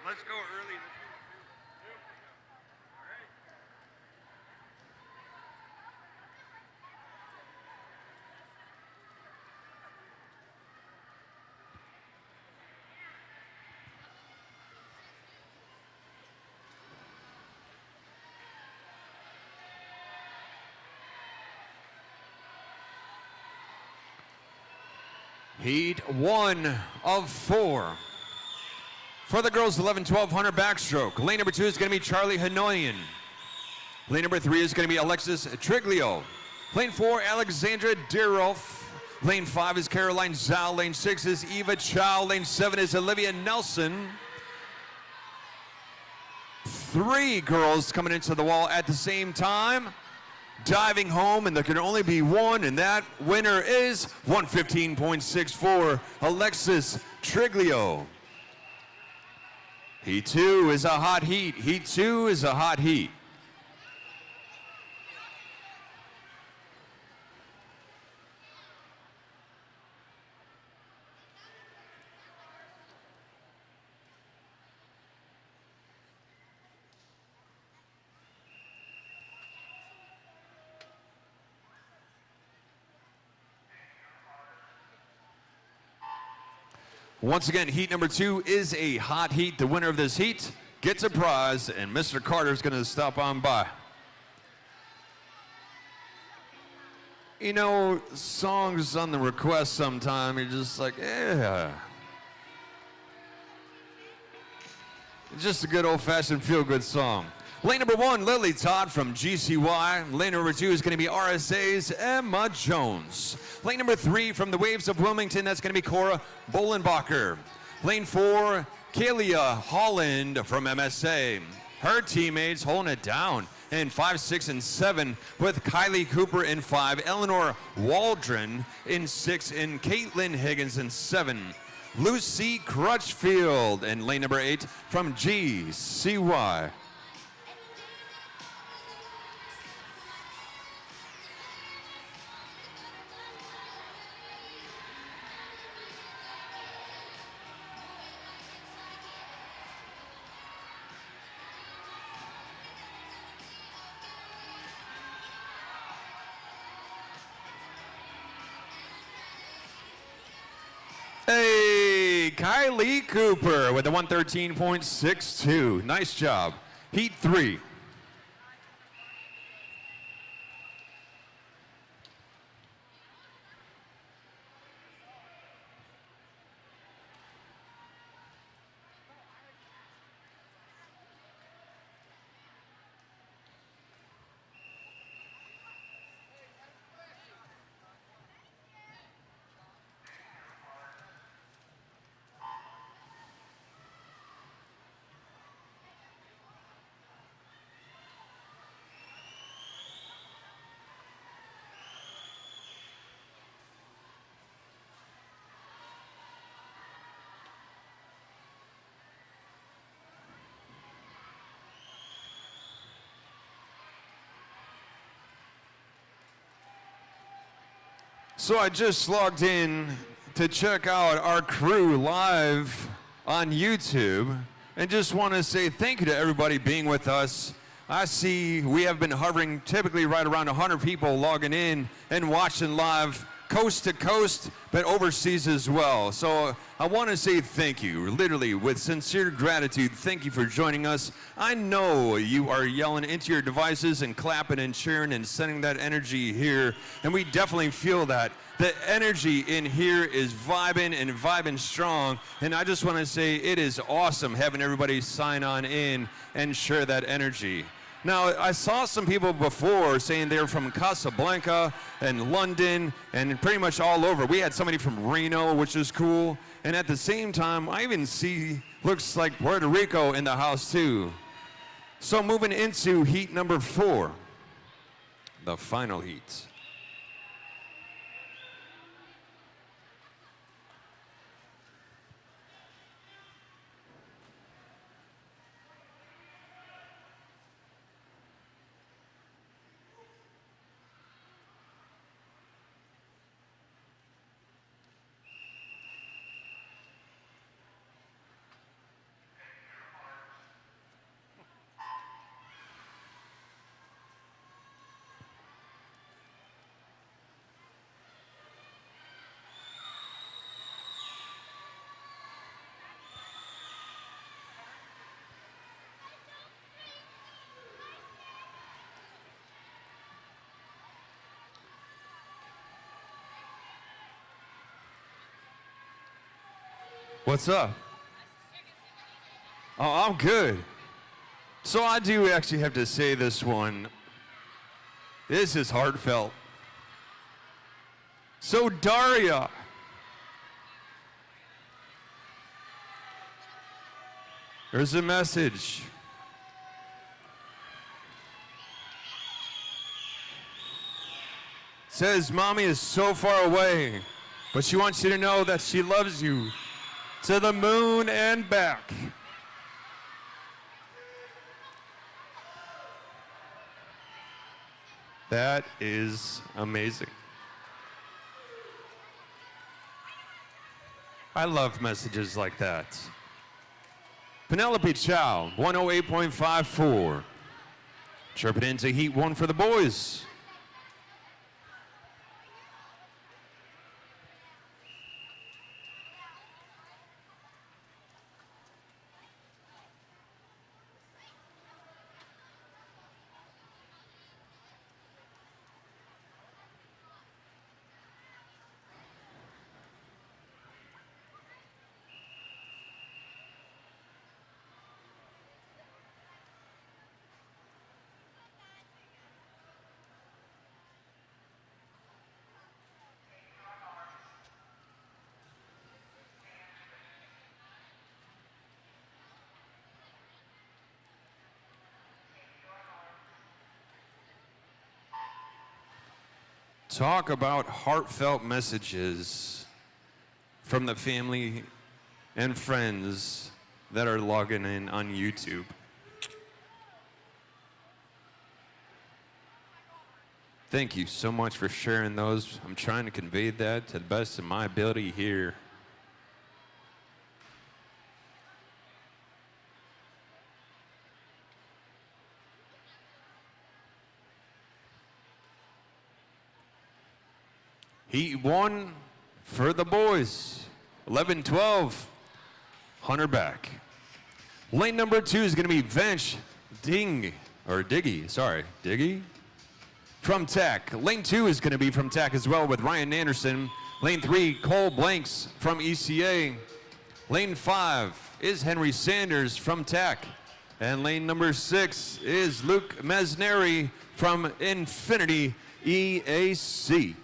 Let's go early. Heat 1 of 4. For the girls 11-12 100 backstroke. Lane number 2 is going to be Charlie Hanoyan. Lane number 3 is going to be Alexis Triglio. Lane 4, Alexandra Deroff. Lane 5 is Caroline Zhao. Lane 6 is Eva Chow. Lane 7 is Olivia Nelson. 3 girls coming into the wall at the same time. Diving home, and there can only be one, and that winner is 115.64, Alexis Triglio. Heat 2 is a hot heat. Heat 2 is a hot heat. Once again, heat number 2 is a hot heat. The winner of this heat gets a prize, and Mr. Carter's going to stop on by. You know, songs on the request sometime, you're just like, yeah. It's just a good old-fashioned feel-good song. Lane number 1, Lily Todd from GCY. Lane number 2 is going to be RSA's Emma Jones. Lane number 3 from the Waves of Wilmington, that's going to be Cora Bolenbacher. Lane 4, Kalia Holland from MSA. Her teammates holding it down in 5, 6, and 7 with Kylie Cooper in 5, Eleanor Waldron in 6, and Caitlin Higgins in 7. Lucy Crutchfield in lane number 8 from GCY. Hey, Kylie Cooper with a 113.62. Nice job. Heat 3. So I just logged in to check out our crew live on YouTube and just want to say thank you to everybody being with us. I see we have been hovering typically right around 100 people logging in and watching live coast to coast, but overseas as well. So I want to say thank you, literally with sincere gratitude. Thank you for joining us. I know you are yelling into your devices and clapping and cheering and sending that energy here, and we definitely feel that. The energy in here is vibing strong, and I just want to say it is awesome having everybody sign on in and share that energy. Now, I saw some people before saying they're from Casablanca and London and pretty much all over. We had somebody from Reno, which is cool. And at the same time, I even see, looks like Puerto Rico in the house too. So moving into heat number 4, the final heat. What's up? Oh, I'm good. So I do actually have to say this one. This is heartfelt. So Daria, there's a message. It says, Mommy is so far away, but she wants you to know that she loves you to the moon and back. That is amazing. I love messages like that. Penelope Chow, 108.54. Chirping into heat 1 for the boys. Talk about heartfelt messages from the family and friends that are logging in on YouTube. Thank you so much for sharing those. I'm trying to convey that to the best of my ability here. Heat 1 for the boys. 11-12, Hunter back. Lane number 2 is going to be Vench Diggy from Tech. Lane 2 is going to be from Tech as well with Ryan Anderson. Lane 3, Cole Blanks from ECA. Lane 5 is Henry Sanders from Tech. And lane number 6 is Luke Mesneri from Infinity EAC.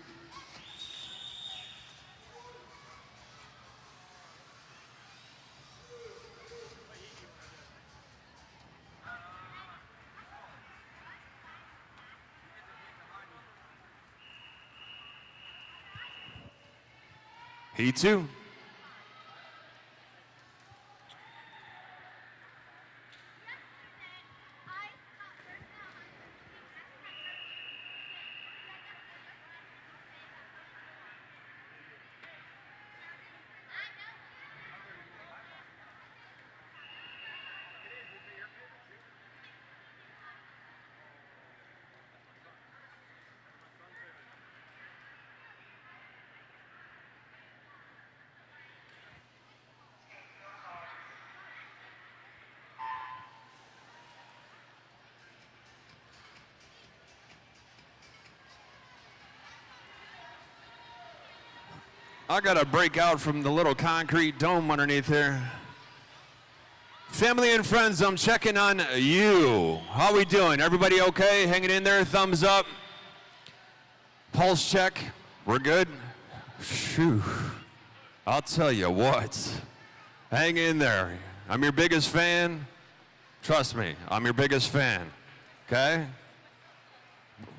Heat 2. I gotta break out from the little concrete dome underneath here. Family and friends, I'm checking on you. How we doing? Everybody okay? Hanging in there? Thumbs up. Pulse check. We're good? Phew. I'll tell you what. Hang in there. I'm your biggest fan. Trust me, I'm your biggest fan. Okay?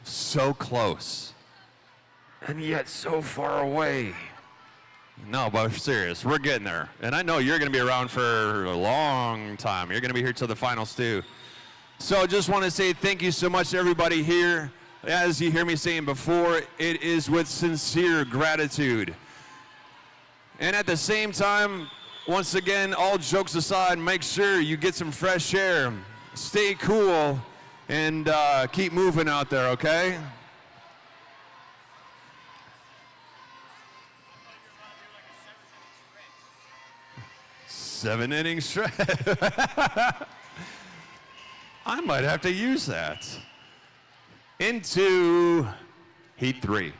So close. And yet so far away. No, but serious, we're getting there. And I know you're going to be around for a long time. You're going to be here till the finals too. So just want to say thank you so much to everybody here. As you hear me saying before, it is with sincere gratitude. And at the same time, once again, all jokes aside, make sure you get some fresh air. Stay cool and keep moving out there, okay? 7-inning stretch. I might have to use that. Into Heat 3.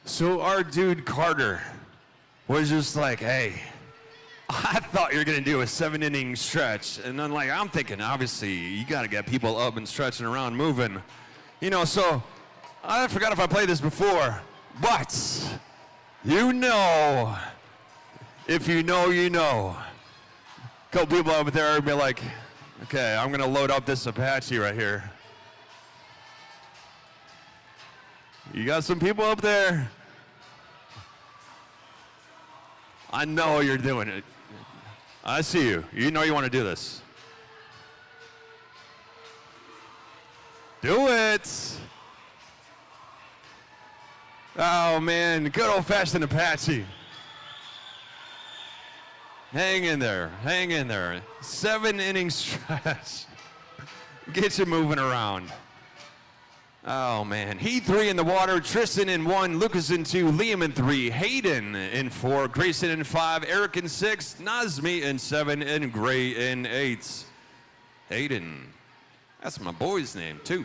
So our dude Carter was just like, hey, I thought you were gonna do a 7-inning stretch. And then like, I'm thinking, obviously, you gotta get people up and stretching around, moving. You know, so I forgot if I played this before, but you know, if you know, you know. A couple people over there would be like, okay, I'm gonna load up this Apache right here. You got some people up there? I know you're doing it. I see you. You know you want to do this. Do it. Oh, man. Good old-fashioned Apache. Hang in there. Hang in there. 7-inning stretch. Get you moving around. Oh, man. Heat 3 in the water. Tristan in 1. Lucas in 2. Liam in 3. Hayden in 4. Grayson in 5. Eric in 6. Nazmi in 7. And Gray in 8. Hayden. That's my boy's name, too.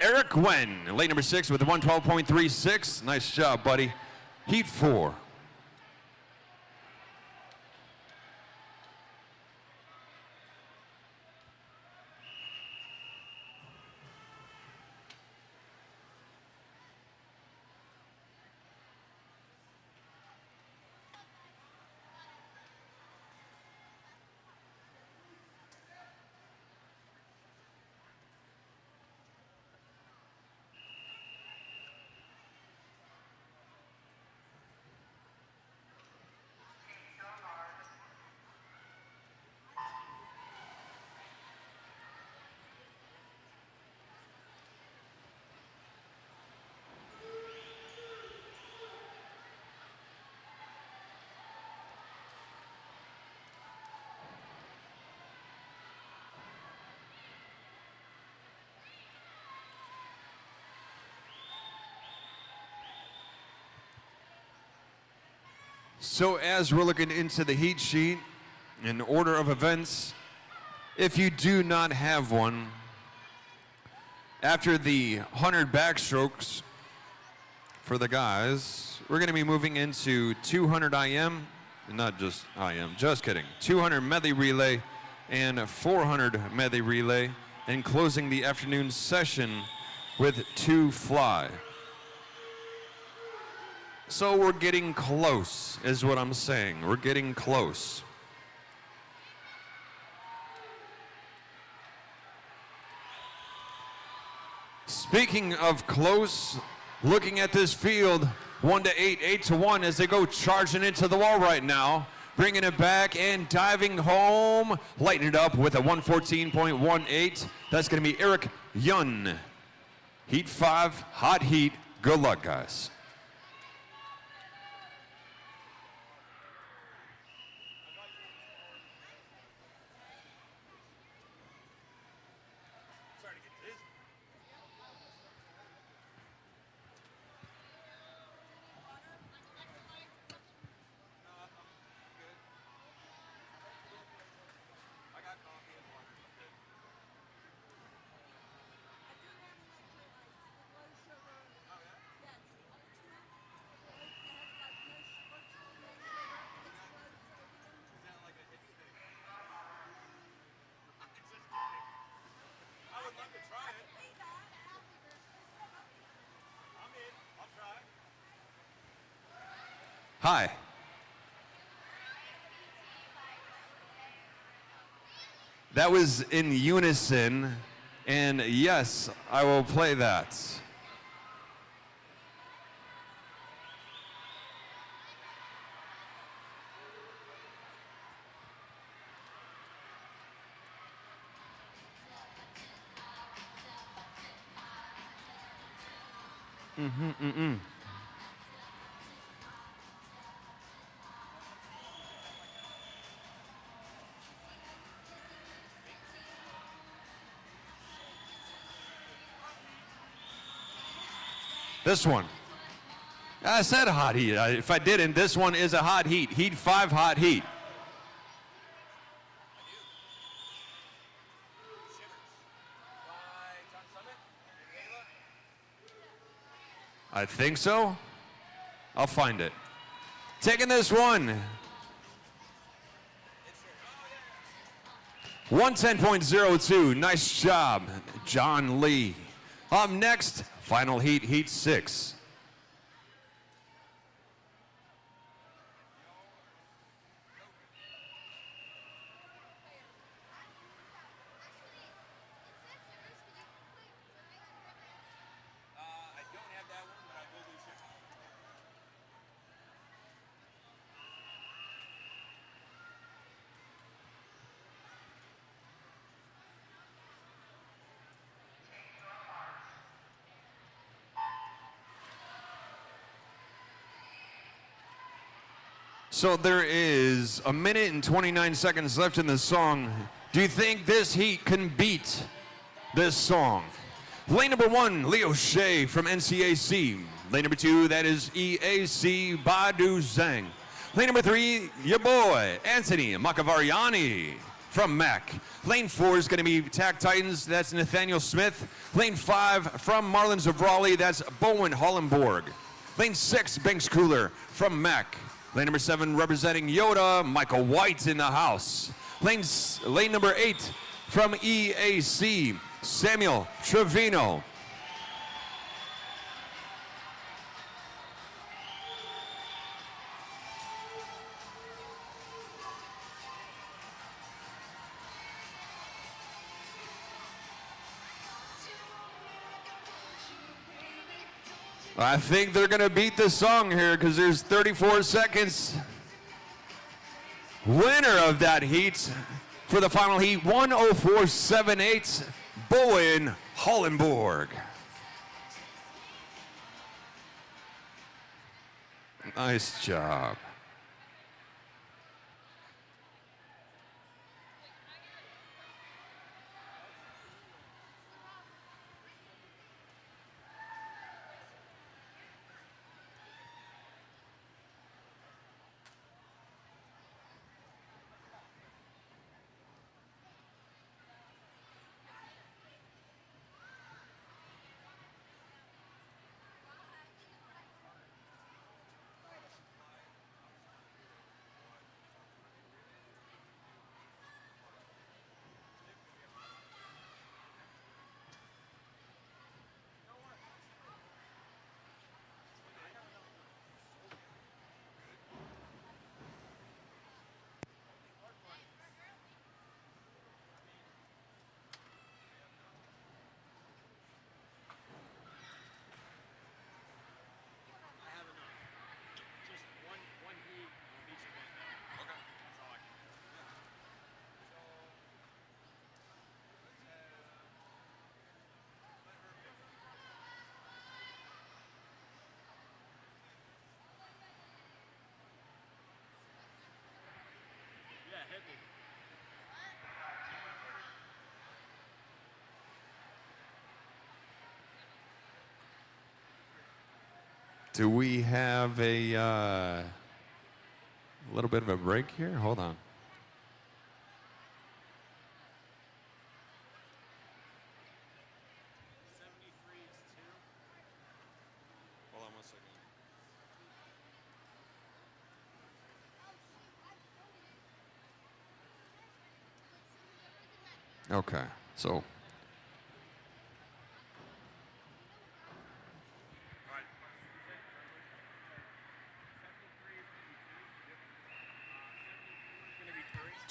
Eric Wen, lane number 6 with a 112.36. Nice job, buddy. Heat 4. So as we're looking into the heat sheet, in order of events, if you do not have one, after the 100 backstrokes for the guys, we're going to be moving into 200 IM, not just IM, just kidding, 200 medley relay and 400 medley relay, and closing the afternoon session with 2 fly. So we're getting close, is what I'm saying. We're getting close. Speaking of close, looking at this field, 1 to 8, 8 to 1 as they go charging into the wall right now. bringing it back and diving home, lighting it up with a 114.18. That's going to be Eric Yun. Heat 5, hot heat. Good luck, guys. Hi. That was in unison, and yes, I will play that. This one. I said hot heat. If I didn't, this one is a hot heat. Heat 5, hot heat. I think so. I'll find it. Taking this one. 110.02. Nice job, John Lee. Up next, final heat, heat 6. So there is a minute and 29 seconds left in the song. Do you think this heat can beat this song? Lane number 1, Leo Shea from NCAC. Lane number 2, that is EAC Badu Zhang. Lane number 3, your boy, Anthony Makavariani from MAC. Lane 4 is going to be Tag Titans, that's Nathaniel Smith. Lane 5 from Marlins of Raleigh, that's Bowen Hollenborg. Lane 6, Banks Cooler from MAC. Lane number 7, representing Yoda, Michael White in the house. Lane number 8, from EAC, Samuel Trevino. I think they're going to beat this song here because there's 34 seconds. Winner of that heat for the final heat, 104.78, Bowen Hollenborg. Nice job. Do we have a little bit of a break here? Hold on. Hold on 1 second. Okay, so.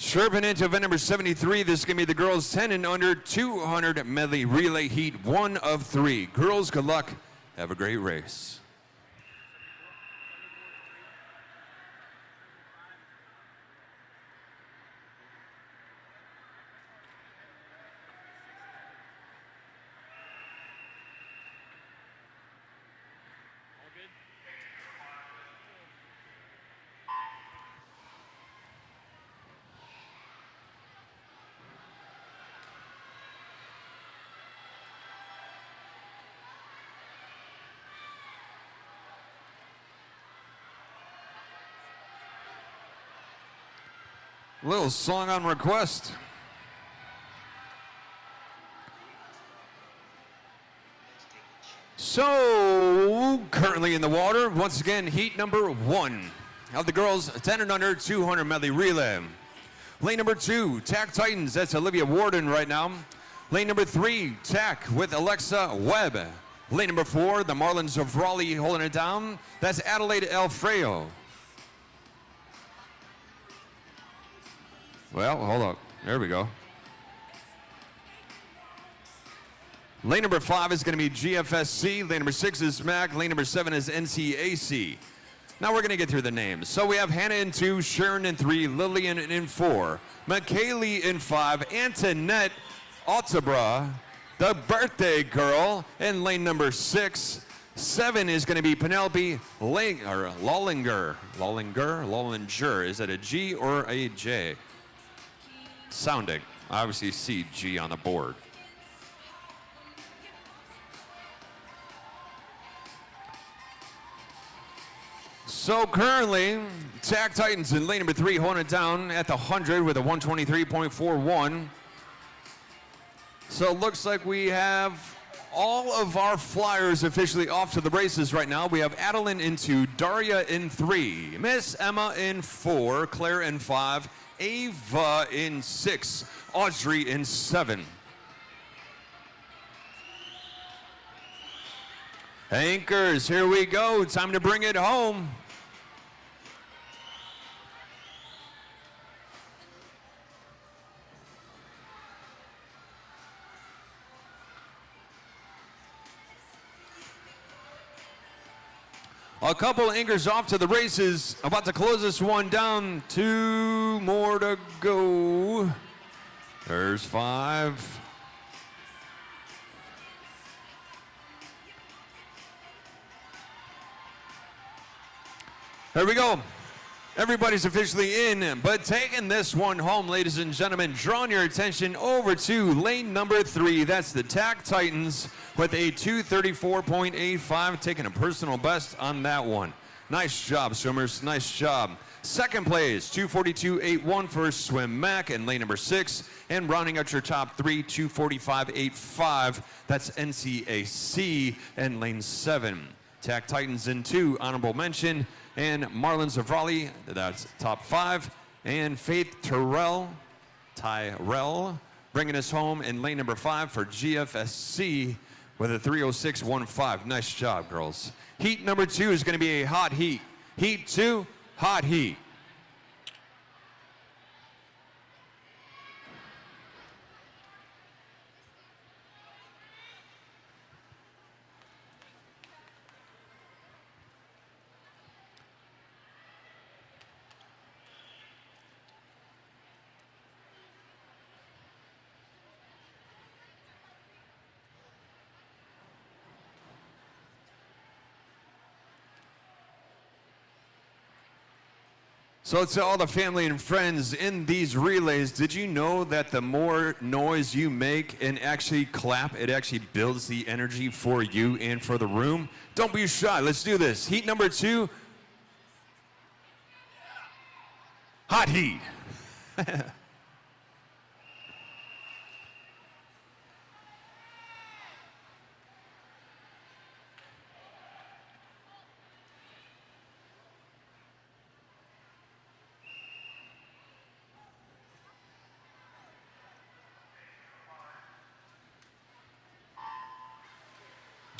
Swerving into event number 73, this is going to be the girls 10 and under 200 medley relay heat 1 of 3. Girls, good luck. Have a great race. Little song on request. So, currently in the water, once again, heat number 1 of the girls 10 and under 200 medley relay. Lane number 2, TAC Titans, that's Olivia Warden right now. Lane number 3, TAC with Alexa Webb. Lane number 4, the Marlins of Raleigh holding it down, that's Adelaide Alfredo. Well, hold up. There we go. Lane number 5 is going to be GFSC. Lane number 6 is MAC. Lane number 7 is NCAC. Now we're going to get through the names. So we have Hannah in 2, Sharon in 3, Lillian in 4, McKaylee in 5, Antoinette Altabra, the birthday girl, in lane number 6. 7 is going to be Penelope Lollinger. Lollinger. Is that a G or a J? Sounding. I obviously see G on the board. So currently, TAC Titans in lane number 3 holding it down at the 100 with a 123.41. So it looks like we have all of our flyers officially off to the races right now. We have Adeline in 2, Daria in 3, Miss Emma in 4, Claire in 5, Ava in 6, Audrey in 7. Anchors, here we go. Time to bring it home. A couple anchors off to the races. About to close this one down. 2 more to go. There's 5. There we go. Everybody's officially in, but taking this one home, ladies and gentlemen, drawing your attention over to lane number 3. That's the TAC Titans with a 234.85, taking a personal best on that one. Nice job, swimmers. Nice job. Second place, 242.81 for Swim Mac in lane number 6. And rounding out your top 3, 245.85. That's NCAC in lane 7. TAC Titans in 2, honorable mention. And Marlins of Raleigh, that's top 5. And Faith Tyrell, bringing us home in lane number 5 for GFSC with a 306.15. Nice job, girls. Heat number 2 is going to be a hot heat. Heat 2, hot heat. So to all the family and friends in these relays, did you know that the more noise you make and actually clap, it actually builds the energy for you and for the room? Don't be shy. Let's do this. Heat number 2. Hot heat.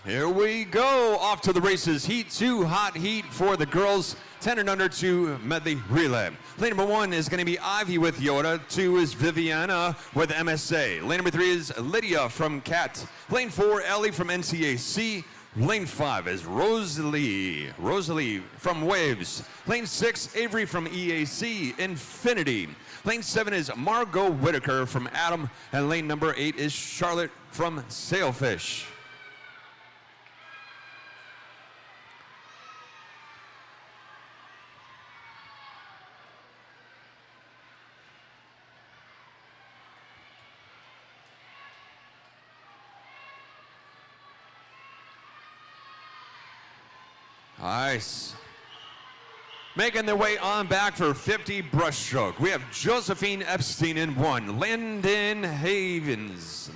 Here we go, off to the races. Heat 2, hot heat for the girls, 10 and under 2 medley relay. Lane number 1 is going to be Ivy with Yoda. 2 is Viviana with MSA. Lane number 3 is Lydia from CAT. Lane 4, Ellie from NCAC. Lane 5 is Rosalie from Waves. Lane 6, Avery from EAC, Infinity. Lane 7 is Margot Whitaker from Adam. And lane number 8 is Charlotte from Sailfish. Nice. Making their way on back for 50 breaststroke. We have Josephine Epstein in 1. Landon Havens,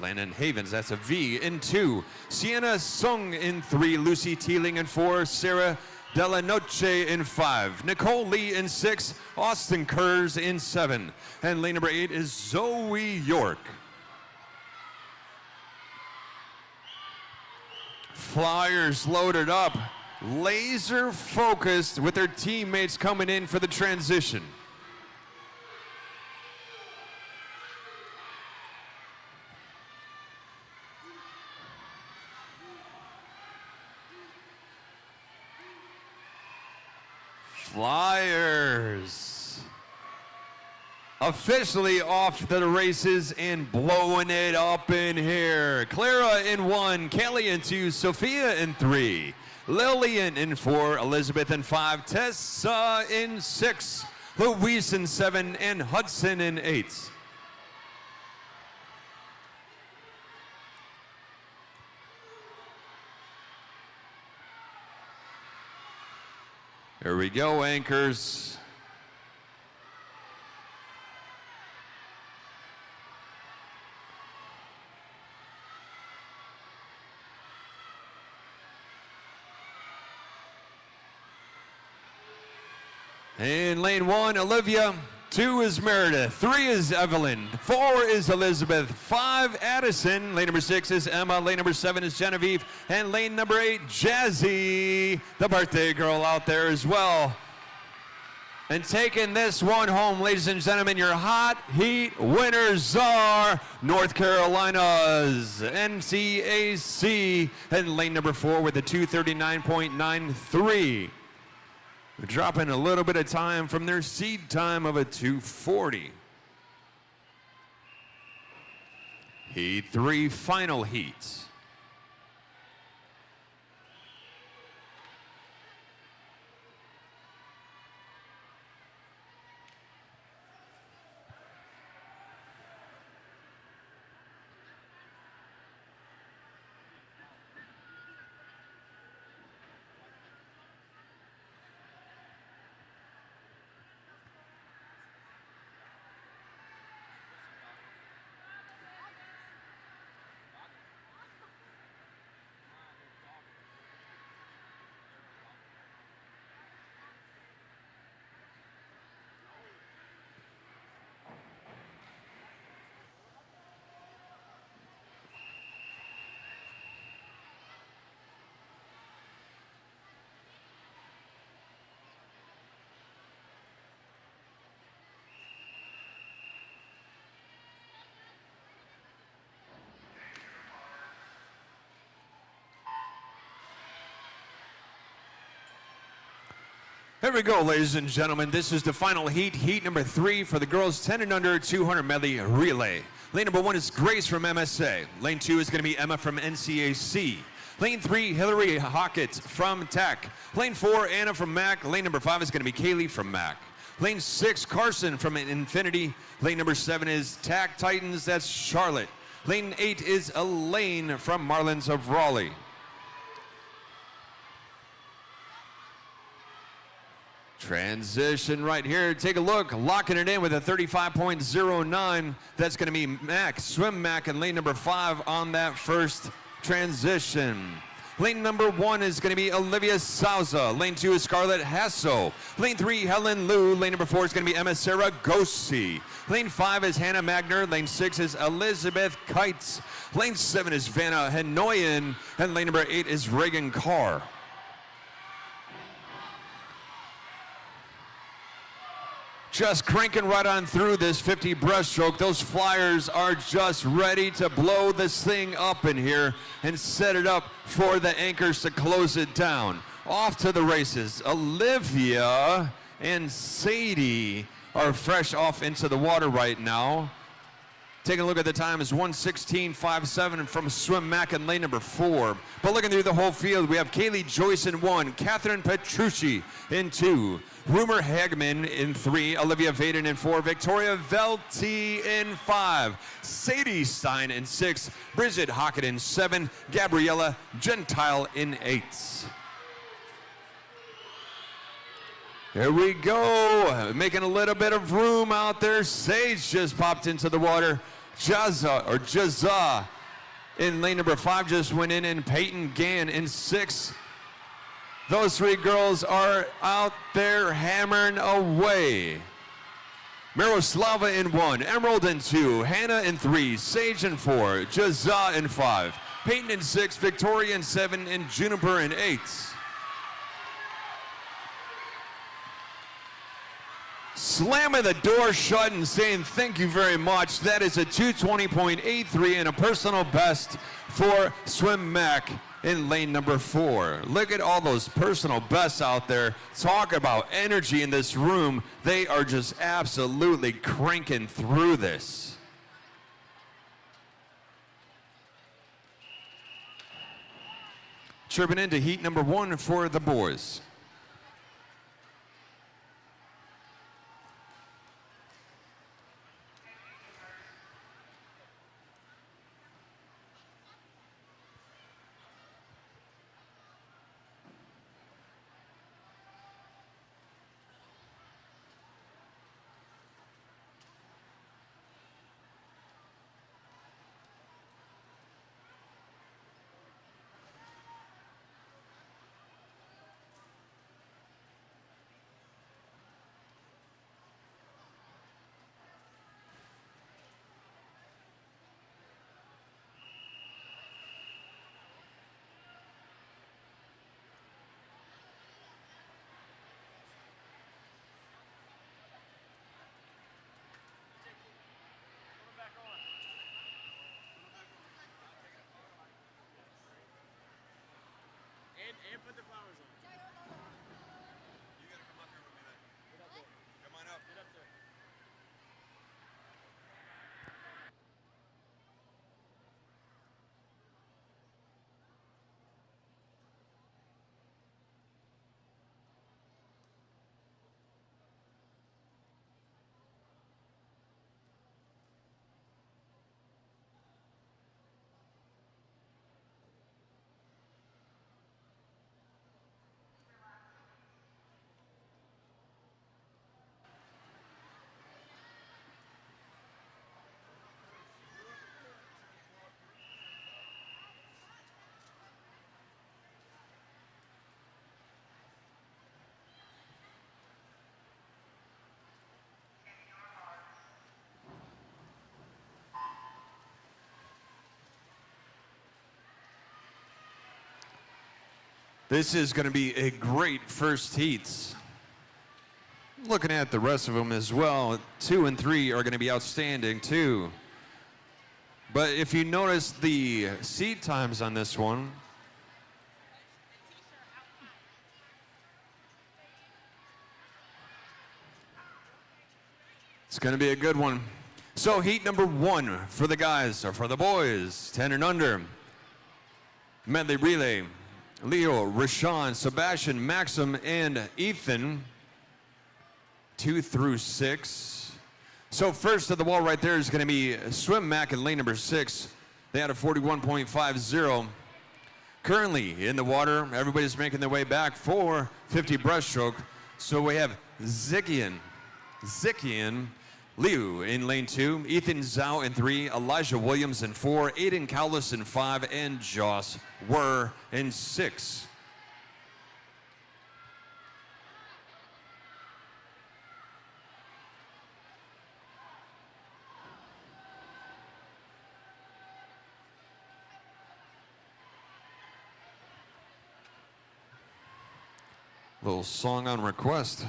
that's a V, in 2. Sienna Sung in 3. Lucy Teeling in 4. Sarah Della Noche in 5. Nicole Lee in 6. Austin Kurz in 7. And lane number 8 is Zoe York. Flyers loaded up. Laser focused with their teammates coming in for the transition. Flyers officially off to the races and blowing it up in here. Clara in 1, Kelly in 2, Sophia in 3. Lillian in 4, Elizabeth in 5, Tessa in 6, Louise in 7, and Hudson in 8. Here we go, anchors. In lane 1, Olivia. 2 is Meredith. 3 is Evelyn. 4 is Elizabeth. 5, Addison. Lane number 6 is Emma. Lane number 7 is Genevieve. And lane number 8, Jazzy, the birthday girl out there as well. And taking this one home, ladies and gentlemen, your hot heat winners are North Carolina's NCAC. And lane number 4 with a 239.93. They're dropping a little bit of time from their seed time of a 240. Heat 3 final heat. Here we go, ladies and gentlemen. This is the final heat, heat number 3 for the girls 10 and under 200 medley relay. Lane number 1 is Grace from MSA. Lane 2 is going to be Emma from NCAC. Lane 3, Hillary Hockett from TAC. Lane 4, Anna from MAC. Lane number 5 is going to be Kaylee from MAC. Lane 6, Carson from Infinity. Lane number 7 is Tag Titans, that's Charlotte. Lane 8 is Elaine from Marlins of Raleigh. Transition right here. Take a look. Locking it in with a 35.09. That's going to be Mac, Swim Mac, and lane number 5 on that first transition. Lane number 1 is going to be Olivia Souza. Lane 2 is Scarlett Hasso. Lane 3, Helen Liu. Lane number 4 is going to be Emma Saragosi. Lane 5 is Hannah Magner. Lane 6 is Elizabeth Kites. Lane 7 is Vanna Hanoyan. And lane number 8 is Reagan Carr. Just cranking right on through this 50 breaststroke. Those flyers are just ready to blow this thing up in here and set it up for the anchors to close it down. Off to the races. Olivia and Sadie are fresh off into the water right now. Taking a look at the time is 1:16.57 from Swim Mac in lane number 4. But looking through the whole field, we have Kaylee Joyce in 1, Catherine Petrucci in 2, Rumer Hagman in 3, Olivia Vaden in 4, Victoria Velti in 5, Sadie Stein in 6, Bridget Hockett in 7, Gabriella Gentile in 8. Here we go, making a little bit of room out there. Sage just popped into the water. Jaza in lane number 5 just went in, and Peyton Gann in 6. Those 3 girls are out there hammering away. Miroslava in 1, Emerald in 2, Hannah in 3, Sage in 4, Jaza in 5, Peyton in 6, Victoria in 7, and Juniper in 8. Slamming the door shut and saying thank you very much. That is a 2:20.83 and a personal best for Swim Mac in lane number 4. Look at all those personal bests out there. Talk about energy in this room. They are just absolutely cranking through this. Chirping into heat number 1 for the boys. And put the flowers on. You gotta come up here with me then. Get up there. Come on up. Get up there. This is going to be a great first heats. Looking at the rest of them as well, 2 and 3 are going to be outstanding too. But if you notice the seat times on this one, it's going to be a good one. So heat number 1 for the guys, or for the boys, 10 and under. Medley relay. Leo, Rashawn, Sebastian, Maxim, and Ethan. 2 through 6. So first of the wall right there is going to be Swim Mac in lane number 6. They had a 41.50. Currently in the water, everybody's making their way back for 50 breaststroke. So we have Zikian Liu in lane 2, Ethan Zhao in 3, Elijah Williams in 4, Aiden Cowlis in 5, and Joss Were in 6. Little song on request.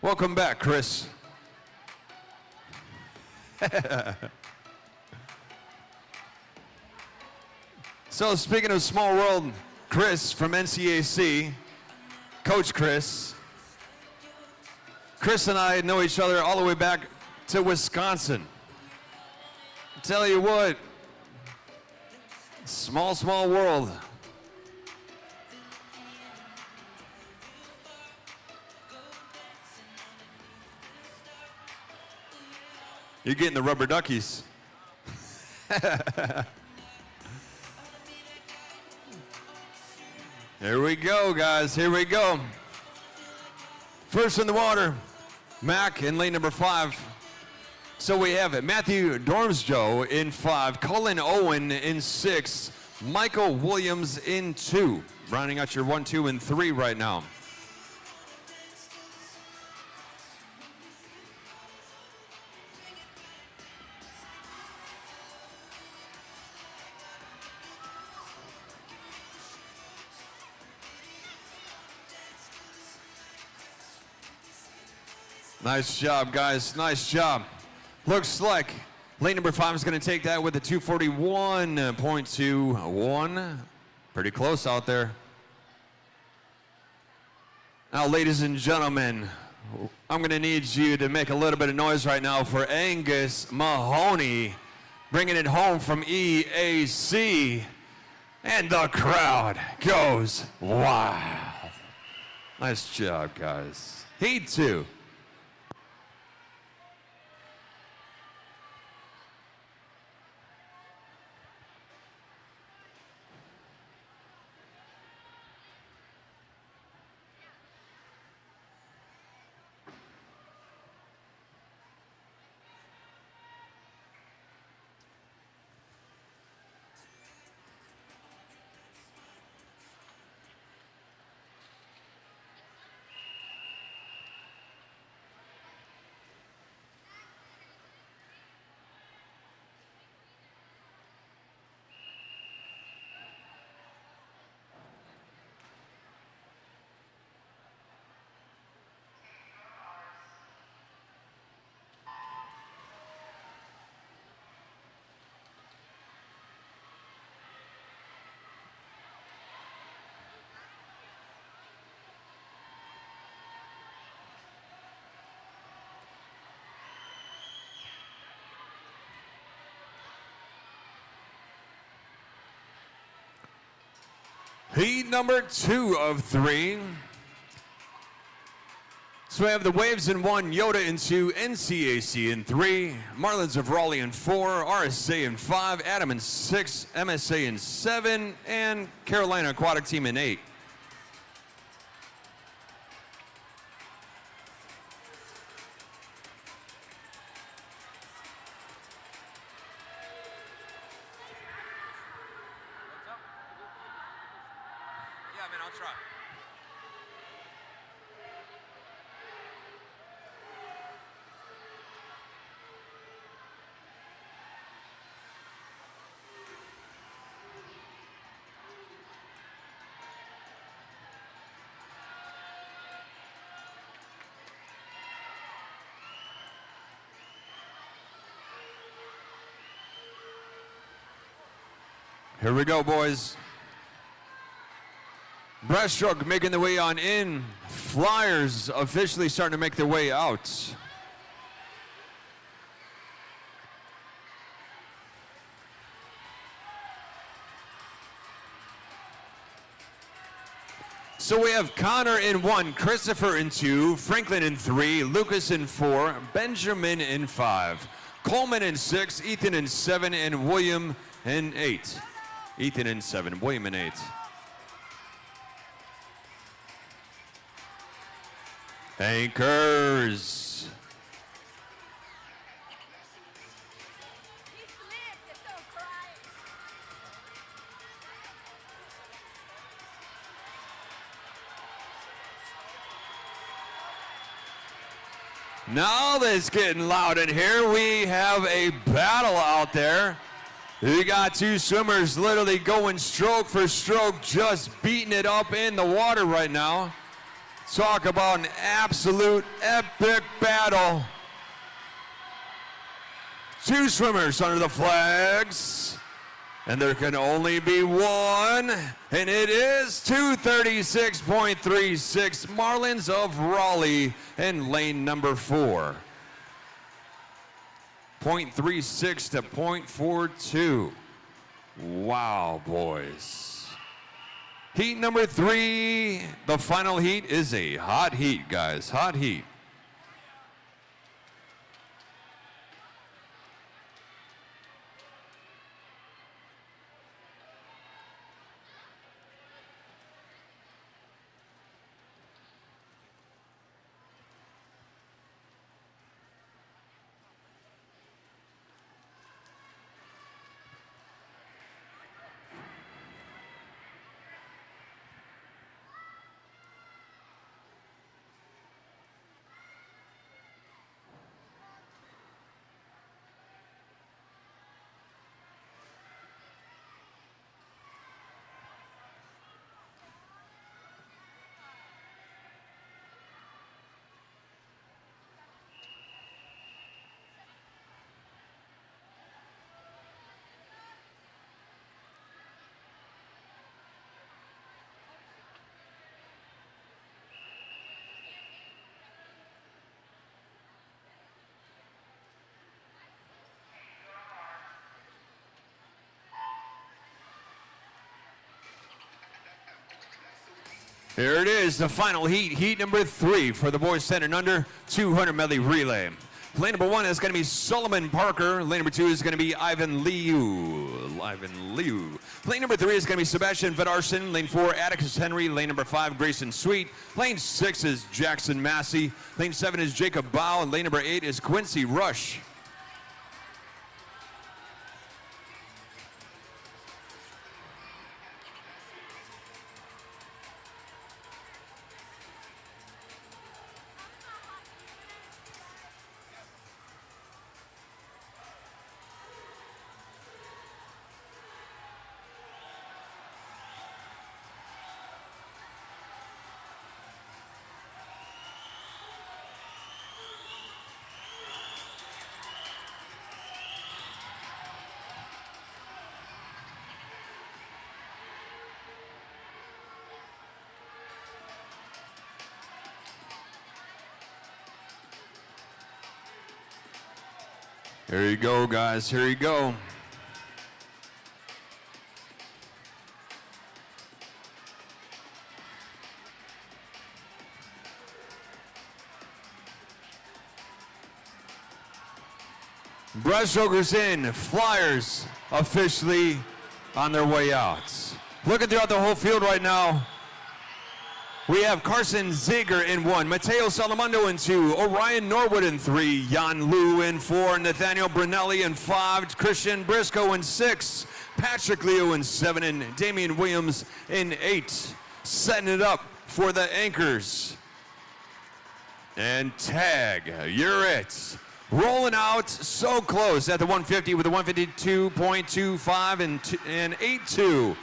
Welcome back, Chris. So speaking of small world, Chris from NCAC, Coach Chris. Chris and I know each other all the way back to Wisconsin. Tell you what, small world. You're getting the rubber duckies. Here we go, guys. Here we go. First in the water, Mac in lane number 5. So we have it. Matthew Dormsjoe in 5, Colin Owen in 6, Michael Williams in 2. Rounding out your 1, 2, and 3 right now. Nice job, guys. Nice job. Looks like lane number 5 is going to take that with a 241.21. Pretty close out there. Now, ladies and gentlemen, I'm going to need you to make a little bit of noise right now for Angus Mahoney, bringing it home from EAC. And the crowd goes wild. Nice job, guys. Heat 2. Heat number 2 of 3. So we have the Waves in 1, Yoda in 2, NCAC in 3, Marlins of Raleigh in 4, RSA in 5, Adam in 6, MSA in 7, and Carolina Aquatic Team in 8. Yeah, man, I'll try. Here we go, boys. Breaststroke making their way on in. Flyers officially starting to make their way out. So we have Connor in 1, Christopher in 2, Franklin in 3, Lucas in 4, Benjamin in 5, Coleman in 6, Ethan in 7, and William in 8. Ethan in 7, William in 8. Anchors. Now it's getting loud in here. We have a battle out there. We got two swimmers literally going stroke for stroke, just beating it up in the water right now. Talk about an absolute epic battle. Two swimmers under the flags. And there can only be one, and it is 236.36, Marlins of Raleigh in lane number 4. 0.36 to 0.42. Wow, boys. Heat number 3, the final heat is a hot heat, guys, hot heat. Here it is, the final heat, heat number 3 for the boys 10 and under, 200 medley relay. Lane number 1 is going to be Solomon Parker. Lane number 2 is going to be Ivan Liu. Lane number 3 is going to be Sebastian Vedarson. Lane 4, Atticus Henry. Lane number 5, Grayson Sweet. Lane 6 is Jackson Massey. Lane 7 is Jacob Bow. And lane number 8 is Quincy Rush. Here you go, guys. Here you go. Breaststrokers in, Flyers officially on their way out. Looking throughout the whole field right now, we have Carson Zager in 1, Mateo Salamundo in 2, Orion Norwood in 3, Jan Liu in 4, Nathaniel Brunelli in 5, Christian Briscoe in 6, Patrick Leo in 7, and Damian Williams in 8. Setting it up for the anchors. And tag, you're it. Rolling out so close at the 150 with a 152.25 and 8.2.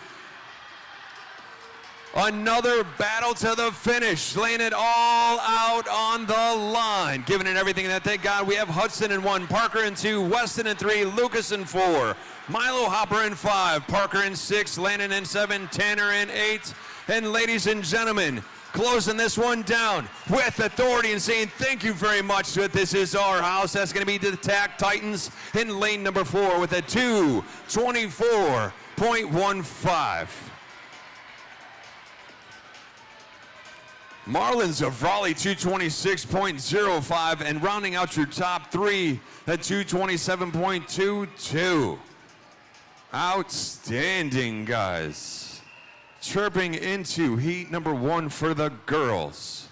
Another battle to the finish, laying it all out on the line, giving it everything that they got. We have Hudson in 1, Parker in 2, Weston in 3, Lucas in 4, Milo Hopper in 5, Parker in 6, Landon in 7, Tanner in 8. And ladies and gentlemen, closing this one down with authority and saying thank you very much that this is our house. That's going to be the Tack Titans in lane number 4 with a 2:24.15. Marlins of Raleigh, 226.05, and rounding out your top three at 227.22. Outstanding, guys. Chirping into heat number one for the girls.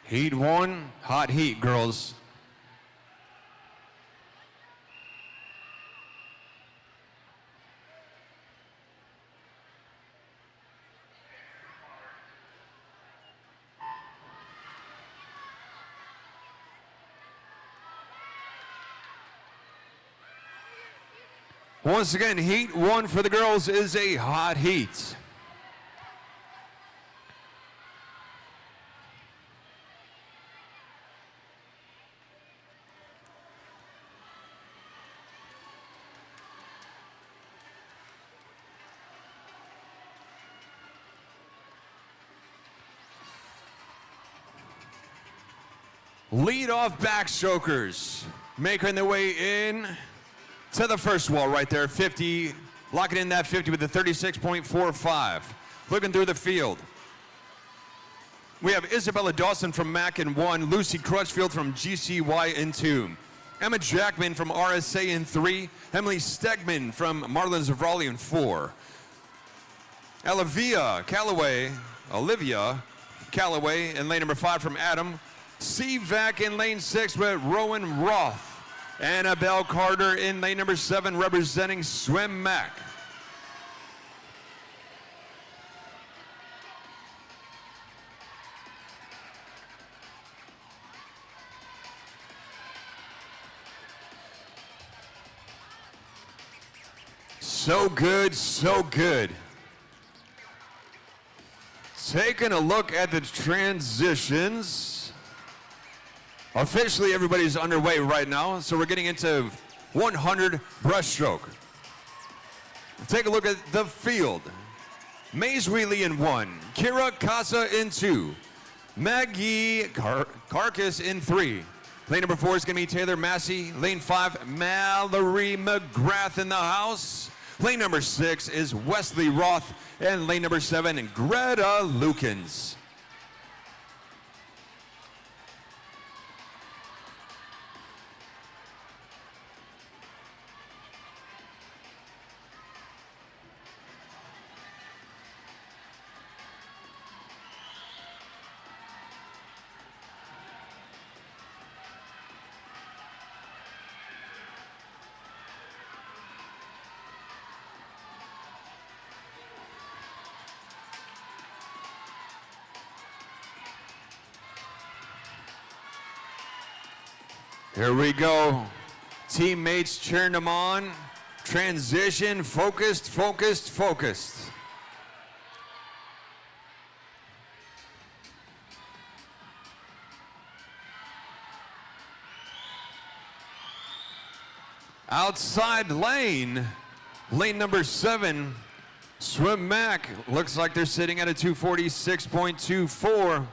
Heat one, hot heat, girls. Once again, heat one for the girls is a hot heat. Lead-off backstrokers making their way in to the first wall right there, 50, locking in that 50 with the 36.45. Looking through the field, we have Isabella Dawson from Mac in 1, Lucy Crutchfield from GCY in 2, Emma Jackman from RSA in 3, Emily Stegman from Marlins of Raleigh in 4, Olivia Callaway in lane number 5 from Adam, C-Vac in lane 6 with Rowan Roth. Annabelle Carter in lane number 7 representing Swim Mac. So good, so good. Taking a look at the transitions. Officially, everybody's underway right now, so we're getting into 100 breaststroke. Take a look at the field. Maze Wheatley in 1, Kira Casa in 2, Maggie Carcass in 3. Lane number 4 is going to be Taylor Massey. Lane 5, Mallory McGrath in the house. Lane number 6 is Wesley Roth, and lane number 7, Greta Lukens. Here we go. Teammates cheering them on. Transition, focused, focused, focused. Outside lane, lane number 7, Swim Mac. Looks like they're sitting at a 246.24.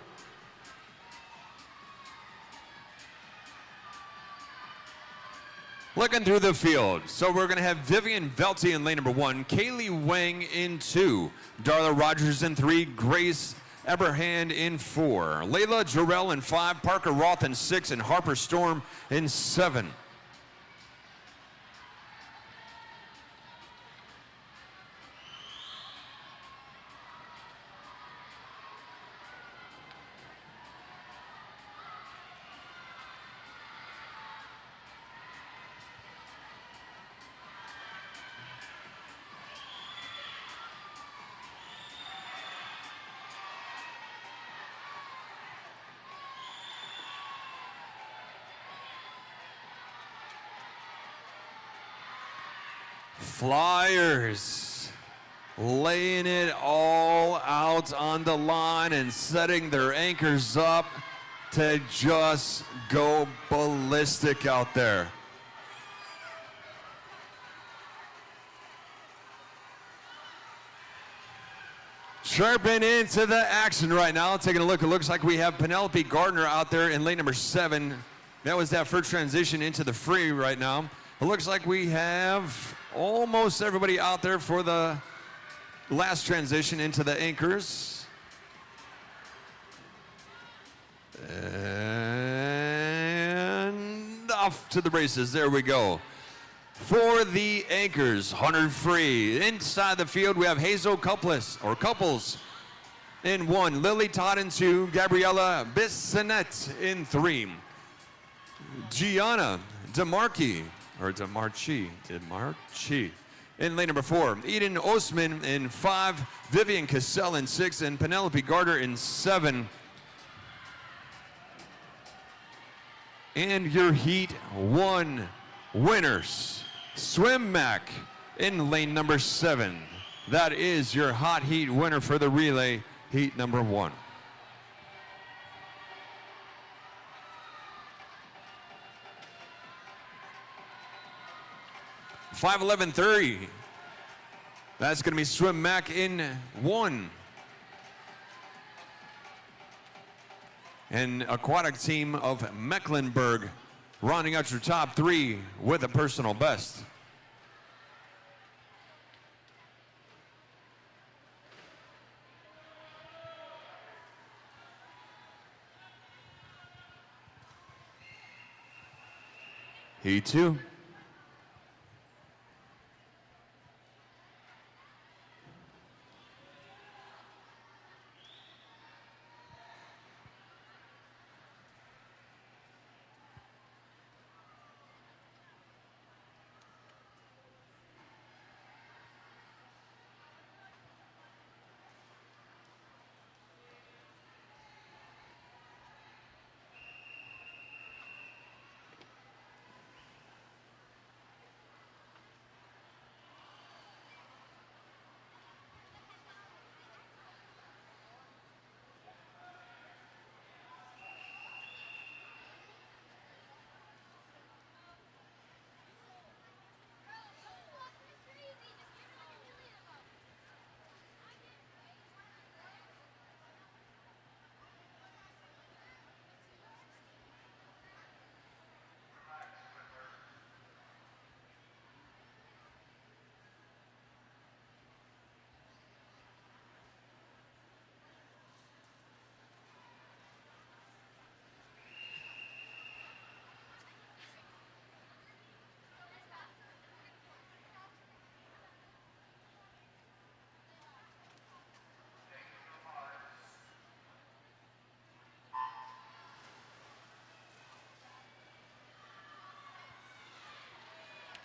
Looking through the field, so we're going to have Vivian Velty in lane number 1, Kaylee Wang in 2, Darla Rogers in 3, Grace Eberhand in 4, Layla Jarrell in 5, Parker Roth in 6, and Harper Storm in 7. Flyers laying it all out on the line and setting their anchors up to just go ballistic out there. Sharping into the action right now. Taking a look, it looks like we have Penelope Gardner out there in lane number 7. That was that first transition into the free right now. It looks like we have almost everybody out there for the last transition into the anchors. And off to the races. There we go. For the anchors, 100 free. Inside the field, we have Hazel Couples in 1, Lily Todd in 2, Gabriella Bissonette in 3, Gianna DeMarchi in lane number 4, Eden Osman in 5, Vivian Cassell in 6, and Penelope Gardner in 7. And your Heat 1 winners. Swim Mac in lane number 7. That is your hot heat winner for the relay, heat number 1. $5.11.30. That's going to be Swim Mac in 1. And aquatic team of Mecklenburg rounding out your top 3 with a personal best. Heat 2.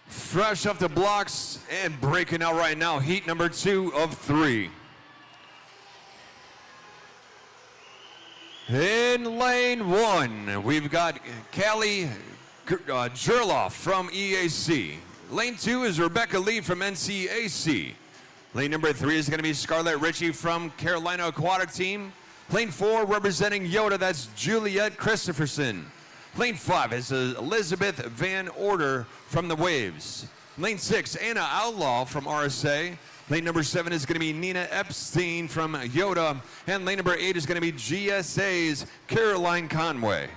Fresh off the blocks and breaking out right now, heat number 2 of 3. In lane 1, we've got Callie Gerloff from EAC. Lane 2 is Rebecca Lee from NCAC. Lane number 3 is going to be Scarlett Ritchie from Carolina Aquatic Team. Lane 4, representing Yoda, that's Juliet Christopherson. Lane 5 is Elizabeth Van Order from the Waves. Lane 6, Anna Outlaw from RSA. Lane number 7 is going to be Nina Epstein from Yoda. And lane number 8 is going to be GSA's Caroline Conway.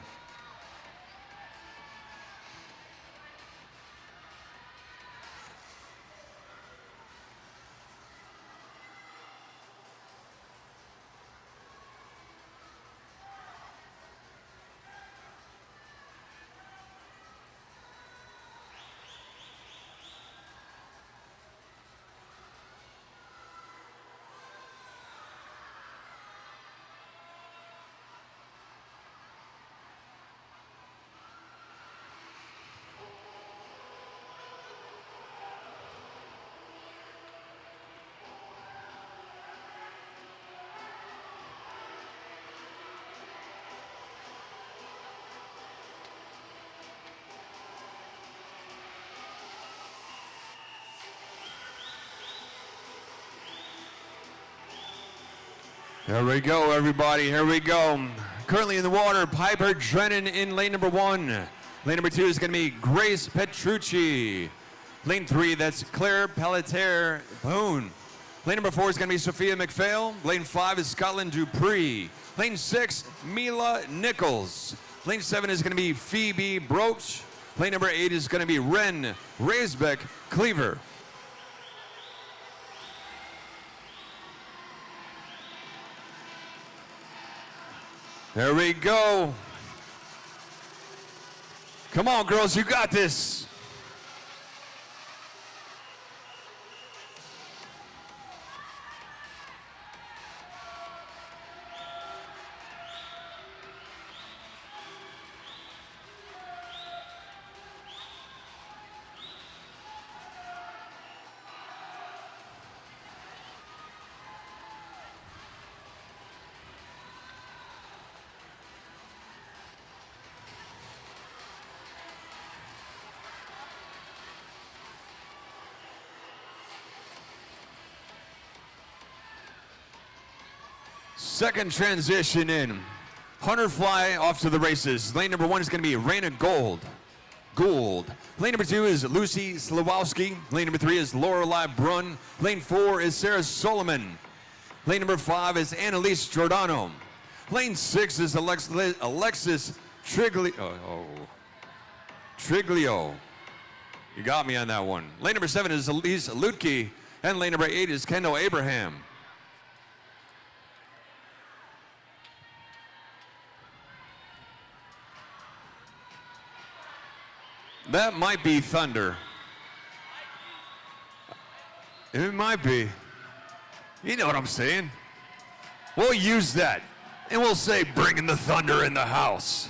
Here we go, everybody. Here we go. Currently in the water, Piper Drennan in lane number 1. Lane number 2 is going to be Grace Petrucci. Lane 3, that's Claire Pelletier Boone. Lane number 4 is going to be Sophia McPhail. Lane 5 is Scotland Dupree. Lane 6, Mila Nichols. Lane 7 is going to be Phoebe Broach. Lane number 8 is going to be Ren Raisbeck Cleaver. There we go. Come on, girls, you got this. Second transition in. Hunter Fly off to the races. Lane number 1 is going to be Raina Gould. Lane number 2 is Lucy Slawowski. Lane number 3 is Lorelei Brunn. Lane 4 is Sarah Solomon. Lane number 5 is Annalise Giordano. Lane 6 is Alexis Triglio. You got me on that one. Lane number 7 is Elise Lutke. And lane number 8 is Kendall Abraham. That might be thunder. It might be. You know what I'm saying. We'll use that. And we'll say, bringing the thunder in the house.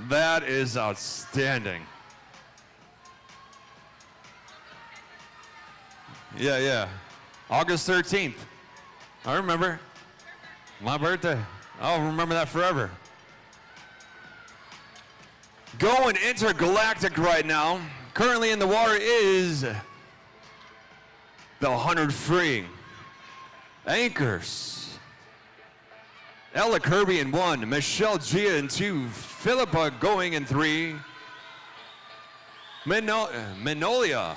That is outstanding. Yeah. August 13th. I remember. My birthday. I'll remember that forever. Going intergalactic right now. Currently in the water is the 100 free. Anchors. Ella Kirby in 1, Michelle Gia in 2, Philippa going in 3, Manolia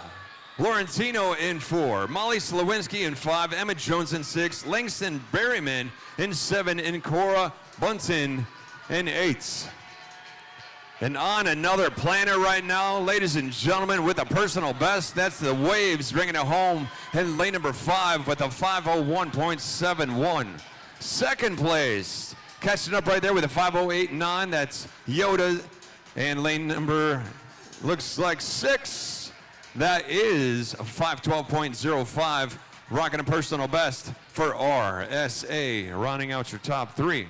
Laurentino in 4, Molly Slawinski in 5, Emma Jones in 6, Langston Berryman in 7, and Cora Bunton in 8. And on another planet right now, ladies and gentlemen, with a personal best, that's the Waves bringing it home in lane number 5 with a 5:01.71. Second place, catching up right there with a 5:08.9. That's Yoda. And lane number looks like 6. That is a 5:12.05. Rocking a personal best for RSA. Rounding out your top 3.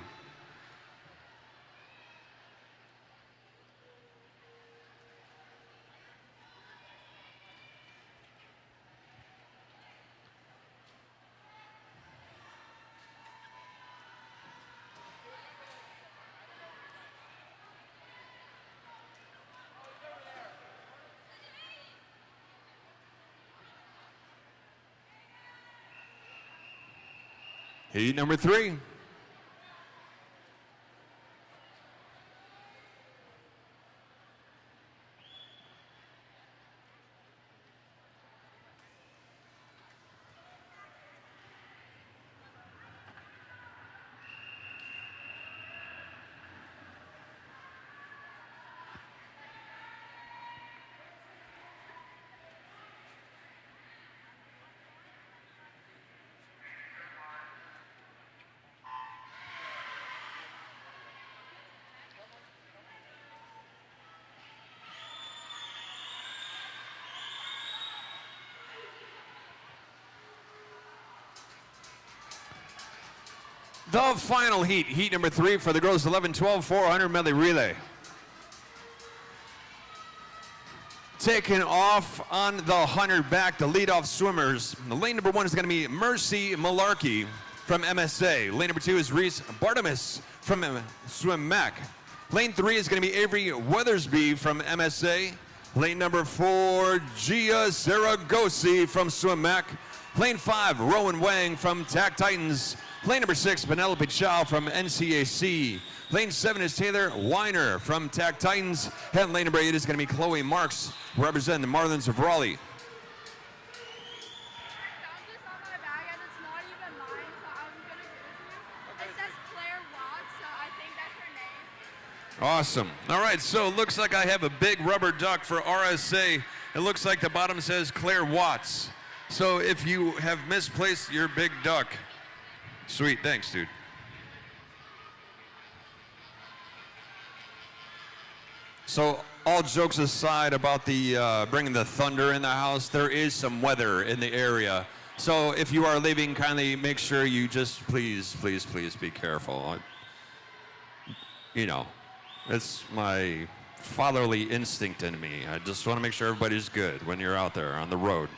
Heat number 3. The final heat, heat number 3 for the girls 11-12 400 medley relay. Taking off on the 100 back, the leadoff swimmers. The lane number 1 is going to be Mercy Malarkey from MSA. Lane number 2 is Reese Bartimus from Swim Mac. Lane 3 is going to be Avery Weathersby from MSA. Lane number 4, Gia Zaragosi from Swim Mac. Lane 5, Rowan Wang from TAC Titans. Lane number 6, Penelope Chow from NCAC. Lane 7 is Taylor Weiner from TAC Titans. And lane number 8 is going to be Chloe Marks, representing the Marlins of Raleigh. Found this on my bag and it's not even mine, so I'm gonna give it to you. It says Claire Watts, so I think that's her name. Awesome. All right, so it looks like I have a big rubber duck for RSA. It looks like the bottom says Claire Watts. So if you have misplaced your big duck, sweet, thanks, dude. So all jokes aside about the bringing the thunder in the house, there is some weather in the area. So if you are leaving, kindly make sure you just please be careful. You know, it's my fatherly instinct in me. I just want to make sure everybody's good when you're out there on the road.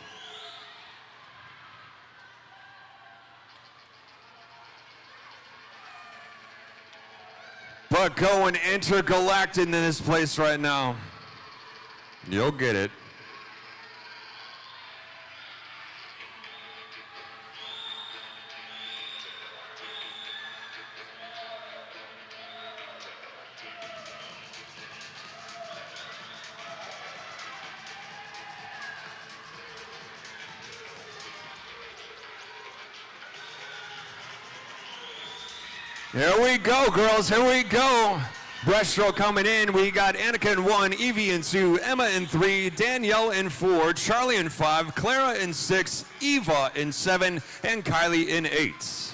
But going intergalactic in this place right now. You'll get it. Here we go, girls, here we go. Breaststroke coming in. We got Annika in 1, Evie in 2, Emma in 3, Danielle in 4, Charlie in 5, Clara in 6, Eva in 7, and Kylie in 8.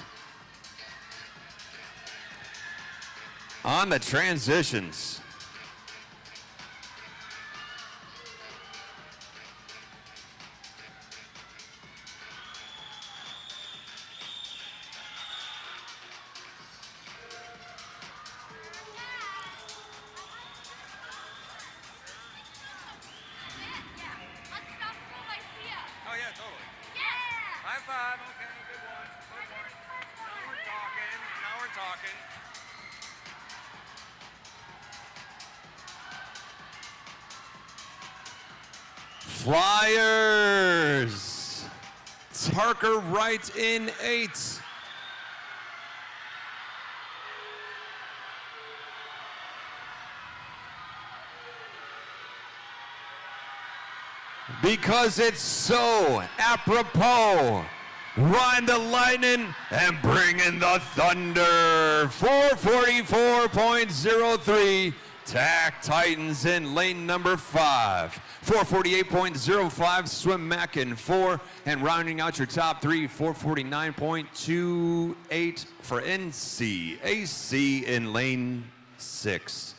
On the transitions. Oh yeah, totally. High five. Okay, good one. Good one. Now we're talking. Now we're talking. Flyers. Parker Wright in 8. Because it's so apropos. Ride the lightning and bring in the thunder. 444.03. TAC Titans in lane number 5. 448.05 Swim Mac in 4. And rounding out your top 3, 449.28 for NCAC in lane 6.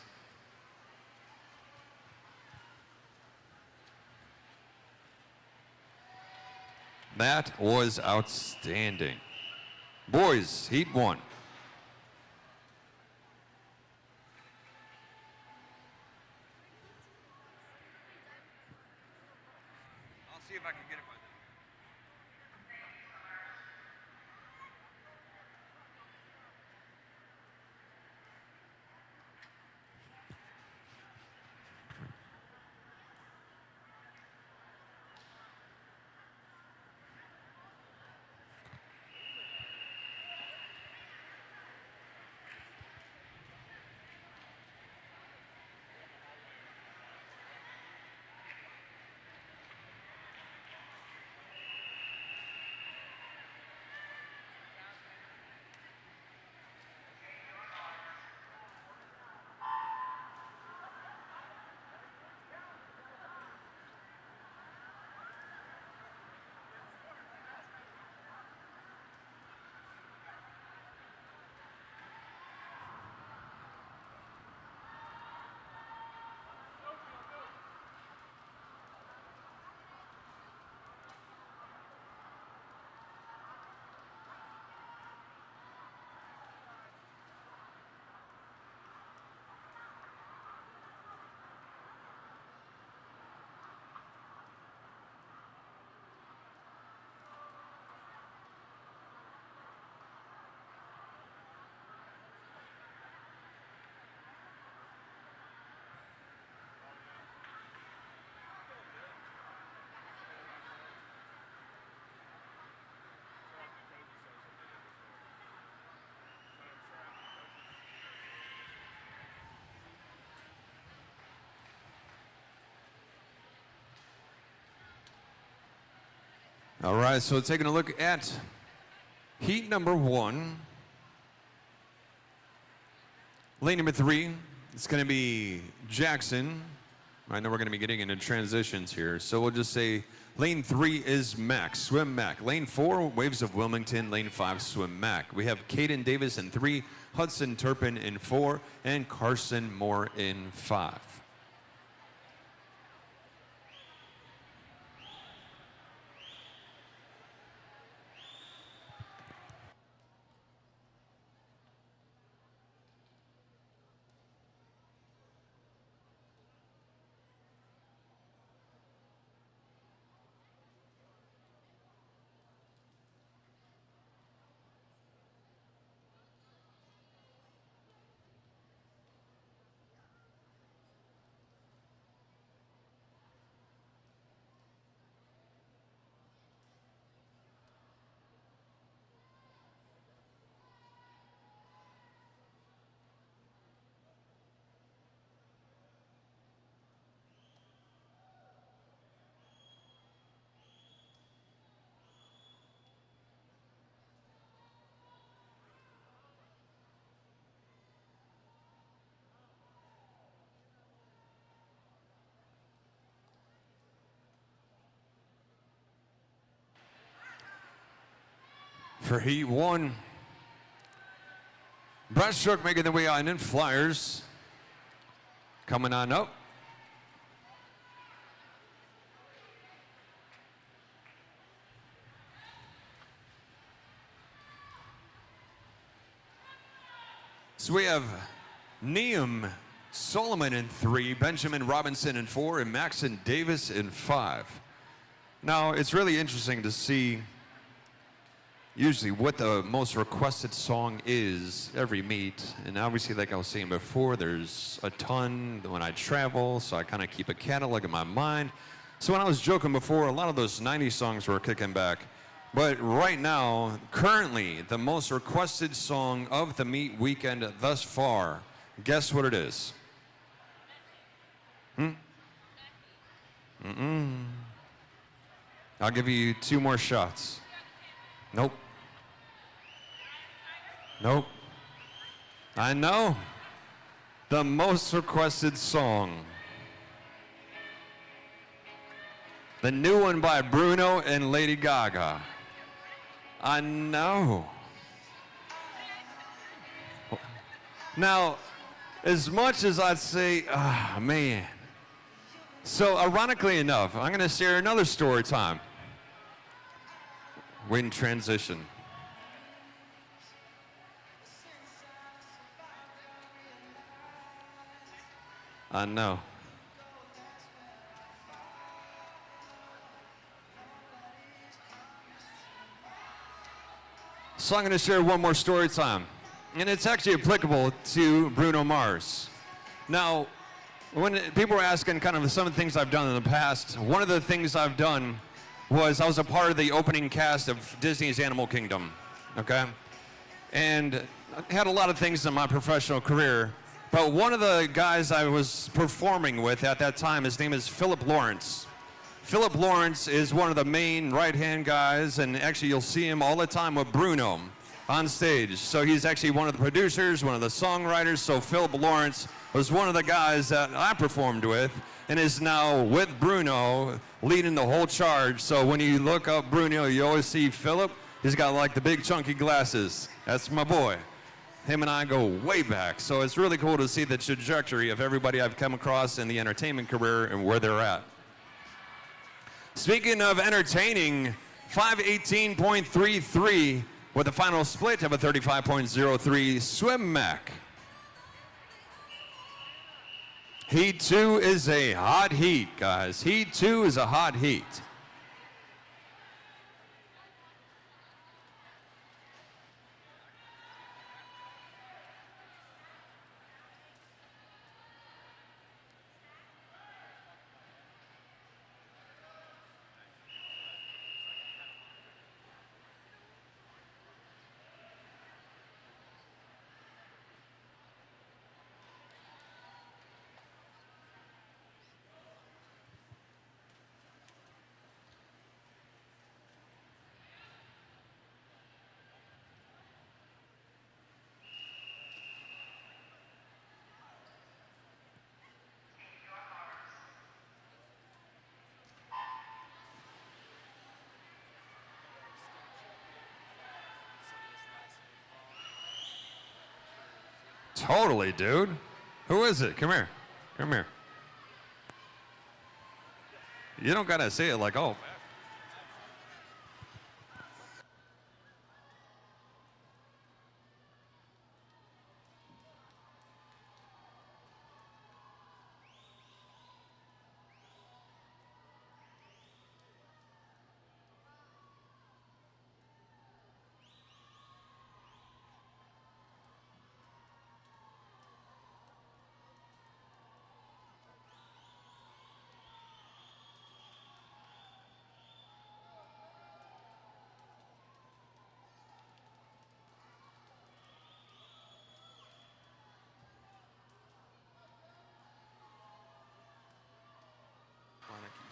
That was outstanding. Boys, heat 1. I'll see if I can get it by then. All right, so taking a look at heat number 1. Lane number 3, it's going to be Jackson. I know we're going to be getting into transitions here, so we'll just say lane 3 is Mac, Swim Mac. Lane 4, Waves of Wilmington. Lane 5, Swim Mac. We have Caden Davis in 3, Hudson Turpin in 4, and Carson Moore in 5. For heat 1, Breaststroke making their way on in. Flyers coming on up. So we have Neum Solomon in 3, Benjamin Robinson in 4, and Maxon Davis in 5. Now, it's really interesting to see usually what the most requested song is every meet. And obviously, like I was saying before, there's a ton when I travel, so I kind of keep a catalog in my mind. So when I was joking before, a lot of those 90s songs were kicking back. But right now, currently, the most requested song of the meet weekend thus far, guess what it is? I'll give you 2 more shots. Nope. Nope. I know. The most requested song. The new one by Bruno and Lady Gaga. I know. Now, as much as I'd say, man. So, ironically enough, I'm going to share another story time. We're in transition. I know. So I'm going to share one more story time. And it's actually applicable to Bruno Mars. Now, when people were asking kind of some of the things I've done in the past, one of the things I've done was I was a part of the opening cast of Disney's Animal Kingdom, okay? And I had a lot of things in my professional career, but one of the guys I was performing with at that time, his name is Philip Lawrence. Philip Lawrence is one of the main right-hand guys, and actually you'll see him all the time with Bruno on stage. So he's actually one of the producers, one of the songwriters. So Philip Lawrence was one of the guys that I performed with and is now with Bruno leading the whole charge. So when you look up Bruno, you always see Philip. He's got like the big chunky glasses. That's my boy. Him and I go way back. So it's really cool to see the trajectory of everybody I've come across in the entertainment career and where they're at. Speaking of entertaining, 518.33 with a final split of a 35.03 Swim Mac. Heat 2 is a hot heat, guys. Heat 2 is a hot heat. Totally, dude. Who is it? Come here. Come here. You don't gotta say it like, oh.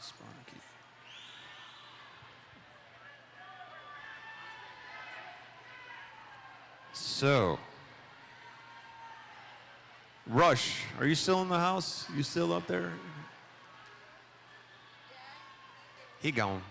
Sparky. So, Rush, are you still in the house? You still up there? He gone.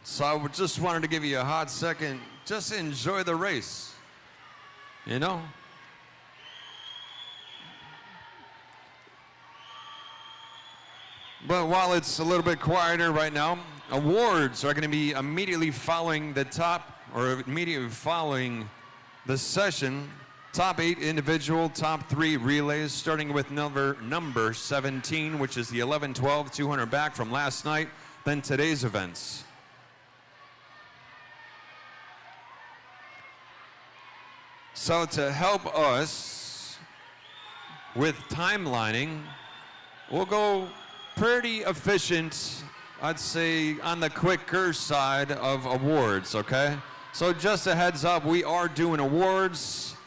So I just wanted to give you a hot second. Just enjoy the race, you know? But while it's a little bit quieter right now, awards are going to be immediately following the session. Top 8 individual, top 3 relays, starting with number 17, which is the 11-12 200 back from last night, then today's events. So to help us with timelining, we'll go pretty efficient, I'd say, on the quicker side of awards, okay? So just a heads up, we are doing awards,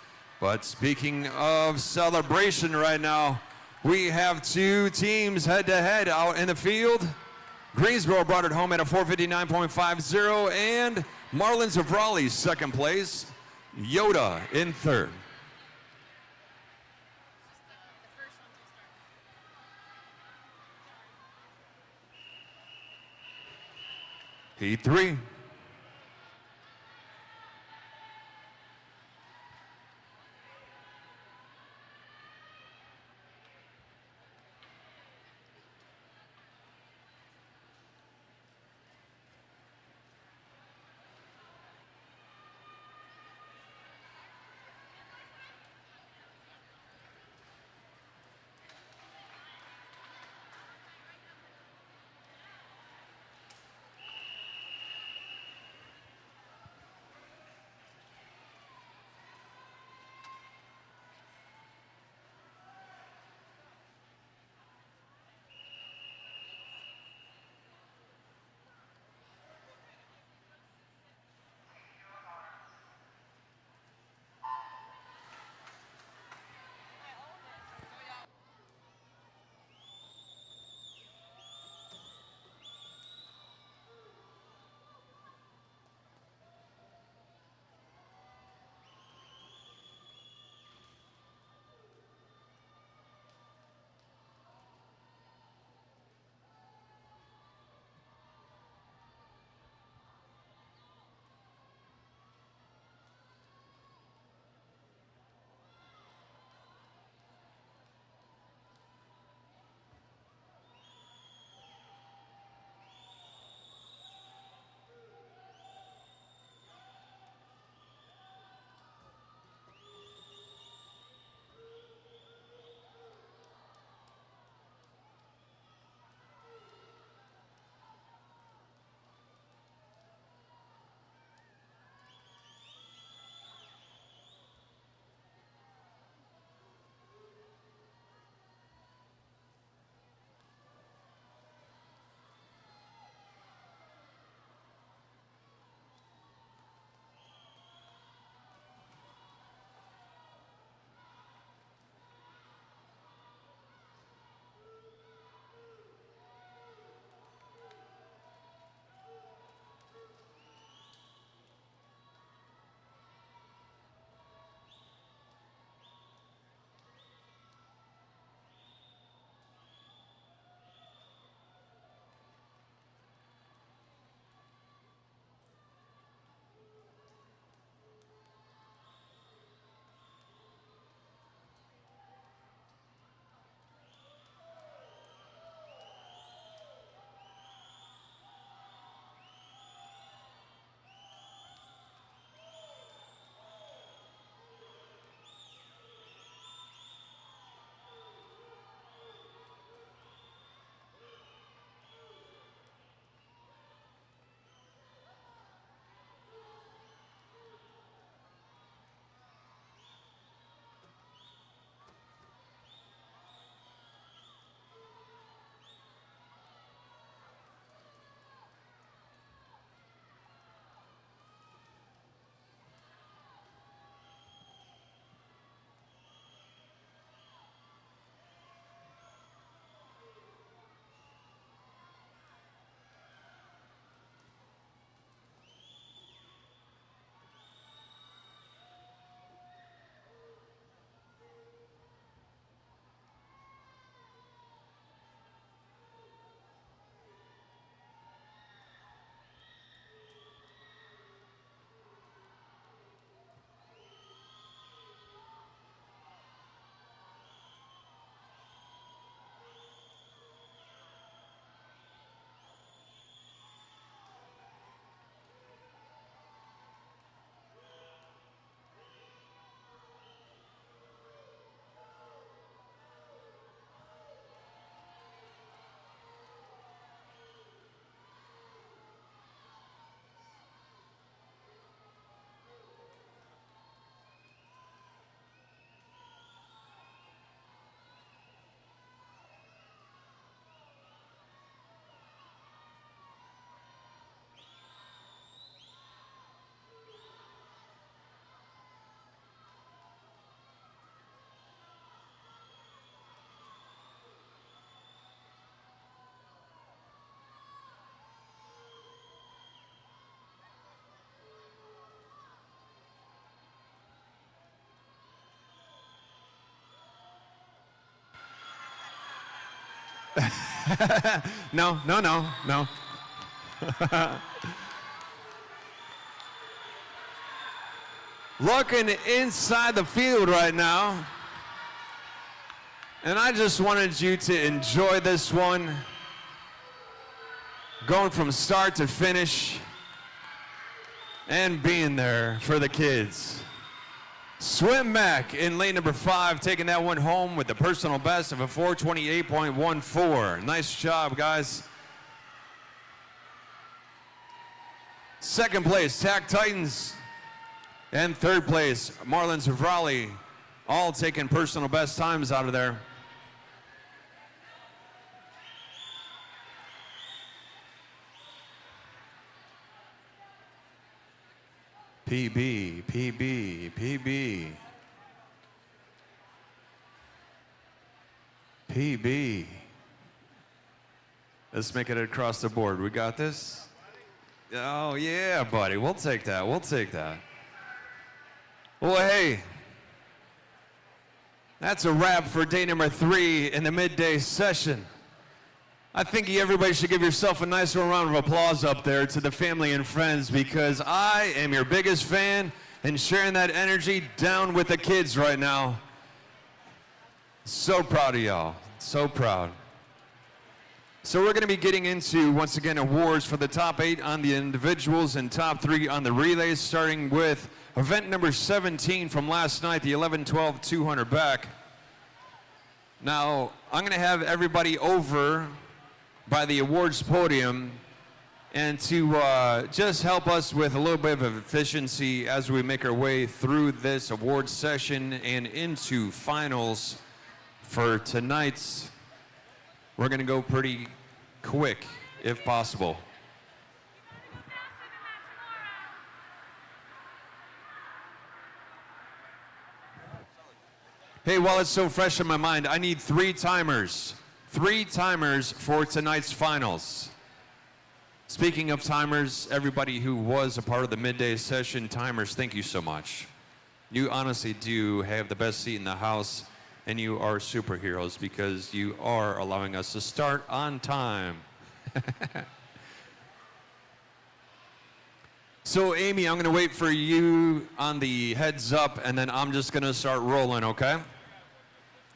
but speaking of celebration right now, we have 2 teams head-to-head out in the field. Greensboro brought it home at a 459.50, and Marlins of Raleigh, second place. Yoda in third. Heat 3. No, no, no, no. Looking inside the field right now. And I just wanted you to enjoy this one. Going from start to finish. And being there for the kids. Swim Mac in lane number 5, taking that one home with the personal best of a 4:28.14. Nice job, guys. Second place, Tack Titans. And third place, Marlins of Raleigh. All taking personal best times out of there. PB, PB, PB. PB. Let's make it across the board. We got this? Oh, yeah, buddy. We'll take that. We'll take that. Well, hey. That's a wrap for day number 3 in the midday session. I think everybody should give yourself a nice round of applause up there to the family and friends, because I am your biggest fan and sharing that energy down with the kids right now. So proud of y'all. So proud. So we're going to be getting into, once again, awards for the top 8 on the individuals and top 3 on the relays, starting with event number 17 from last night, the 11-12 200 back. Now, I'm going to have everybody over by the awards podium, and to just help us with a little bit of efficiency as we make our way through this awards session and into finals for tonight's. We're going to go pretty quick if possible. Hey, while it's so fresh in my mind, I need 3 timers. 3 timers for tonight's finals. Speaking of timers, everybody who was a part of the midday session, timers, thank you so much. You honestly do have the best seat in the house, and you are superheroes because you are allowing us to start on time. So, Amy, I'm going to wait for you on the heads up, and then I'm just going to start rolling, okay?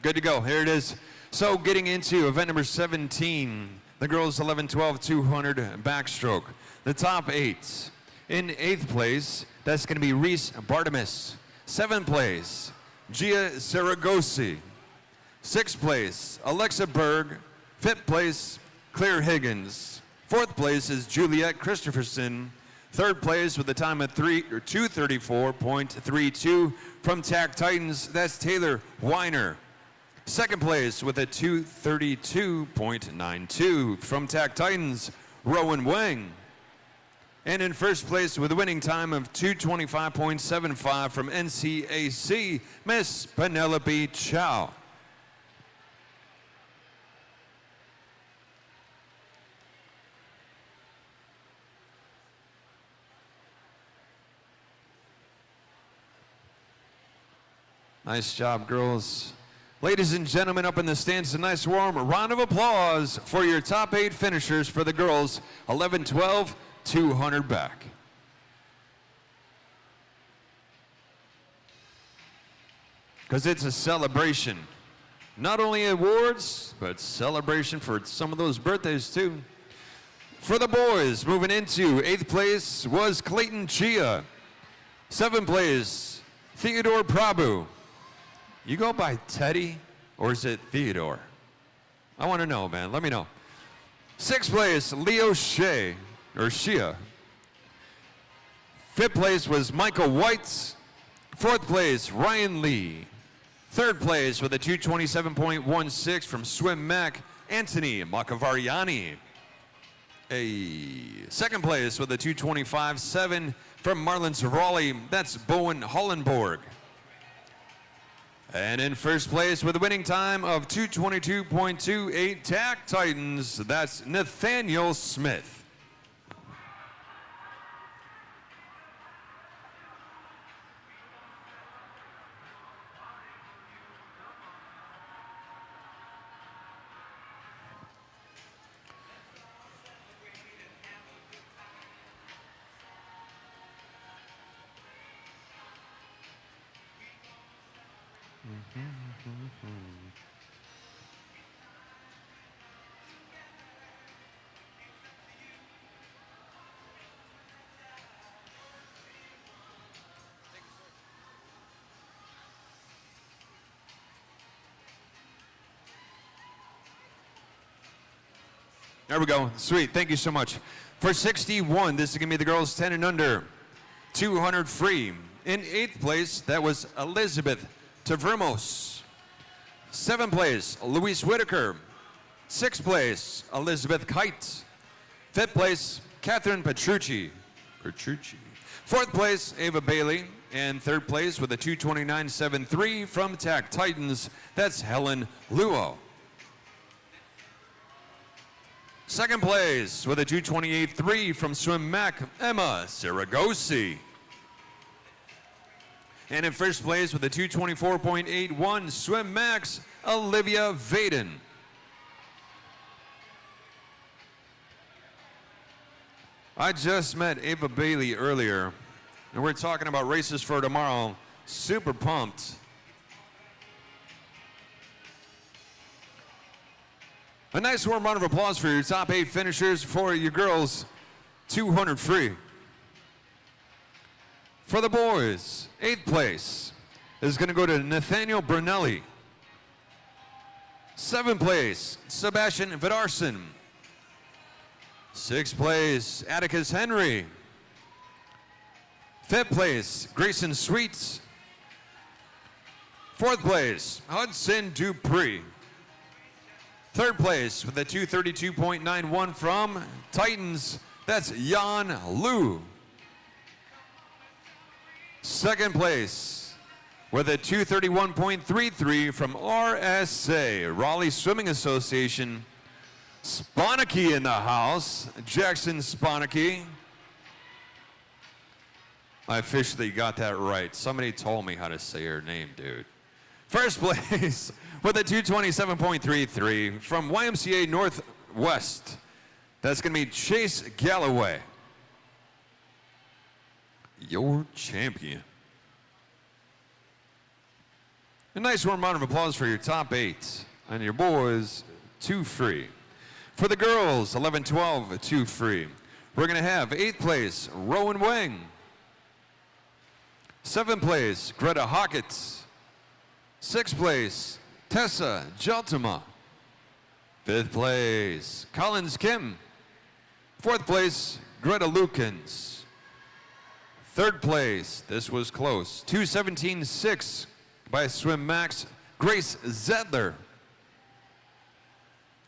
Good to go. Here it is. So, getting into event number 17, the girls 11-12 200 backstroke. The top 8. In 8th place, that's going to be Reese Bartimus. 7th place, Gia Saragosi. 6th place, Alexa Berg. 5th place, Claire Higgins. 4th place is Juliet Christopherson. 3rd place with a time of 2:34.32 from Tack Titans, that's Taylor Weiner. 2nd place with a 2:32.92 from Tack Titans, Rowan Wang. And in 1st place with a winning time of 2:25.75 from NCAC, Miss Penelope Chow. Nice job, girls. Ladies and gentlemen, up in the stands, a nice warm round of applause for your top 8 finishers for the girls, 11-12, 200 back. Because it's a celebration. Not only awards, but celebration for some of those birthdays too. For the boys, moving into 8th place was Clayton Chia. 7th place, Theodore Prabhu. You go by Teddy, or is it Theodore? I want to know, man. Let me know. 6th place, Leo Shea, or Shia. 5th place was Michael White. 4th place, Ryan Lee. 3rd place with a 2:27.16 from Swim Mac, Anthony Macavariani. 2nd place with a 2:25.7 from Marlins of Raleigh, that's Bowen Hollenborg. And in 1st place with a winning time of 2:22.28, Tack Titans, that's Nathaniel Smith. There we go. Sweet. Thank you so much. For 61, this is going to be the girls 10 and under. 200 free. In 8th place, that was Elizabeth Tavramos. 7th place, Louise Whitaker. 6th place, Elizabeth Kite. 5th place, Catherine Petrucci. 4th place, Ava Bailey. And 3rd place with a 229.73 from TAC Titans, that's Helen Luo. 2nd place with a 228.3 from Swim Mac, Emma Saragosi. And in 1st place with a 224.81, Swim Max, Olivia Vaden. I just met Ava Bailey earlier, and we're talking about races for tomorrow. Super pumped. A nice warm round of applause for your top 8 finishers for your girls, 200 free. For the boys, 8th place is going to go to Nathaniel Brunelli. 7th place, Sebastian Vidarson. 6th place, Atticus Henry. 5th place, Grayson Sweets. 4th place, Hudson Dupree. 3rd place with a 232.91 from Titans, that's Jan Liu. 2nd place with a 231.33 from RSA, Raleigh Swimming Association. Sponicky in the house, Jackson Sponicky. I officially got that right. Somebody told me how to say her name, dude. 1st place with a 227.33 from YMCA Northwest. That's going to be Chase Galloway, your champion. A nice warm round of applause for your top 8. And your boys, 2 free. For the girls, 11, 12, 2 free. We're going to have 8th place, Rowan Wang. 7th place, Greta Hawkett. 6th place, Tessa Jaltama. 5th place, Collins Kim. 4th place, Greta Lukens. 3rd place, this was close, 217.6 by Swim Max, Grace Zedler.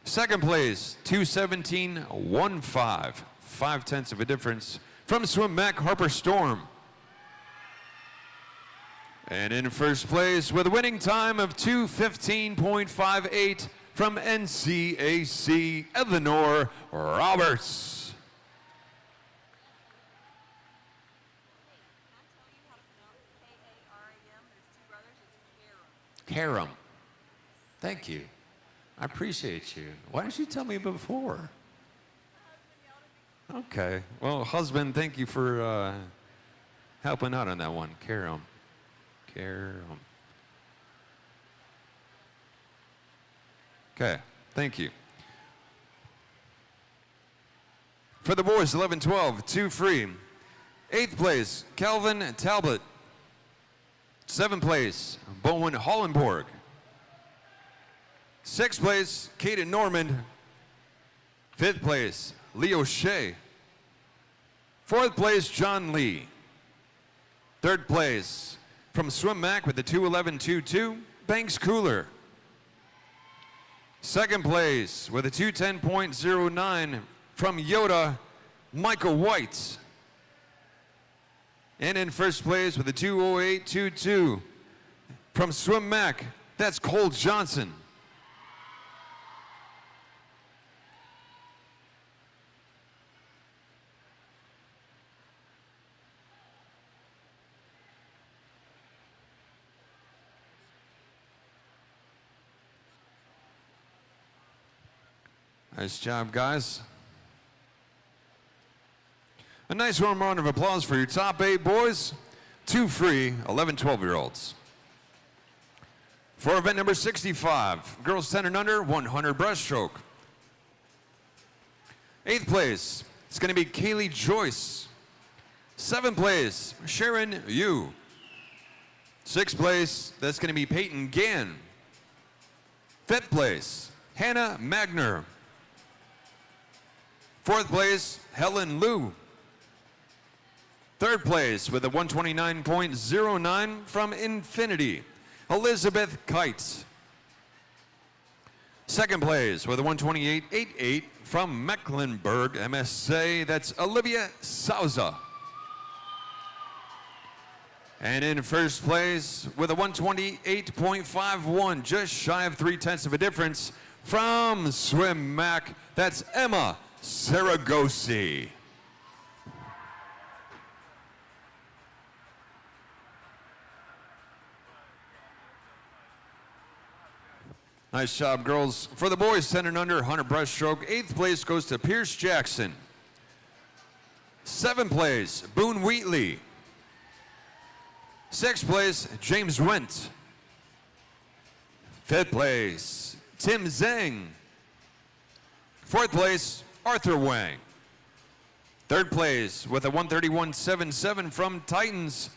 2nd place, 217.15, 5/10 of a difference from Swim Mac, Harper Storm. And in 1st place with a winning time of 2:15.58 from NCAC, Eleanor Roberts. Karam. Thank you. I appreciate you. Why didn't you tell me before? Okay. Well, husband, thank you for helping out on that one. Karam. Okay, thank you. For the boys, 11, 12, 2 free. 8th place, Calvin Talbot. 7th place, Bowen Hollenborg. 6th place, Kaden Normand. 5th place, Leo Shea. 4th place, John Lee. 3rd place, from Swim Mac with the 2:11.22, Banks Cooler. 2nd place with a 2:10.09 from Yoda, Michael White. And in 1st place with a 2:08.22 from Swim Mac, that's Cole Johnson. Nice job, guys. A nice warm round of applause for your top 8 boys, 2 free 11, 12-year-olds. For event number 65, girls 10 and under, 100 breaststroke. 8th place, it's going to be Kaylee Joyce. 7th place, Sharon Yu. 6th place, that's going to be Peyton Gann. 5th place, Hannah Magner. 4th place, Helen Liu. 3rd place with a 129.09 from Infinity, Elizabeth Kite. 2nd place with a 128.88 from Mecklenburg, MSA, that's Olivia Souza. And in 1st place with a 128.51, just shy of 0.3 of a difference from Swim Mac, that's Emma Saragosi. Nice job, girls. For the boys 10 and under, 100 breaststroke, 8th place goes to Pierce Jackson. 7th place, Boone Wheatley. 6th place, James Went. 5th place, Tim Zhang. 4th place, Arthur Wang. 3rd place with a 131.77 from Titans,